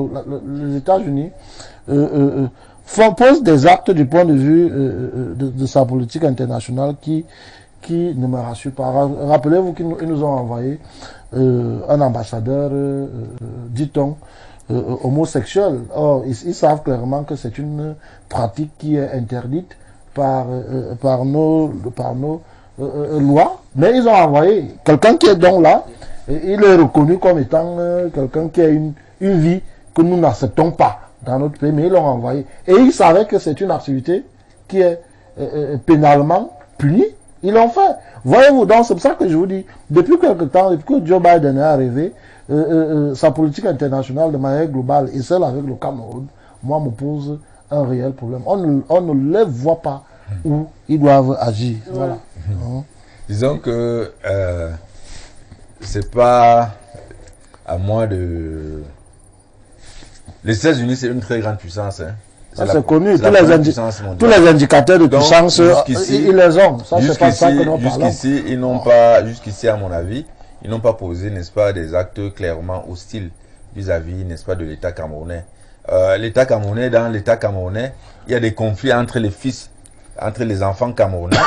les États-Unis posent des actes du point de vue de sa politique internationale qui ne me rassure pas. Rappelez-vous qu'ils nous ont envoyé un ambassadeur, dit-on, homosexuel. Or, ils savent clairement que c'est une pratique qui est interdite par nos lois, mais ils ont envoyé quelqu'un qui est donc là, et il est reconnu comme étant quelqu'un qui a une vie que nous n'acceptons pas dans notre pays, mais ils l'ont envoyé. Et ils savaient que c'est une activité qui est pénalement punie. Ils l'ont fait. Voyez-vous, donc c'est pour ça que je vous dis, depuis quelque temps, depuis que Joe Biden est arrivé, sa politique internationale de manière globale et celle avec le Cameroun, moi, me pose un réel problème. On ne les voit pas où ils doivent agir. Voilà. Disons que c'est pas à moi de... Les États-Unis, c'est une très grande puissance. Hein. c'est connu. Tous les indicateurs de puissance, ils les ont. Ça, c'est pas ça que nous parlons. Jusqu'ici, ils n'ont pas, jusqu'ici, à mon avis, ils n'ont pas posé, n'est-ce pas, des actes clairement hostiles vis-à-vis, n'est-ce pas, de l'État camerounais. L'État camerounais, dans l'État camerounais, il y a des conflits entre les fils, entre les enfants camerounais,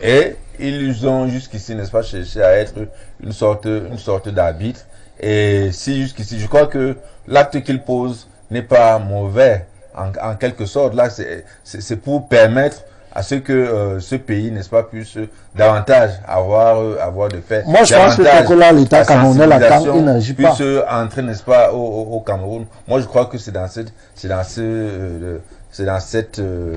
et ils ont jusqu'ici, n'est-ce pas, cherché à être une sorte d'arbitre. Et si jusqu'ici, je crois que l'acte qu'ils posent n'est pas mauvais, en quelque sorte. Là, c'est pour permettre à ce que ce pays, n'est-ce pas, puisse davantage avoir de fait. Moi, je pense que là, l'État camerounais, il n'agit pas. Puisse entrer, n'est-ce pas, au Cameroun. Moi, je crois que c'est dans cette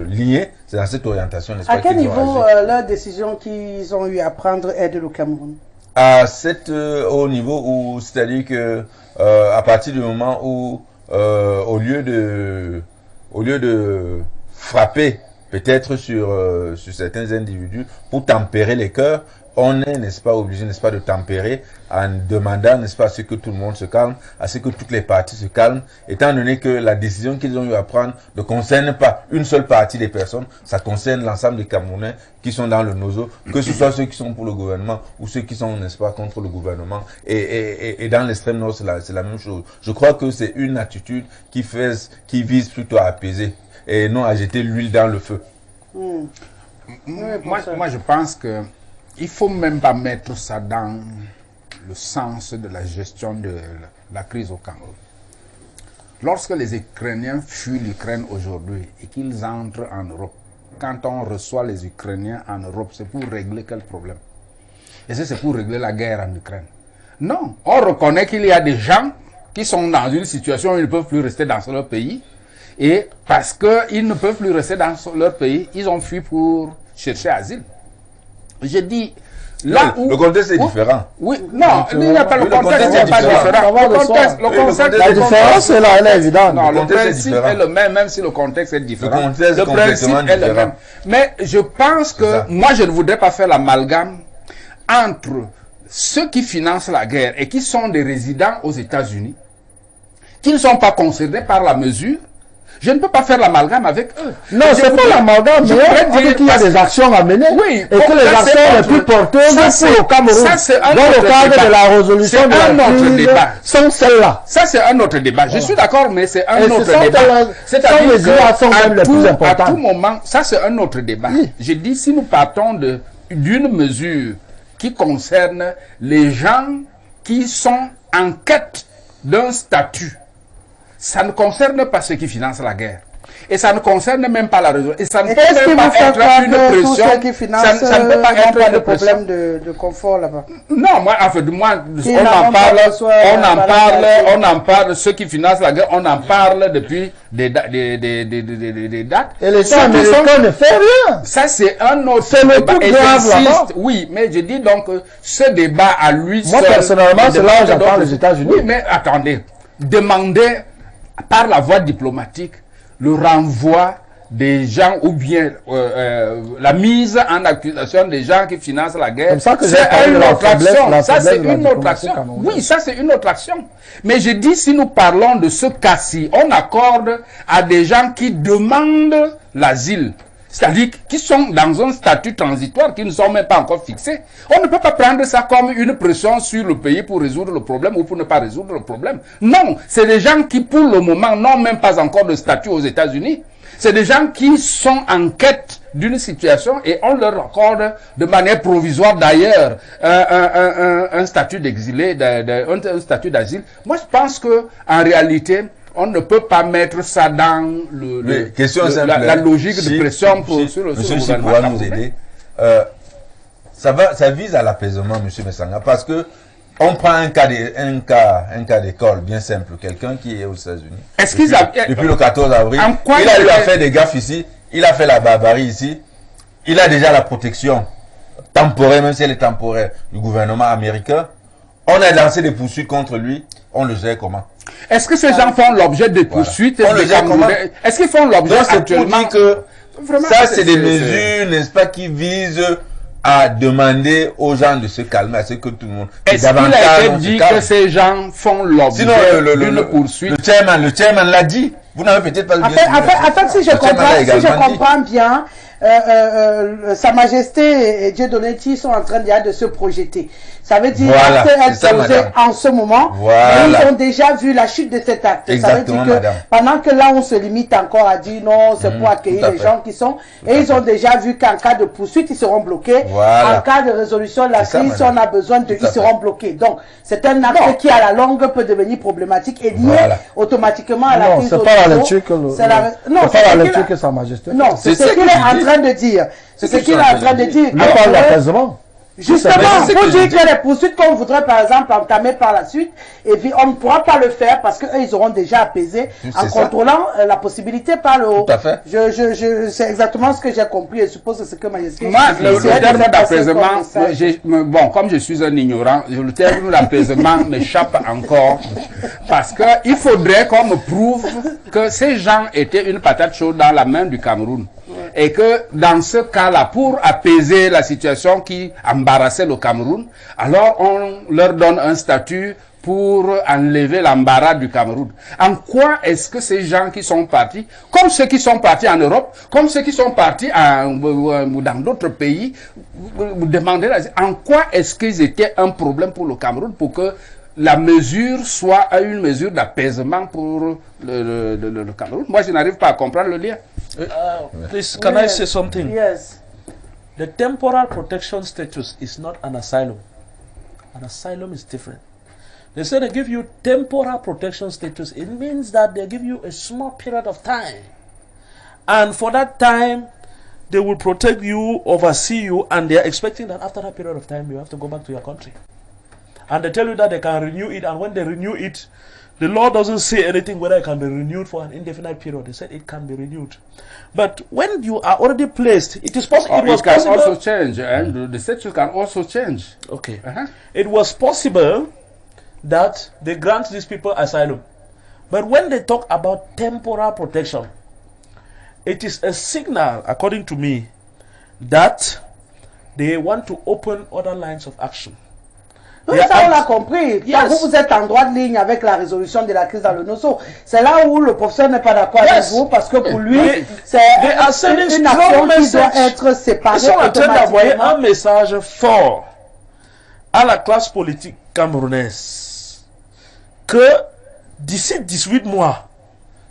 lignée, c'est dans cette orientation, n'est-ce pas. À quel niveau la décision qu'ils ont eu à prendre aide le Cameroun? Au niveau où, c'est-à-dire que à partir du moment où au lieu de frapper peut-être sur certains individus pour tempérer les cœurs, on est, n'est-ce pas, obligé, n'est-ce pas, de tempérer en demandant, n'est-ce pas, à ce que tout le monde se calme, à ce que toutes les parties se calment, étant donné que la décision qu'ils ont eu à prendre ne concerne pas une seule partie des personnes, ça concerne l'ensemble des Camerounais qui sont dans le nozo, que ce soit ceux qui sont pour le gouvernement ou ceux qui sont, n'est-ce pas, contre le gouvernement. Et dans l'extrême nord, c'est la même chose. Je crois que c'est une attitude qui vise plutôt à apaiser et non à jeter l'huile dans le feu. Moi, je pense que il ne faut même pas mettre ça dans le sens de la gestion de la crise au Cameroun. Lorsque les Ukrainiens fuient l'Ukraine aujourd'hui et qu'ils entrent en Europe, quand on reçoit les Ukrainiens en Europe, c'est pour régler quel problème? Est-ce que c'est pour régler la guerre en Ukraine? Non, on reconnaît qu'il y a des gens qui sont dans une situation où ils ne peuvent plus rester dans leur pays. Et parce qu'ils ne peuvent plus rester dans leur pays, ils ont fui pour chercher asile. Je dis, là où... Le contexte est différent. Oui, non, il n'y a pas le contexte n'est pas différent. La différence est là, elle est évidente. Non, le principe est le même si le contexte est différent. Le principe est le même. Mais je pense que, moi, je ne voudrais pas faire l'amalgame entre ceux qui financent la guerre et qui sont des résidents aux États-Unis, qui ne sont pas concernés par la mesure. Je ne peux pas faire l'amalgame avec eux. Non, c'est pas l'amalgame, mais on dit qu'il y a des actions à mener. Oui, et que les actions les plus porteuses pour le Cameroun, dans le cadre de la résolution de la crise, sont celles-là. Ça, c'est un autre débat. Je suis d'accord, mais c'est un autre débat. C'est-à-dire qu'à tout moment, ça, c'est un autre débat. Je dis, si nous partons d'une mesure qui concerne les gens qui sont en quête d'un statut, ça ne concerne pas ceux qui financent la guerre. Et ça ne concerne même pas la raison. Et ça ne peut même pas être une pression. Ça ne peut pas être un problème de confort là-bas. Non, moi, en fait, on en parle, ceux qui financent la guerre, on en parle depuis des dates. Et l'État américain ne fait rien. Ça, c'est un autre débat. Et j'insiste, oui, mais je dis donc, ce débat à lui seul. Moi, personnellement, c'est là où j'entends les États-Unis. Oui, mais attendez. Demandez par la voie diplomatique le renvoi des gens ou bien la mise en accusation des gens qui financent la guerre. C'est une autre action. Ça, c'est une autre action. Oui, ça, c'est une autre action. Mais je dis, si nous parlons de ce cas-ci, on accorde à des gens qui demandent l'asile. C'est-à-dire qui sont dans un statut transitoire qui ne sont même pas encore fixés. On ne peut pas prendre ça comme une pression sur le pays pour résoudre le problème ou pour ne pas résoudre le problème. Non, c'est des gens qui pour le moment n'ont même pas encore de statut aux États-Unis. C'est des gens qui sont en quête d'une situation et on leur accorde de manière provisoire d'ailleurs un statut d'exilé, un statut d'asile. Moi je pense que en réalité, on ne peut pas mettre ça dans la logique de pression sur le gouvernement. Monsieur pourra nous aider. Ça vise à l'apaisement, monsieur Messanga, parce que on prend un cas d'école bien simple, quelqu'un qui est aux États-Unis. Depuis le 14 avril, il a eu à faire des gaffes ici, il a fait la barbarie ici, il a déjà la protection temporaire, même si elle est temporaire, du gouvernement américain. On a lancé des poursuites contre lui, on le gère comment? Est-ce que ces gens font l'objet de poursuites? Est-ce qu'ils font l'objet actuellement? C'est pour dire que ça, c'est des mesures, n'est-ce pas, qui visent à demander aux gens de se calmer, à ce que tout le monde... Est-ce qu'il a été dit que ces gens font l'objet d'une poursuite? Le chairman l'a dit. Vous n'avez peut-être pas le En fait, si je comprends bien, Sa Majesté et Dieudonné sont en train déjà de se projeter. Ça veut dire acte est posé en ce moment, mais ils ont déjà vu la chute de cet acte. Exactement, ça veut dire que pendant que là on se limite encore à dire non, c'est pour accueillir les gens qui sont, et ils ont déjà vu qu'en cas de poursuite ils seront bloqués, en cas de résolution de la crise, si on a besoin de, ils seront bloqués. Donc c'est un acte qui à la longue peut devenir problématique et lié automatiquement à la crise. Non, c'est pas la lecture que c'est pas la lecture que Sa Majesté. Non, c'est ce qu'il est en train de dire. C'est ce qu'il est en train de dire. Il parle d'apaisement. Justement, pour dire que les poursuites qu'on voudrait par exemple entamer par la suite, et puis on ne pourra pas le faire parce qu'eux ils auront déjà apaisé en contrôlant la possibilité par le haut. Tout à fait. C'est exactement ce que j'ai compris et je suppose que c'est ce que Majesté. Moi, le terme d'apaisement, bon, comme je suis un ignorant, le terme d'apaisement m'échappe encore parce que il faudrait qu'on me prouve que ces gens étaient une patate chaude dans la main du Cameroun. Et que dans ce cas-là, pour apaiser la situation qui embarrassait le Cameroun, alors on leur donne un statut pour enlever l'embarras du Cameroun. En quoi est-ce que ces gens qui sont partis, comme ceux qui sont partis en Europe, comme ceux qui sont partis dans d'autres pays, vous demandez en quoi est-ce qu'ils étaient un problème pour le Cameroun pour que la mesure soit une mesure d'apaisement pour le Cameroun? Moi, je n'arrive pas à comprendre le lien. Please, can I say something? Yes. The temporal protection status is not an asylum. An asylum is different. They say they give you temporal protection status. It means that they give you a small period of time. And for that time, they will protect you, oversee you, and they are expecting that after that period of time, you have to go back to your country. And they tell you that they can renew it, and when they renew it, the law doesn't say anything whether it can be renewed for an indefinite period. They said it can be renewed. But when you are already placed, it is possible. It can also change, and the statute can also change. Okay. It was possible that they grant these people asylum. But when they talk about temporal protection, it is a signal, according to me, that they want to open other lines of action. Oui, ça on l'a compris. Yes. Vous êtes en droite ligne avec la résolution de la crise dans le Nosso. C'est là où le professeur n'est pas d'accord avec vous parce que pour lui, c'est une action qui doit être séparée. Ils sont en train d'envoyer un message fort à la classe politique camerounaise que d'ici 18 mois,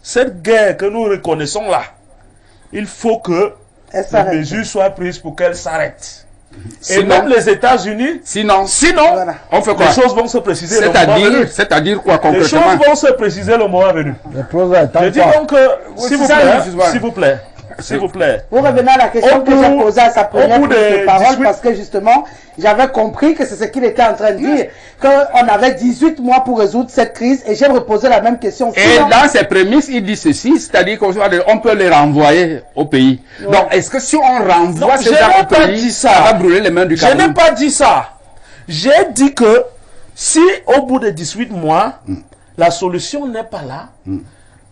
cette guerre que nous reconnaissons là, il faut que les mesures soient prises pour qu'elle s'arrête. Et même les États-Unis, sinon voilà. On fait quoi? Les choses vont se préciser le moment venu. C'est-à-dire quoi concrètement? Les choses vont se préciser le moment venu. Je dis donc, s'il vous plaît. Vous revenez à la question que j'ai posée à sa première prise de parole parce que justement, j'avais compris que c'est ce qu'il était en train de dire, qu'on avait 18 mois pour résoudre cette crise et j'ai reposé la même question. Et dans ses prémices, il dit ceci, c'est-à-dire qu'on peut les renvoyer au pays. Ouais. Donc, est-ce que si on renvoie ces gens au pays, ça va brûler les mains du Cameroun? Je n'ai pas dit ça. J'ai dit que si au bout de 18 mois, la solution n'est pas là,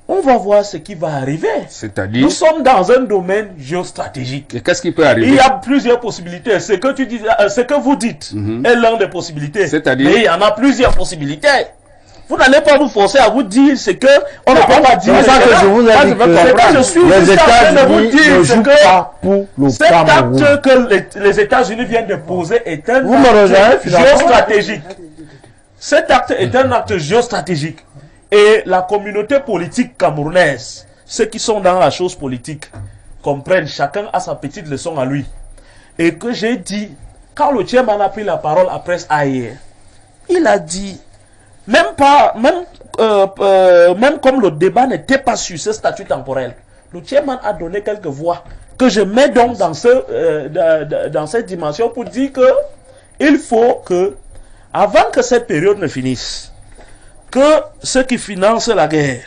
on va voir ce qui va arriver. C'est-à-dire, nous sommes dans un domaine géostratégique. Et qu'est-ce qui peut arriver? Il y a plusieurs possibilités. Ce que tu dis, ce que vous dites est l'une des possibilités. C'est-à-dire, mais il y en a plusieurs possibilités. Vous n'allez pas vous forcer à vous dire ce que on ne peut pas dire. C'est ça que je vous ai dit que je suis les États-Unis ne jouent pas pour le cet acte que les États-Unis viennent de poser est un acte géostratégique. Cet acte est un acte géostratégique. Et la communauté politique camerounaise, ceux qui sont dans la chose politique, comprennent, chacun a sa petite leçon à lui. Et que j'ai dit, quand le chairman a pris la parole à Presse hier, il a dit, même comme le débat n'était pas sur ce statut temporel, le chairman a donné quelques voix que je mets donc dans cette dimension pour dire que il faut que, avant que cette période ne finisse, que ceux qui financent la guerre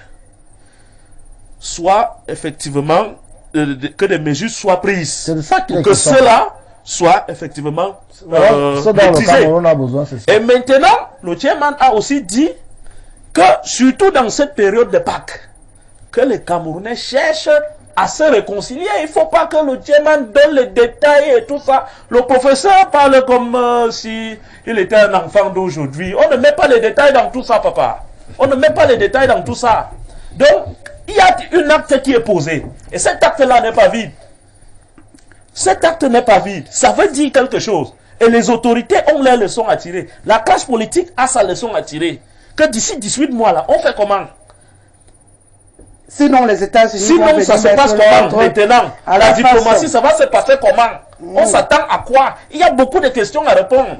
soient effectivement, que des mesures soient prises pour que cela soit effectivement maîtrisé. Et maintenant, le chairman a aussi dit que, surtout dans cette période de Pâques, que les Camerounais cherchent à se réconcilier. Il ne faut pas que le chairman donne les détails et tout ça. Le professeur parle comme si il était un enfant d'aujourd'hui. On ne met pas les détails dans tout ça, papa. On ne met pas les détails dans tout ça. Donc, il y a un acte qui est posé. Et cet acte-là n'est pas vide. Cet acte n'est pas vide. Ça veut dire quelque chose. Et les autorités ont leurs leçons à tirer. La classe politique a sa leçon à tirer. Que d'ici 18 mois, là, on fait comment? Sinon, les États-Unis. Sinon, ça se passe comment maintenant? La diplomatie, ça va se passer comment? On s'attend à quoi? Il y a beaucoup de questions à répondre.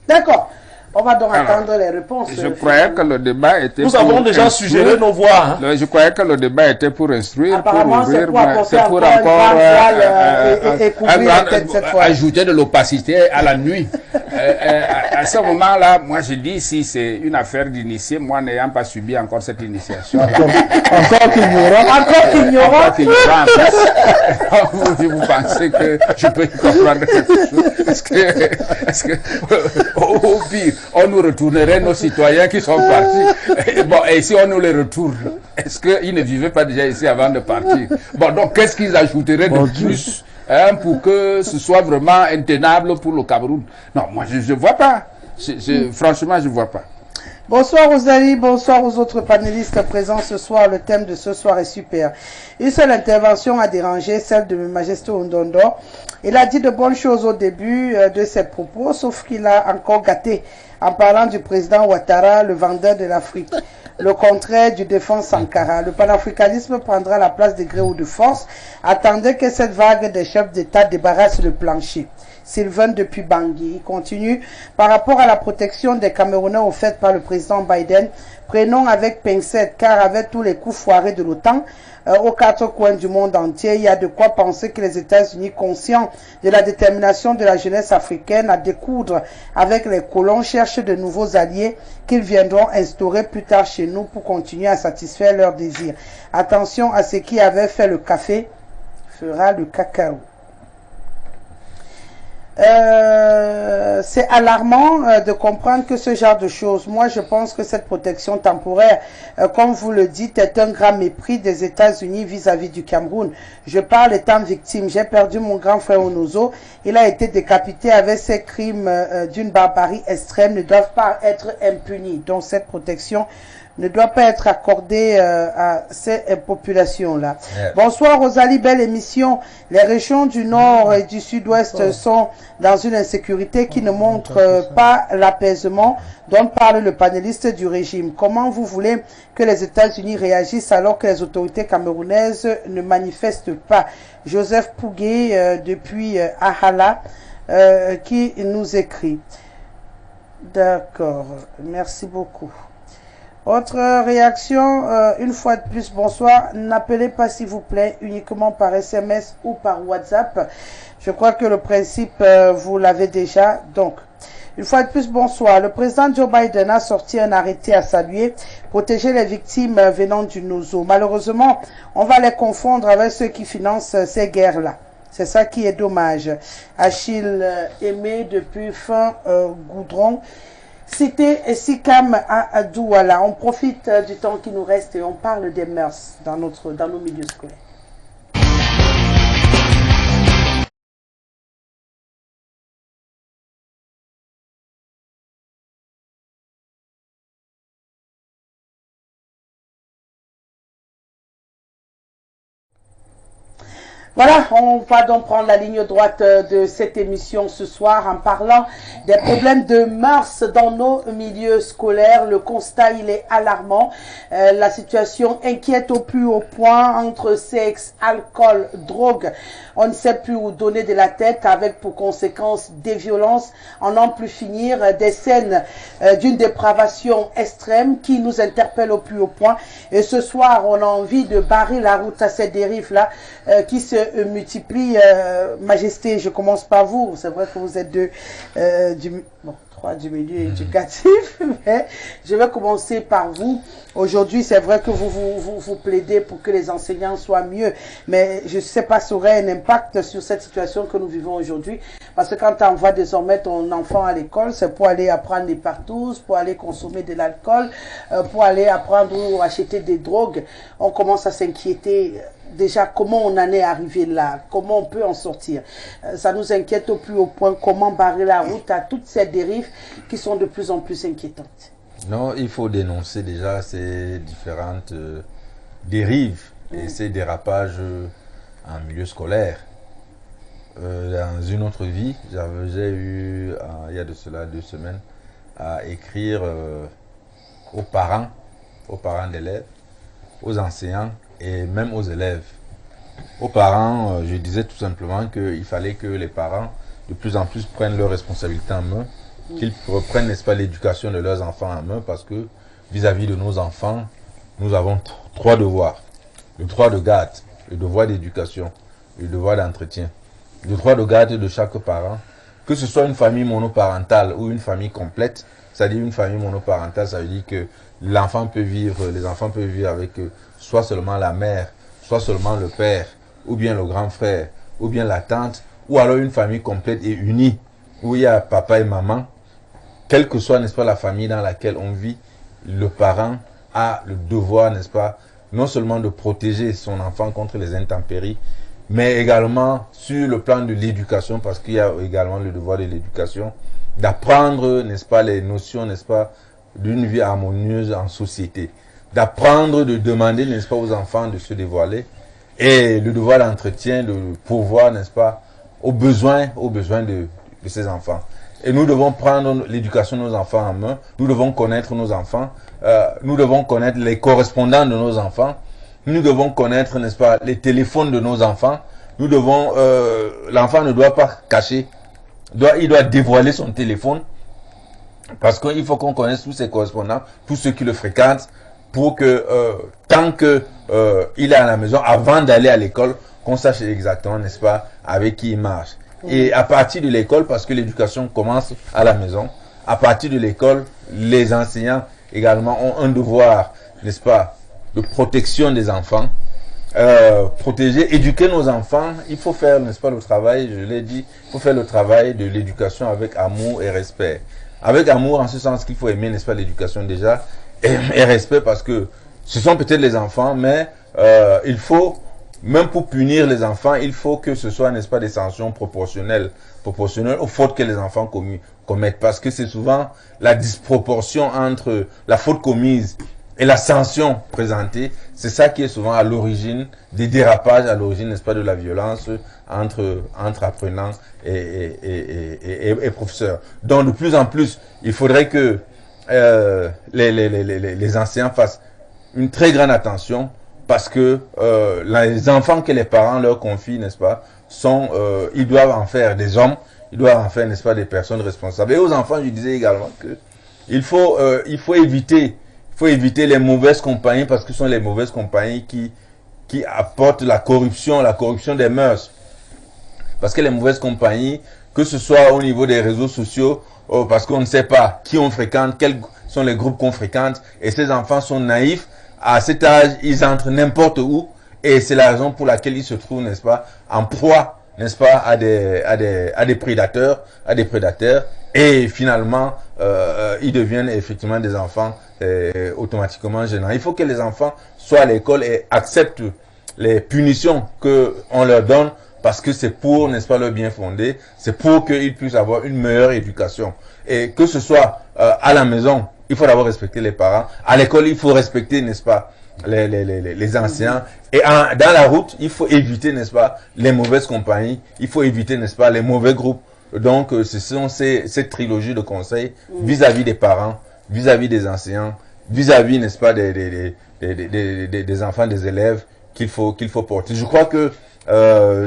D'accord. On va donc attendre les réponses. Je croyais que le débat était. Nous avons déjà suggéré nos voix. Je croyais que le débat était pour instruire, apparemment, pour ouvrir, c'est pour encore ajouter de l'opacité à la nuit. À ce moment-là, moi je dis si c'est une affaire d'initié, moi n'ayant pas subi encore cette initiation. Encore qu'ignorant. Vous pensez que je peux y comprendre quelque chose? Est-ce que au pire, on nous retournerait nos citoyens qui sont partis. Bon, et si on nous les retourne, est-ce qu'ils ne vivaient pas déjà ici avant de partir? Bon, donc qu'est-ce qu'ils ajouteraient de plus pour que ce soit vraiment intenable pour le Cameroun? Non, moi je ne vois pas. Franchement, je ne vois pas. Bonsoir Rosalie, bonsoir aux autres panélistes présents ce soir. Le thème de ce soir est super. Une seule intervention a dérangé, celle de Majesté Ondondo. Il a dit de bonnes choses au début de ses propos, sauf qu'il a encore gâté en parlant du président Ouattara, le vendeur de l'Afrique. Le contraire du défense Sankara. Le panafricanisme prendra la place des gré ou de force. Attendez que cette vague des chefs d'État débarrasse le plancher. Sylvain depuis Bangui. Il continue. Par rapport à la protection des Camerounais offerte par le président Biden, prenons avec pincette, car avec tous les coups foirés de l'OTAN, aux quatre coins du monde entier, il y a de quoi penser que les États-Unis, conscients de la détermination de la jeunesse africaine à découdre avec les colons, cherchent de nouveaux alliés qu'ils viendront instaurer plus tard chez nous pour continuer à satisfaire leurs désirs. Attention à ce qui avait fait le café, fera le cacao. C'est alarmant de comprendre que ce genre de choses, moi je pense que cette protection temporaire, comme vous le dites, est un grand mépris des États-Unis vis-à-vis du Cameroun. Je parle étant victime, j'ai perdu mon grand frère Onozo, il a été décapité avec ces crimes d'une barbarie extrême, ne doivent pas être impunis. Donc cette protection ne doit pas être accordée à ces populations-là. Yeah. Bonsoir Rosalie, belle émission. Les régions du nord et du sud-ouest sont dans une insécurité qui ne montre pas l'apaisement dont parle le panéliste du régime. Comment vous voulez que les États-Unis réagissent alors que les autorités camerounaises ne manifestent pas? Joseph Pouguet depuis Ahala qui nous écrit. D'accord, merci beaucoup. Autre réaction, une fois de plus, bonsoir. N'appelez pas s'il vous plaît uniquement par SMS ou par WhatsApp. Je crois que le principe, vous l'avez déjà. Donc, une fois de plus, bonsoir. Le président Joe Biden a sorti un arrêté à saluer, protéger les victimes venant du Nozo. Malheureusement, on va les confondre avec ceux qui financent ces guerres-là. C'est ça qui est dommage. Achille Aimé depuis fin Goudron. Cité Sikam à Douala. On profite du temps qui nous reste et on parle des mœurs dans nos milieux scolaires. Voilà, on va donc prendre la ligne droite de cette émission ce soir en parlant des problèmes de mœurs dans nos milieux scolaires. Le constat, il est alarmant. La situation inquiète au plus haut point entre sexe, alcool, drogue. On ne sait plus où donner de la tête avec pour conséquence des violences, en n'en plus finir, des scènes d'une dépravation extrême qui nous interpelle au plus haut point. Et ce soir, on a envie de barrer la route à ces dérives-là qui se multiplient. Majesté, je commence par vous. C'est vrai que vous êtes du milieu éducatif, mais je vais commencer par vous. Aujourd'hui, c'est vrai que vous plaidez pour que les enseignants soient mieux, mais je ne sais pas si ça aurait un impact sur cette situation que nous vivons aujourd'hui, parce que quand tu envoies désormais ton enfant à l'école, c'est pour aller apprendre les partous, pour aller consommer de l'alcool, pour aller apprendre ou acheter des drogues. On commence à s'inquiéter. Déjà, comment on en est arrivé là? Comment on peut en sortir? Ça nous inquiète au plus haut point. Comment barrer la route à toutes ces dérives qui sont de plus en plus inquiétantes? Non, il faut dénoncer déjà ces différentes dérives et ces dérapages en milieu scolaire. Dans une autre vie, j'ai eu, il y a de cela 2 semaines, à écrire aux parents d'élèves, aux enseignants et même aux élèves. Aux parents, je disais tout simplement qu'il fallait que les parents de plus en plus prennent leurs responsabilités en main, qu'ils reprennent, n'est-ce pas, l'éducation de leurs enfants en main, parce que vis-à-vis de nos enfants, nous avons 3 devoirs. Le droit de garde, le devoir d'éducation, le devoir d'entretien. Le droit de garde de chaque parent, que ce soit une famille monoparentale ou une famille complète, c'est-à-dire une famille monoparentale, ça veut dire que les enfants peuvent vivre avec soit seulement la mère, soit seulement le père, ou bien le grand frère, ou bien la tante, ou alors une famille complète et unie, où il y a papa et maman. Quelle que soit, n'est-ce pas, la famille dans laquelle on vit, le parent a le devoir, n'est-ce pas, non seulement de protéger son enfant contre les intempéries, mais également sur le plan de l'éducation, parce qu'il y a également le devoir de l'éducation, d'apprendre, n'est-ce pas, les notions, n'est-ce pas, d'une vie harmonieuse en société, d'apprendre, de demander, n'est-ce pas, aux enfants de se dévoiler, et le devoir d'entretien, de pourvoir, n'est-ce pas, aux besoins de ces enfants. Et nous devons prendre l'éducation de nos enfants en main, nous devons connaître nos enfants, nous devons connaître les correspondants de nos enfants, nous devons connaître, n'est-ce pas, les téléphones de nos enfants. Nous devons, l'enfant ne doit pas cacher, il doit dévoiler son téléphone, parce qu'il faut qu'on connaisse tous ses correspondants, tous ceux qui le fréquentent, pour que tant que il est à la maison, avant d'aller à l'école, qu'on sache exactement, n'est-ce pas, avec qui il marche. Et à partir de l'école, parce que l'éducation commence à la maison, à partir de l'école, les enseignants également ont un devoir, n'est-ce pas, de protection des enfants, protéger, éduquer nos enfants. Il faut faire, n'est-ce pas, le travail, je l'ai dit, il faut faire le travail de l'éducation avec amour et respect. Avec amour en ce sens qu'il faut aimer, n'est-ce pas, l'éducation déjà, et respect parce que ce sont peut-être les enfants, mais il faut, même pour punir les enfants, il faut que ce soit, n'est-ce pas, des sanctions proportionnelles aux fautes que les enfants commettent, parce que c'est souvent la disproportion entre la faute commise et la sanction présentée, c'est ça qui est souvent à l'origine des dérapages, à l'origine, n'est-ce pas, de la violence entre apprenants et professeurs. Donc, de plus en plus, il faudrait que les enseignants fassent une très grande attention, parce que les enfants que les parents leur confient, n'est-ce pas, ils doivent en faire des hommes, ils doivent en faire, n'est-ce pas, des personnes responsables. Et aux enfants, je disais également que il faut éviter les mauvaises compagnies, parce que ce sont les mauvaises compagnies qui apportent la corruption des mœurs. Parce que les mauvaises compagnies, que ce soit au niveau des réseaux sociaux, parce qu'on ne sait pas qui on fréquente, quels sont les groupes qu'on fréquente, et ces enfants sont naïfs, à cet âge, ils entrent n'importe où, et c'est la raison pour laquelle ils se trouvent, n'est-ce pas, en proie, n'est-ce pas, à des prédateurs, et finalement, ils deviennent effectivement des enfants automatiquement gênants. Il faut que les enfants soient à l'école et acceptent les punitions qu'on leur donne, parce que c'est pour, n'est-ce pas, leur bien fondé, c'est pour qu'ils puissent avoir une meilleure éducation. Et que ce soit à la maison, il faut d'abord respecter les parents. À l'école, il faut respecter, n'est-ce pas, les enseignants. Et dans la route, il faut éviter, n'est-ce pas, les mauvaises compagnies. Il faut éviter, n'est-ce pas, les mauvais groupes. Donc, ce sont cette trilogie de conseils vis-à-vis des parents, vis-à-vis des enseignants, vis-à-vis, n'est-ce pas, des enfants, des élèves qu'il faut porter. Je crois que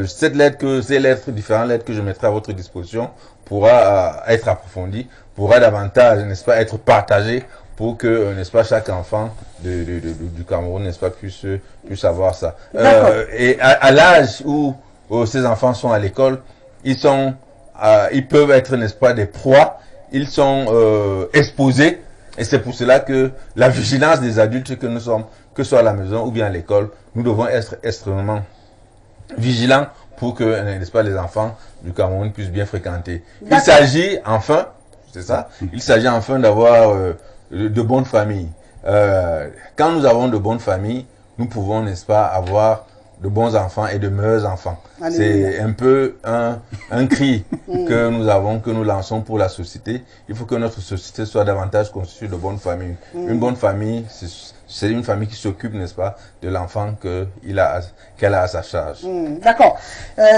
ces différentes lettres que je mettrai à votre disposition pourra être approfondie, pourra davantage, n'est-ce pas, être partagée, pour que, n'est-ce pas, chaque enfant du Cameroun, n'est-ce pas, puisse avoir ça. Et à l'âge où ces enfants sont à l'école, ils peuvent être, n'est-ce pas, des proies, ils sont exposés, et c'est pour cela que la vigilance des adultes que nous sommes, que ce soit à la maison ou bien à l'école, nous devons être extrêmement vigilants pour que, n'est-ce pas, les enfants du Cameroun puissent bien fréquenter. Il s'agit enfin, c'est ça, il s'agit enfin d'avoir de bonnes familles. Quand nous avons de bonnes familles, nous pouvons, n'est-ce pas, avoir de bons enfants et de meilleurs enfants. C'est un peu un cri que nous lançons pour la société. Il faut que notre société soit davantage constituée de bonnes familles. Une bonne famille, ce c'est une famille qui s'occupe, n'est-ce pas, de l'enfant qu'elle a à sa charge. D'accord.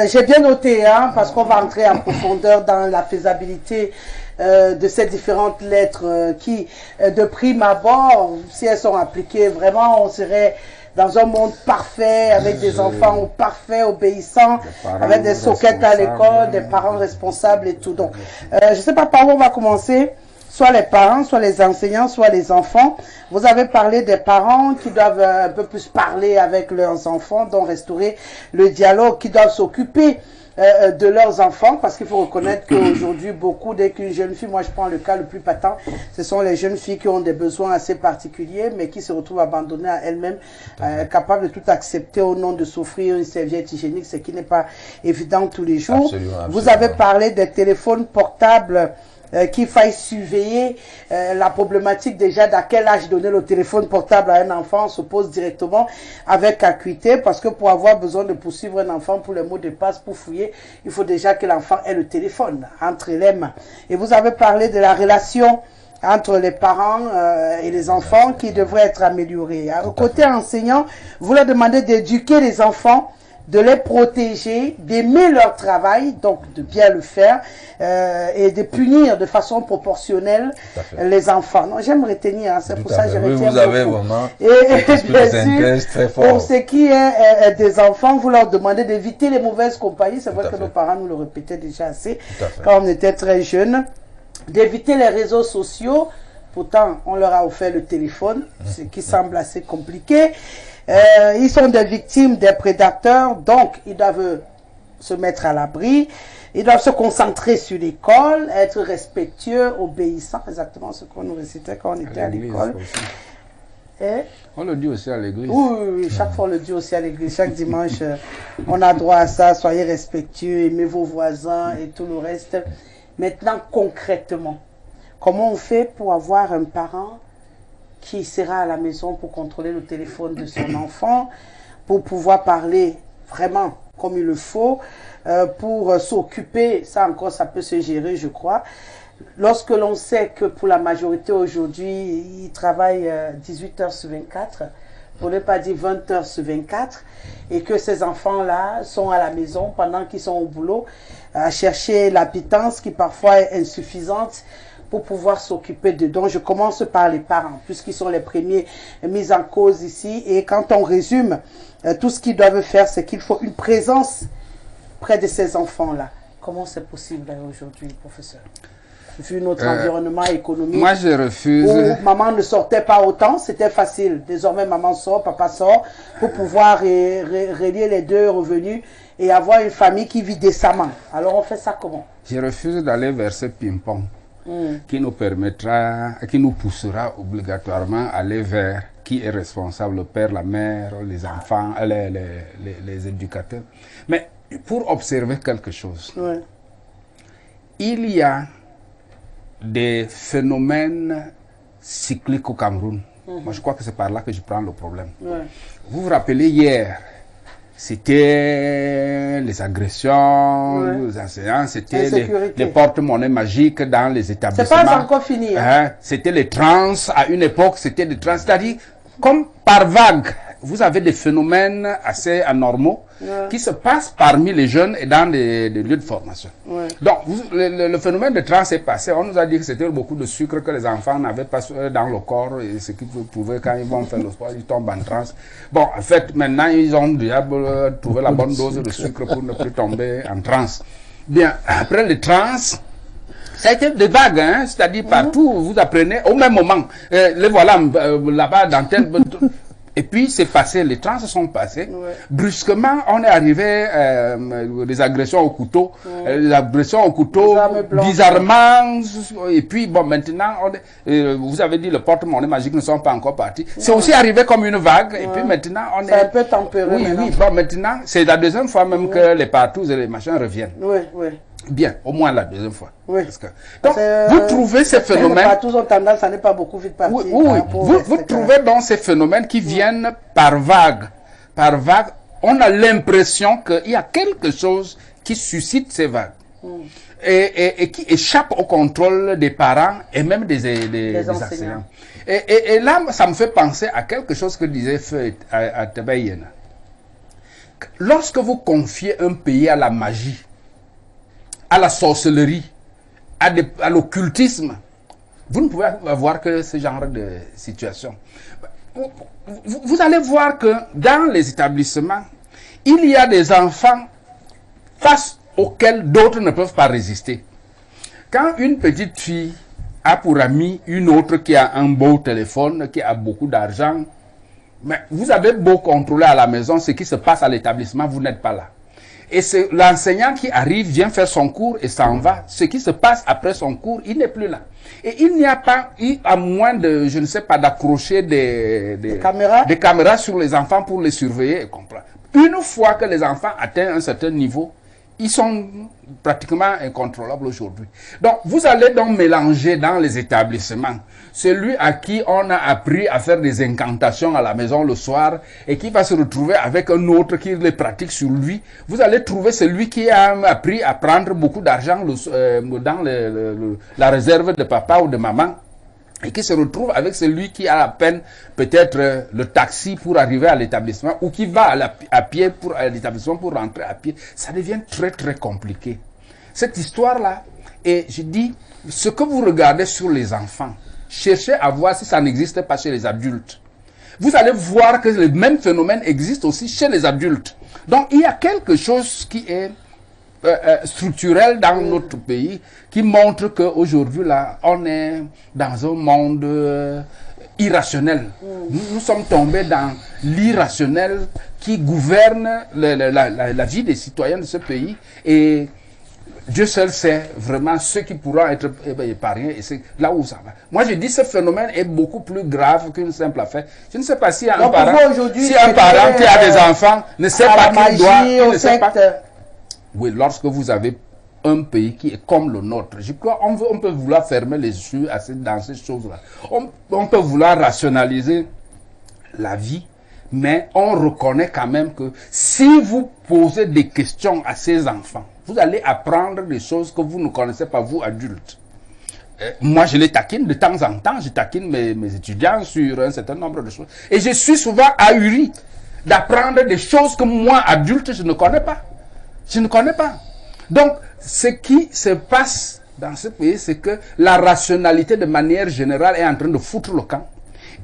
J'ai bien noté, hein, parce qu'on va entrer en profondeur dans la faisabilité de ces différentes lettres qui, de prime abord, si elles sont appliquées, vraiment, on serait dans un monde parfait, avec des enfants parfaits, obéissants, avec des soquettes à l'école, des parents responsables et tout. Donc, je ne sais pas par où on va commencer. Soit les parents, soit les enseignants, soit les enfants. Vous avez parlé des parents qui doivent un peu plus parler avec leurs enfants, donc restaurer le dialogue, qui doivent s'occuper de leurs enfants, parce qu'il faut reconnaître qu'aujourd'hui, beaucoup, dès qu'une jeune fille, moi je prends le cas le plus patent, ce sont les jeunes filles qui ont des besoins assez particuliers, mais qui se retrouvent abandonnées à elles-mêmes, capables de tout accepter au nom de s'offrir une serviette hygiénique, ce qui n'est pas évident tous les jours. Absolument, absolument. Vous avez parlé des téléphones portables, qu'il faille surveiller la problématique déjà d'à quel âge donner le téléphone portable à un enfant se pose directement avec acuité, parce que pour avoir besoin de poursuivre un enfant pour les mots de passe, pour fouiller, il faut déjà que l'enfant ait le téléphone entre les mains. Et vous avez parlé de la relation entre les parents et les enfants qui devrait être améliorée. Côté enseignant, vous leur demandez d'éduquer les enfants, de les protéger, d'aimer leur travail, donc de bien le faire, et de punir de façon proportionnelle les enfants. Non, j'aime retenir, hein, c'est pour ça que je retiens vous avez beaucoup. vraiment Et bien sûr, très fort. pour ce qui est des enfants, vous leur demandez d'éviter les mauvaises compagnies. C'est vrai que nos parents nous le répétaient déjà assez quand on était très jeunes. D'éviter les réseaux sociaux. Pourtant, on leur a offert le téléphone, ce qui semble assez compliqué. Ils sont des victimes des prédateurs, donc ils doivent se mettre à l'abri, ils doivent se concentrer sur l'école, être respectueux, obéissants, exactement ce qu'on nous récitait quand on était à l'école. On le dit aussi à l'église. Oui, chaque fois on le dit aussi à l'église, chaque dimanche on a droit à ça, soyez respectueux, aimez vos voisins et tout le reste. Maintenant concrètement, comment on fait pour avoir un parent qui sera à la maison pour contrôler le téléphone de son enfant, pour pouvoir parler vraiment comme il le faut, pour s'occuper, ça encore ça peut se gérer je crois. Lorsque l'on sait que pour la majorité aujourd'hui, ils travaillent 18 heures sur 24, pour ne pas dire 20 heures sur 24, et que ces enfants-là sont à la maison pendant qu'ils sont au boulot, à chercher la pitance qui parfois est insuffisante, pour pouvoir s'occuper d'eux. Donc, je commence par les parents, puisqu'ils sont les premiers mis en cause ici. Et quand on résume, tout ce qu'ils doivent faire, c'est qu'il faut une présence près de ces enfants-là. Comment c'est possible aujourd'hui, professeur? Vu notre environnement économique, moi, je refuse. Où maman ne sortait pas autant, c'était facile. Désormais, maman sort, papa sort, pour pouvoir relier les deux revenus et avoir une famille qui vit décemment. Alors, on fait ça comment? Je refuse d'aller vers ce ping-pong. Qui nous permettra, qui nous poussera obligatoirement à aller vers qui est responsable, le père, la mère, les enfants, les éducateurs. Mais pour observer quelque chose, il y a des phénomènes cycliques au Cameroun. Moi, je crois que c'est par là que je prends le problème. Vous vous rappelez hier, c'était les agressions, les enseignants, c'était les porte-monnaies magiques dans les établissements. C'est pas encore fini. Hein? C'était les trans, à une époque, c'était des trans. C'est-à-dire, comme par vague, vous avez des phénomènes assez anormaux qui se passent parmi les jeunes et dans les lieux de formation. Donc, le phénomène de trans est passé. On nous a dit que c'était beaucoup de sucre que les enfants n'avaient pas dans le corps et ce qu'ils pouvaient quand ils vont faire le sport, ils tombent en trans. Bon, en fait, maintenant, ils ont déjà trouvé la bonne dose de sucre pour ne plus tomber en trans. Bien, après le trans, ça a été des vagues, hein, c'est-à-dire partout, vous apprenez au même moment. Les voilà là-bas dans tel... Et puis, c'est passé, les trans sont passés. Brusquement, on est arrivé des agressions au couteau, des agressions au couteau, bizarrement. Et puis, bon, maintenant, vous avez dit, le porte-monnaie magique ne sont pas encore partis. C'est aussi arrivé comme une vague. Et puis, maintenant, on est... C'est un peu tempéré. Oui, bon, maintenant, c'est la deuxième fois même que les partous et les machins reviennent. Bien, au moins la deuxième fois. Parce que, donc, vous trouvez ces phénomènes... Les partous ont tendance à ne pas beaucoup vite partir. Vous trouvez donc ces phénomènes qui viennent par vague. Par vague, on a l'impression qu'il y a quelque chose qui suscite ces vagues. Et qui échappe au contrôle des parents et même des enseignants. Et là, ça me fait penser à quelque chose que disait Feu à Tebayena. Lorsque vous confiez un pays à la magie, à la sorcellerie, à l'occultisme, vous ne pouvez avoir que ce genre de situation. Vous allez voir que dans les établissements, il y a des enfants face auxquels d'autres ne peuvent pas résister. Quand une petite fille a pour amie une autre qui a un beau téléphone, qui a beaucoup d'argent, mais vous avez beau contrôler à la maison ce qui se passe à l'établissement, vous n'êtes pas là. Et c'est l'enseignant qui arrive, vient faire son cours et s'en va. Ce qui se passe après son cours, il n'est plus là. Et il n'y a pas eu, à moins de, je ne sais pas, d'accrocher des caméras sur les enfants pour les surveiller et comprendre. Une fois que les enfants atteignent un certain niveau, ils sont pratiquement incontrôlables aujourd'hui. Donc, vous allez donc mélanger dans les établissements celui à qui on a appris à faire des incantations à la maison le soir et qui va se retrouver avec un autre qui les pratique sur lui. Vous allez trouver celui qui a appris à prendre beaucoup d'argent dans la réserve de papa ou de maman et qui se retrouve avec celui qui a à peine peut-être le taxi pour arriver à l'établissement ou qui va à pied à l'établissement pour rentrer à pied. Ça devient très très compliqué. Cette histoire-là, et je dis, ce que vous regardez sur les enfants, cherchez à voir si ça n'existe pas chez les adultes. Vous allez voir que le même phénomène existe aussi chez les adultes. Donc il y a quelque chose qui est structurel dans notre pays qui montre qu'aujourd'hui là on est dans un monde irrationnel. Nous sommes tombés dans l'irrationnel qui gouverne la vie des citoyens de ce pays et Dieu seul sait vraiment ceux qui pourront être épargnés et c'est là où ça va. Moi je dis ce phénomène est beaucoup plus grave qu'une simple affaire. Je ne sais pas si un parent qui a des enfants ne sait pas qu'il doit, ne sait pas. Oui, lorsque vous avez un pays qui est comme le nôtre, je crois on peut vouloir fermer les yeux dans ces choses-là. On peut vouloir rationaliser la vie, mais on reconnaît quand même que si vous posez des questions à ces enfants, vous allez apprendre des choses que vous ne connaissez pas, vous adultes. Moi, je les taquine de temps en temps, je taquine mes étudiants sur un certain nombre de choses. Et je suis souvent ahuri d'apprendre des choses que moi, adulte, je ne connais pas. Je ne connais pas. Donc, ce qui se passe dans ce pays, c'est que la rationalité de manière générale est en train de foutre le camp.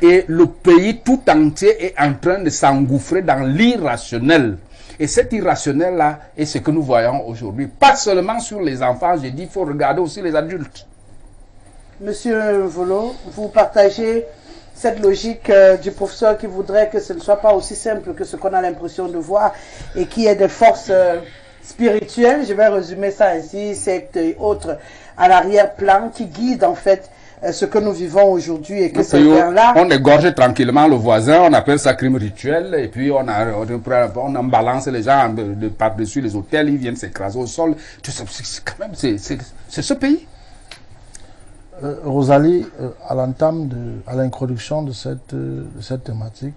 Et le pays tout entier est en train de s'engouffrer dans l'irrationnel. Et cet irrationnel-là est ce que nous voyons aujourd'hui. Pas seulement sur les enfants, j'ai dit, il faut regarder aussi les adultes. Monsieur Volo, vous partagez cette logique du professeur qui voudrait que ce ne soit pas aussi simple que ce qu'on a l'impression de voir et qui est des forces spirituelles, je vais résumer ça ainsi, sectes et autres, à l'arrière-plan qui guident en fait ce que nous vivons aujourd'hui et que ces gens-là... On égorge tranquillement le voisin, on appelle ça crime rituel et puis on en balance les gens par-dessus les hôtels, ils viennent s'écraser au sol. C'est ce pays. Rosalie, à l'introduction de cette thématique,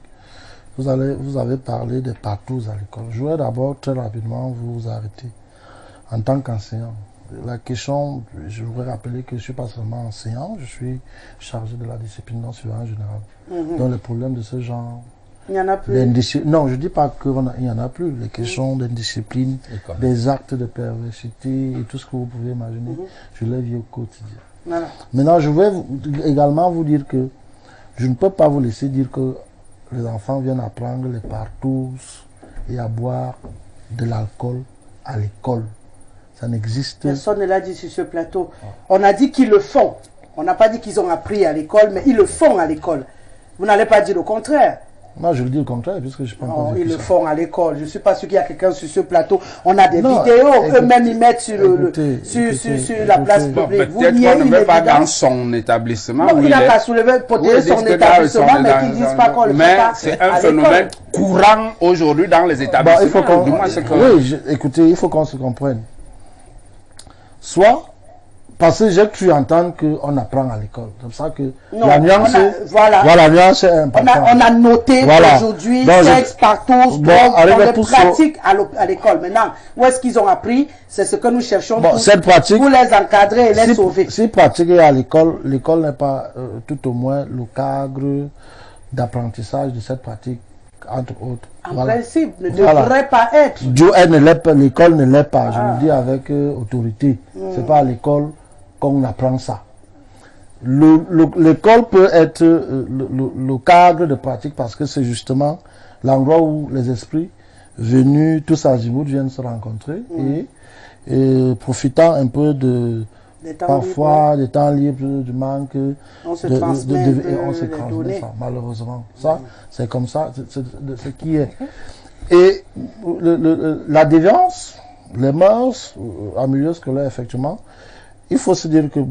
vous avez parlé des partous à l'école. Je voudrais d'abord très rapidement vous arrêter. En tant qu'enseignant, la question, je voudrais rappeler que je ne suis pas seulement enseignant, je suis chargé de la discipline d'enseignement général. Donc les problèmes de ce genre... Il n'y en a plus. Non, je ne dis pas qu'il n'y en a plus. Les questions d'indiscipline, des actes de perversité et tout ce que vous pouvez imaginer, je les vis au quotidien. Voilà. Maintenant, je vais également vous dire que je ne peux pas vous laisser dire que les enfants viennent apprendre les partous et à boire de l'alcool à l'école. Ça n'existe pas. Personne ne l'a dit sur ce plateau. On a dit qu'ils le font. On n'a pas dit qu'ils ont appris à l'école, mais ils le font à l'école. Vous n'allez pas dire le contraire. Moi, je le dis le contraire, puisque je pense pas. Non, ils le font à l'école. Je ne suis pas sûr qu'il y a quelqu'un sur ce plateau. On a des vidéos, eux-mêmes ils mettent sur la place publique. Peut-être qu'on ne met pas dans son établissement. Non, il n'a pas soulevé pour son établissement, mais qu'ils ne disent pas qu'on le fait pas. C'est un phénomène courant aujourd'hui dans les établissements. Oui, écoutez, il faut qu'on se comprenne. Soit Parce que j'ai cru entendre qu'on apprend à l'école. C'est pour ça que Non, la nuance, voilà, nuance est importante. On a noté Voilà. qu'aujourd'hui, Donc, sexe, partout, bon, on arrivé les pour pratique à l'école. Maintenant, où est-ce qu'ils ont appris? C'est ce que nous cherchons Bon, cette pratique, pour les encadrer et les sauver. si pratiquer à l'école, l'école n'est pas tout au moins le cadre d'apprentissage de cette pratique, entre autres. En Voilà. principe, ne Voilà. devrait pas être. L'école ne l'est pas, je le dis avec autorité. C'est pas à l'école qu'on apprend ça. L'école peut être le cadre de pratique parce que c'est justement l'endroit où les esprits venus tous azimuts viennent se rencontrer et profitant un peu de parfois des temps libres, du manque, on se transmet et on se transmet ça, malheureusement. Ça, c'est comme ça, c'est ce qui est. Et la déviance, les mœurs, en milieu scolaire, effectivement, il faut se dire que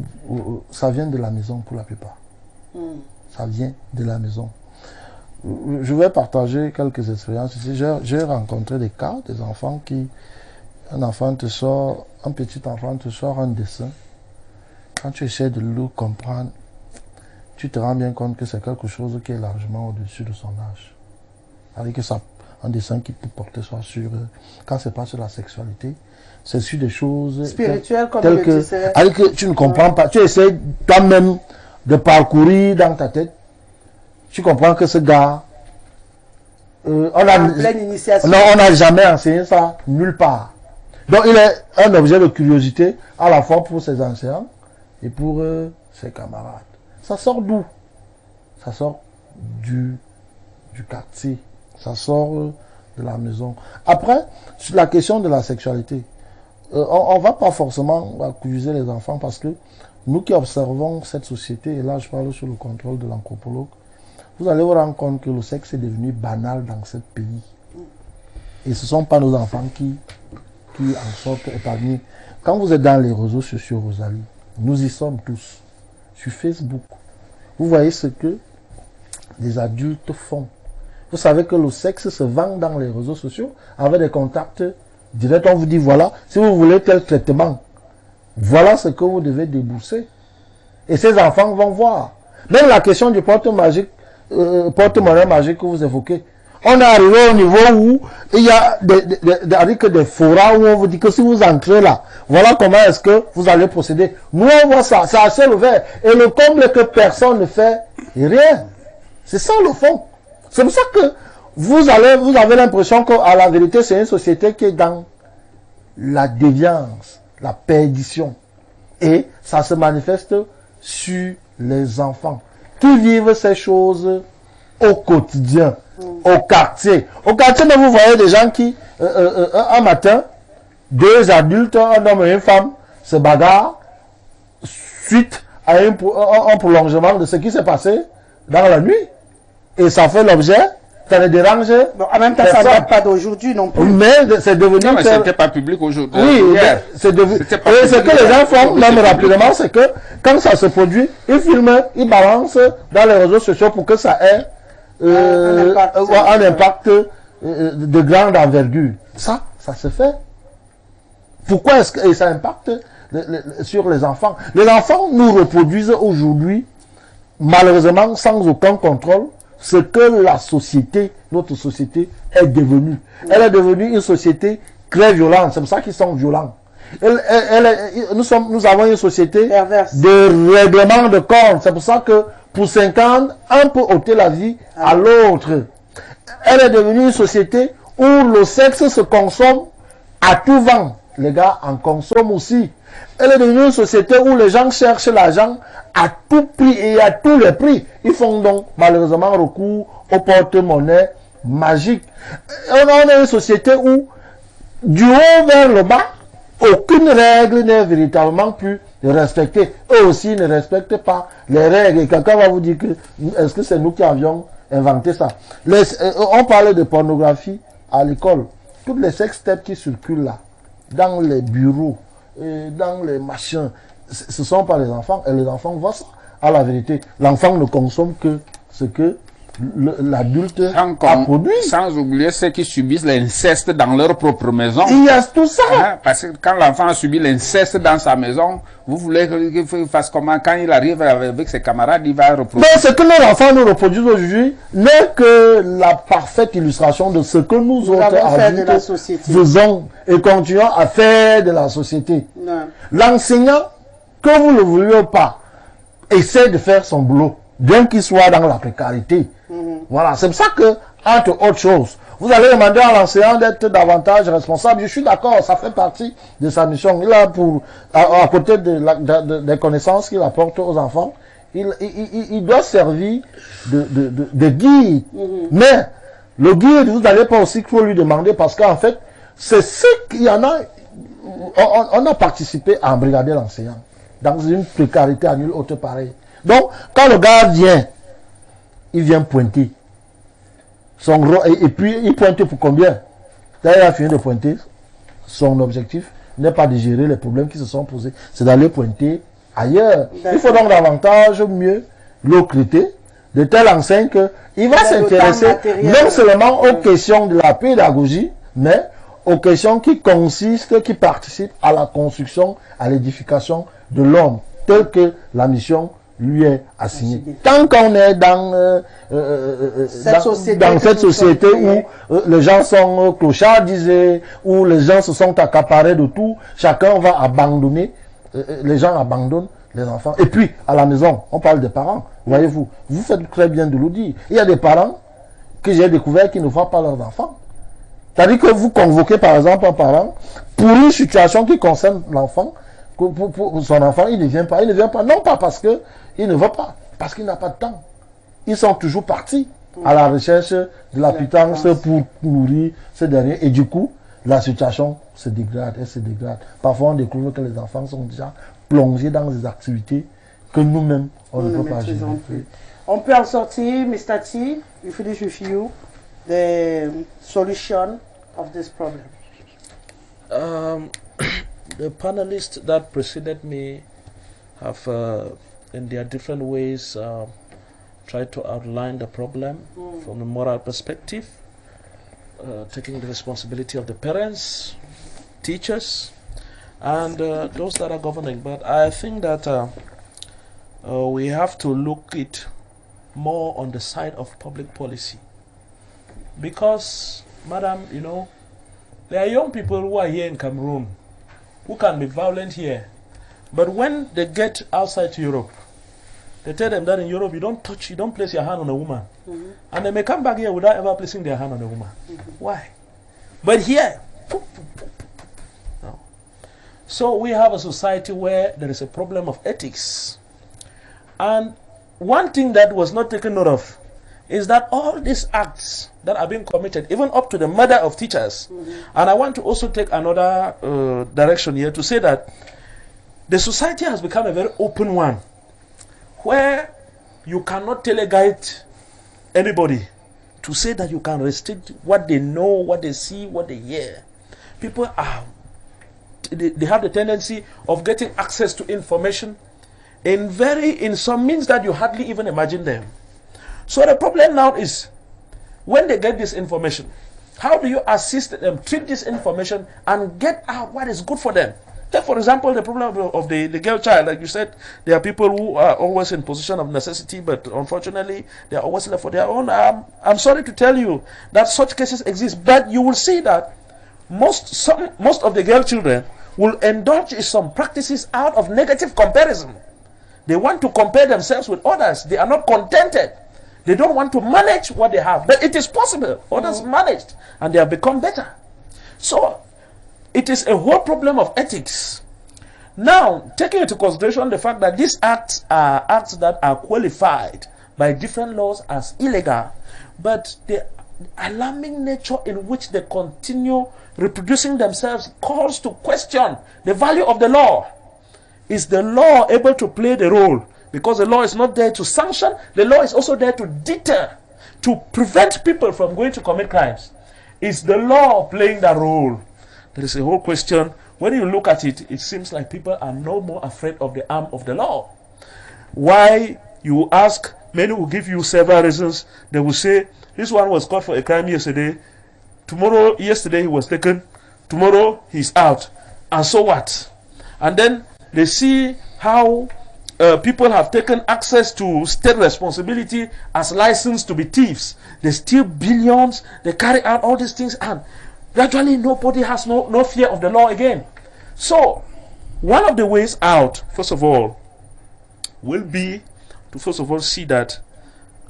ça vient de la maison pour la plupart. Ça vient de la maison. Je vais partager quelques expériences ici. J'ai rencontré des cas, des enfants qui... un petit enfant te sort un dessin. Quand tu essaies de le comprendre, tu te rends bien compte que c'est quelque chose qui est largement au-dessus de son âge. Avec que ça, un dessin qui peut porter soit sur... quand c'est pas sur la sexualité, c'est sur des choses... spirituelles, comme telles que, disais. avec que tu ne comprends pas. Tu essaies toi-même de parcourir dans ta tête. Tu comprends que ce gars... en pleine initiation. Non, on n'a jamais enseigné ça nulle part. Donc il est un objet de curiosité à la fois pour ses enseignants et pour ses camarades. Ça sort d'où? Ça sort du quartier. Ça sort de la maison. Après, sur la question de la sexualité, on ne va pas forcément accuser les enfants parce que nous qui observons cette société, et là je parle sous le contrôle de l'anthropologue, vous allez vous rendre compte que le sexe est devenu banal dans ce pays. Et ce ne sont pas nos enfants qui en sortent épargnés. Quand vous êtes dans les réseaux sociaux, Rosalie, nous y sommes tous. Sur Facebook, vous voyez ce que les adultes font. Vous savez que le sexe se vend dans les réseaux sociaux avec des contacts directs. On vous dit, voilà, si vous voulez tel traitement, voilà ce que vous devez débourser. Et ces enfants vont voir. Même la question du porte-monnaie magique que vous évoquez. On est arrivé au niveau où il y a des forats où on vous dit que si vous entrez là, voilà comment est-ce que vous allez procéder. Nous on voit ça, c'est assez ouvert. Et le comble est que personne ne fait rien. C'est ça le fond. C'est pour ça que vous avez l'impression qu'à la vérité c'est une société qui est dans la déviance, la perdition. Et ça se manifeste sur les enfants qui vivent ces choses au quotidien, au quartier. Au quartier, vous voyez des gens qui, un matin, deux adultes, un homme et une femme, se bagarrent suite à un prolongement de ce qui s'est passé dans la nuit. Et ça fait l'objet, ça les dérange. Bon, en même temps, ça ne date pas d'aujourd'hui non plus. Mais c'est devenu... Non, mais c'était pas public aujourd'hui. Oui, c'est devenu... Et ce que les gens font, même rapidement, c'est que quand ça se produit, ils filment, ils balancent dans les réseaux sociaux pour que ça ait un impact de grande envergure. Ça se fait. Pourquoi est-ce que ça impacte sur les enfants? Les enfants nous reproduisent aujourd'hui, malheureusement, sans aucun contrôle, ce que la société, notre société, est devenue. Elle est devenue une société très violente. C'est pour ça qu'ils sont violents. Nous avons une société perverse, de règlement de compte. C'est pour ça que pour 5 ans, un peut ôter la vie à l'autre. Elle est devenue une société où le sexe se consomme à tout vent. Les gars en consomment aussi. Elle est devenue une société où les gens cherchent l'argent à tout prix et à tous les prix. Ils font donc malheureusement recours au porte-monnaie magique. On a une société où, du haut vers le bas, aucune règle n'est véritablement plus respectée. Eux aussi ne respectent pas les règles. Et quelqu'un va vous dire que est-ce que c'est nous qui avions inventé ça? On parlait de pornographie à l'école. Toutes les sextapes qui circulent là, dans les bureaux, dans les machins, ce ne sont pas les enfants. Et les enfants voient ça. À la vérité, l'enfant ne consomme que ce que l'adulte a produit. Sans oublier ceux qui subissent l'inceste dans leur propre maison. Il y a tout ça. Hein, parce que quand l'enfant a subi l'inceste dans sa maison, vous voulez qu'il fasse comment? Quand il arrive avec ses camarades, il va reproduire. Mais ce que nos enfants nous reproduisent aujourd'hui n'est que la parfaite illustration de ce que nous autres adultes faisons et continuons à faire de la société. L'enseignant, que vous ne le vouliez pas, essaie de faire son boulot, bien qu'il soit dans la précarité. Voilà, c'est pour ça que, entre autres choses, vous allez demander à l'enseignant d'être davantage responsable. Je suis d'accord, ça fait partie de sa mission. Il a à côté des connaissances qu'il apporte aux enfants, il doit servir de guide. Mais le guide, vous n'allez pas aussi qu'il faut lui demander, parce qu'en fait, c'est ce qu'il y en a. On a participé à embrigader l'enseignant dans une précarité à nulle autre pareille. Donc, quand le gars vient, il vient pointer. Et puis, il pointe pour combien? Là, il a fini de pointer. Son objectif n'est pas de gérer les problèmes qui se sont posés, c'est d'aller pointer ailleurs. Il faut donc davantage mieux l'occulter de telle enseigne qu'il va s'intéresser non seulement aux questions de la pédagogie, mais aux questions qui consistent, qui participent à la construction, à l'édification de l'homme, telle que la mission lui est assignée. Tant qu'on est dans cette société où les gens sont clochards, où les gens se sont accaparés de tout, chacun va abandonner, les gens abandonnent les enfants. Et puis, à la maison, on parle des parents, voyez-vous, vous faites très bien de le dire. Il y a des parents que j'ai découvert qui ne voient pas leurs enfants. C'est-à-dire que vous convoquez par exemple un parent pour une situation qui concerne l'enfant, pour son enfant, il ne vient pas. Il ne vient pas, non pas parce qu'il ne veut pas, parce qu'il n'a pas de temps. Ils sont toujours partis à la recherche de la pitance pour nourrir ces derniers. Et du coup, la situation se dégrade, elle se dégrade. Parfois, on découvre que les enfants sont déjà plongés dans des activités que nous-mêmes, on ne peut pas gérer. On peut en sortir, Mr. T, we finish with you, the solution of this problem. The panelists that preceded me have, in their different ways, tried to outline the problem from a moral perspective, taking the responsibility of the parents, teachers, and those that are governing. But I think that we have to look it more on the side of public policy. Because, madam, you know, there are young people who are here in Cameroon who can be violent here. But when they get outside Europe, they tell them that in Europe you don't place your hand on a woman. And they may come back here without ever placing their hand on a woman. Why? But here, no. So we have a society where there is a problem of ethics. And one thing that was not taken note of is that all these acts that are being committed, even up to the murder of teachers, and I want to also take another direction here to say that the society has become a very open one, where you cannot teleguide anybody to say that you can restrict what they know, what they see, what they hear. People are, they have the tendency of getting access to information in some means that you hardly even imagine them. So the problem now is, when they get this information, how do you assist them, treat this information, and get out what is good for them? Take, for example, the problem of the girl child. Like you said, there are people who are always in position of necessity, but unfortunately, they are always left for their own. I'm sorry to tell you that such cases exist, but you will see that most of the girl children will indulge in some practices out of negative comparison. They want to compare themselves with others. They are not contented. They don't want to manage what they have. But it is possible. Others managed and they have become better. So it is a whole problem of ethics. Now, taking into consideration the fact that these acts are acts that are qualified by different laws as illegal, but the alarming nature in which they continue reproducing themselves calls to question the value of the law. Is the law able to play the role? Because the law is not there to sanction, the law is also there to deter, to prevent people from going to commit crimes. Is the law playing that role? There is a whole question. When you look at it, it seems like people are no more afraid of the arm of the law. Why, you ask, Many will give you several reasons. They will say, this one was caught for a crime yesterday. Yesterday he was taken. Tomorrow he's out. And so what? And then they see how people have taken access to state responsibility as licensed to be thieves. They steal billions. They carry out all these things. And gradually nobody has no fear of the law again. So one of the ways out, first of all, will be to first of all see that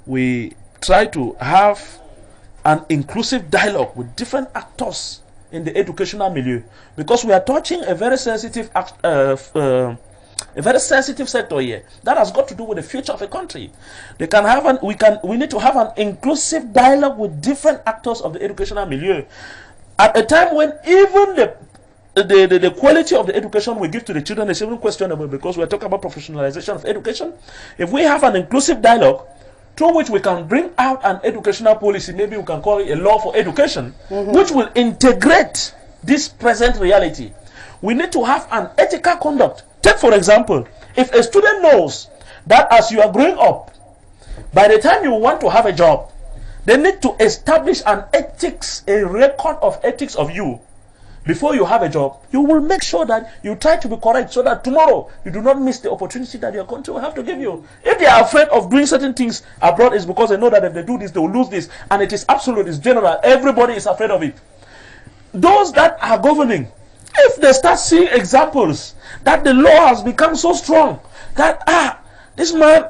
we try to have an inclusive dialogue with different actors in the educational milieu, because we are touching a very sensitive sector here that has got to do with the future of a country. They can have we need to have an inclusive dialogue with different actors of the educational milieu at a time when even the quality of the education we give to the children is even questionable, because we are talking about professionalization of education. If we have an inclusive dialogue through which we can bring out an educational policy, maybe we can call it a law for education, which will integrate this present reality. We need to have an ethical conduct. Take for example, if a student knows that as you are growing up, by the time you want to have a job, they need to establish a record of ethics of you. Before you have a job, you will make sure that you try to be correct so that tomorrow you do not miss the opportunity that your country will have to give you. If they are afraid of doing certain things abroad, it's because they know that if they do this, they will lose this. And it is absolute, it's general. Everybody is afraid of it. Those that are governing, if they start seeing examples that the law has become so strong that, this man,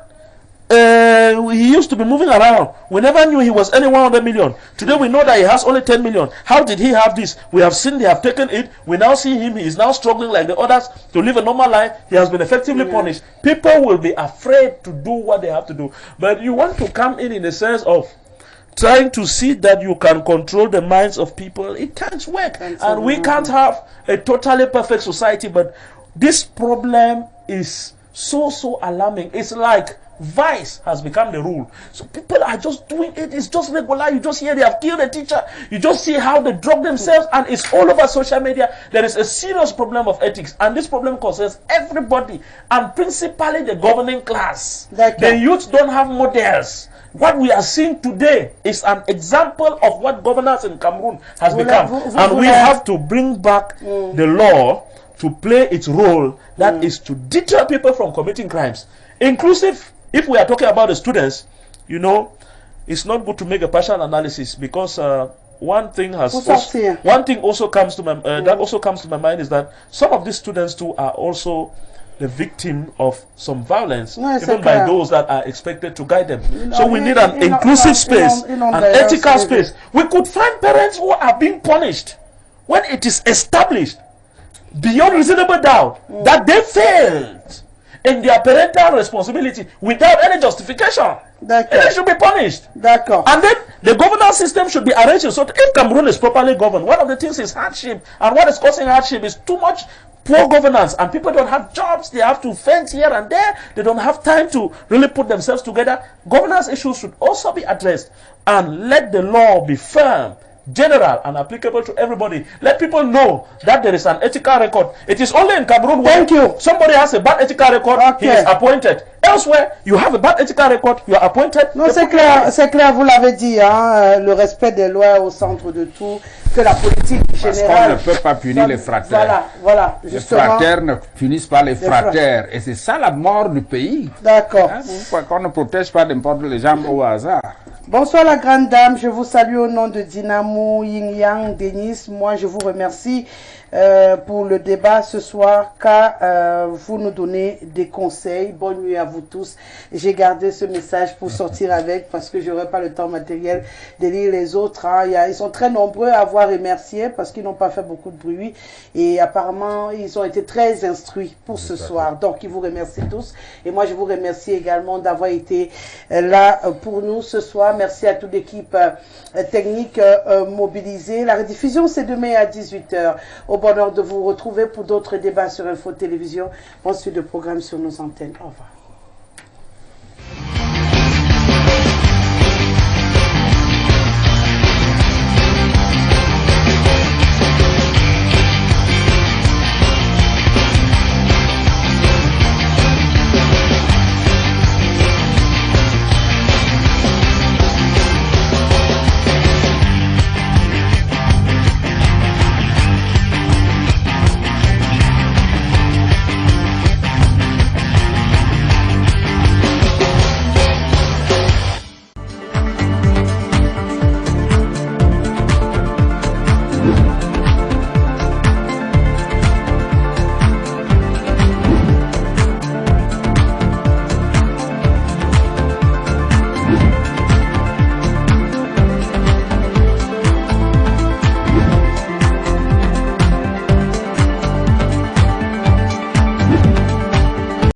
he used to be moving around. We never knew he was earning 100 million. Today we know that he has only 10 million. How did he have this? We have seen they have taken it. We now see him. He is now struggling like the others to live a normal life. He has been effectively punished. People will be afraid to do what they have to do. But you want to come in the sense of trying to see that you can control the minds of people. It can't work. And we can't have a totally perfect society. But this problem is so alarming. It's like vice has become the rule. So people are just doing it. It's just regular. You just hear they have killed a teacher. You just see how they drug themselves, and it's all over social media. There is a serious problem of ethics, and this problem concerns everybody, and principally the governing class. The youth don't have models. What we are seeing today is an example of what governance in Cameroon has become. And we have to bring back the law to play its role, that is to deter people from committing crimes. Inclusive. If we are talking about the students, you know, it's not good to make a partial analysis, because one thing also comes to my that also comes to my mind is that some of these students too are also the victim of some violence, even by those that are expected to guide them. So we need an inclusive space, an ethical space. We could find parents who are being punished when it is established beyond reasonable doubt that they failed in their parental responsibility without any justification. And they should be punished. And then the governance system should be arranged so that if Cameroon is properly governed, one of the things is hardship, and what is causing hardship is too much poor governance, and people don't have jobs. They have to fence here and there. They don't have time to really put themselves together. Governance issues should also be addressed, and let the law be firm, general, and applicable to everybody. Let people know that there is an ethical record. It is only in Cameroon where somebody has a bad ethical record, he is appointed. Elsewhere, you have a bad ethical record, you are appointed. Non, c'est clair, vous l'avez dit, hein, le respect des lois au centre de tout, que la politique générale... Parce qu'on ne peut pas punir les fratères. Voilà, justement. Les fratères ne punissent pas les fratères. Et c'est ça la mort du pays. D'accord. Hein, qu'on ne protège pas n'importe les gens au hasard. Bonsoir la grande dame, je vous salue au nom de Dynamo, Yin Yang, Denis. Moi je vous remercie pour le débat ce soir, car vous nous donnez des conseils. Bonne nuit à vous tous. J'ai gardé ce message pour sortir avec, parce que je n'aurai pas le temps matériel de lire les autres. Hein. Ils sont très nombreux à avoir remercié parce qu'ils n'ont pas fait beaucoup de bruit, et apparemment ils ont été très instruits pour ce soir. Donc ils vous remercient tous, et moi je vous remercie également d'avoir été là pour nous ce soir. Merci à toute l'équipe technique mobilisée. La rediffusion c'est demain à 18 h. Au bonheur de vous retrouver pour d'autres débats sur Info Télévision. Ensuite de programme sur nos antennes. Au revoir.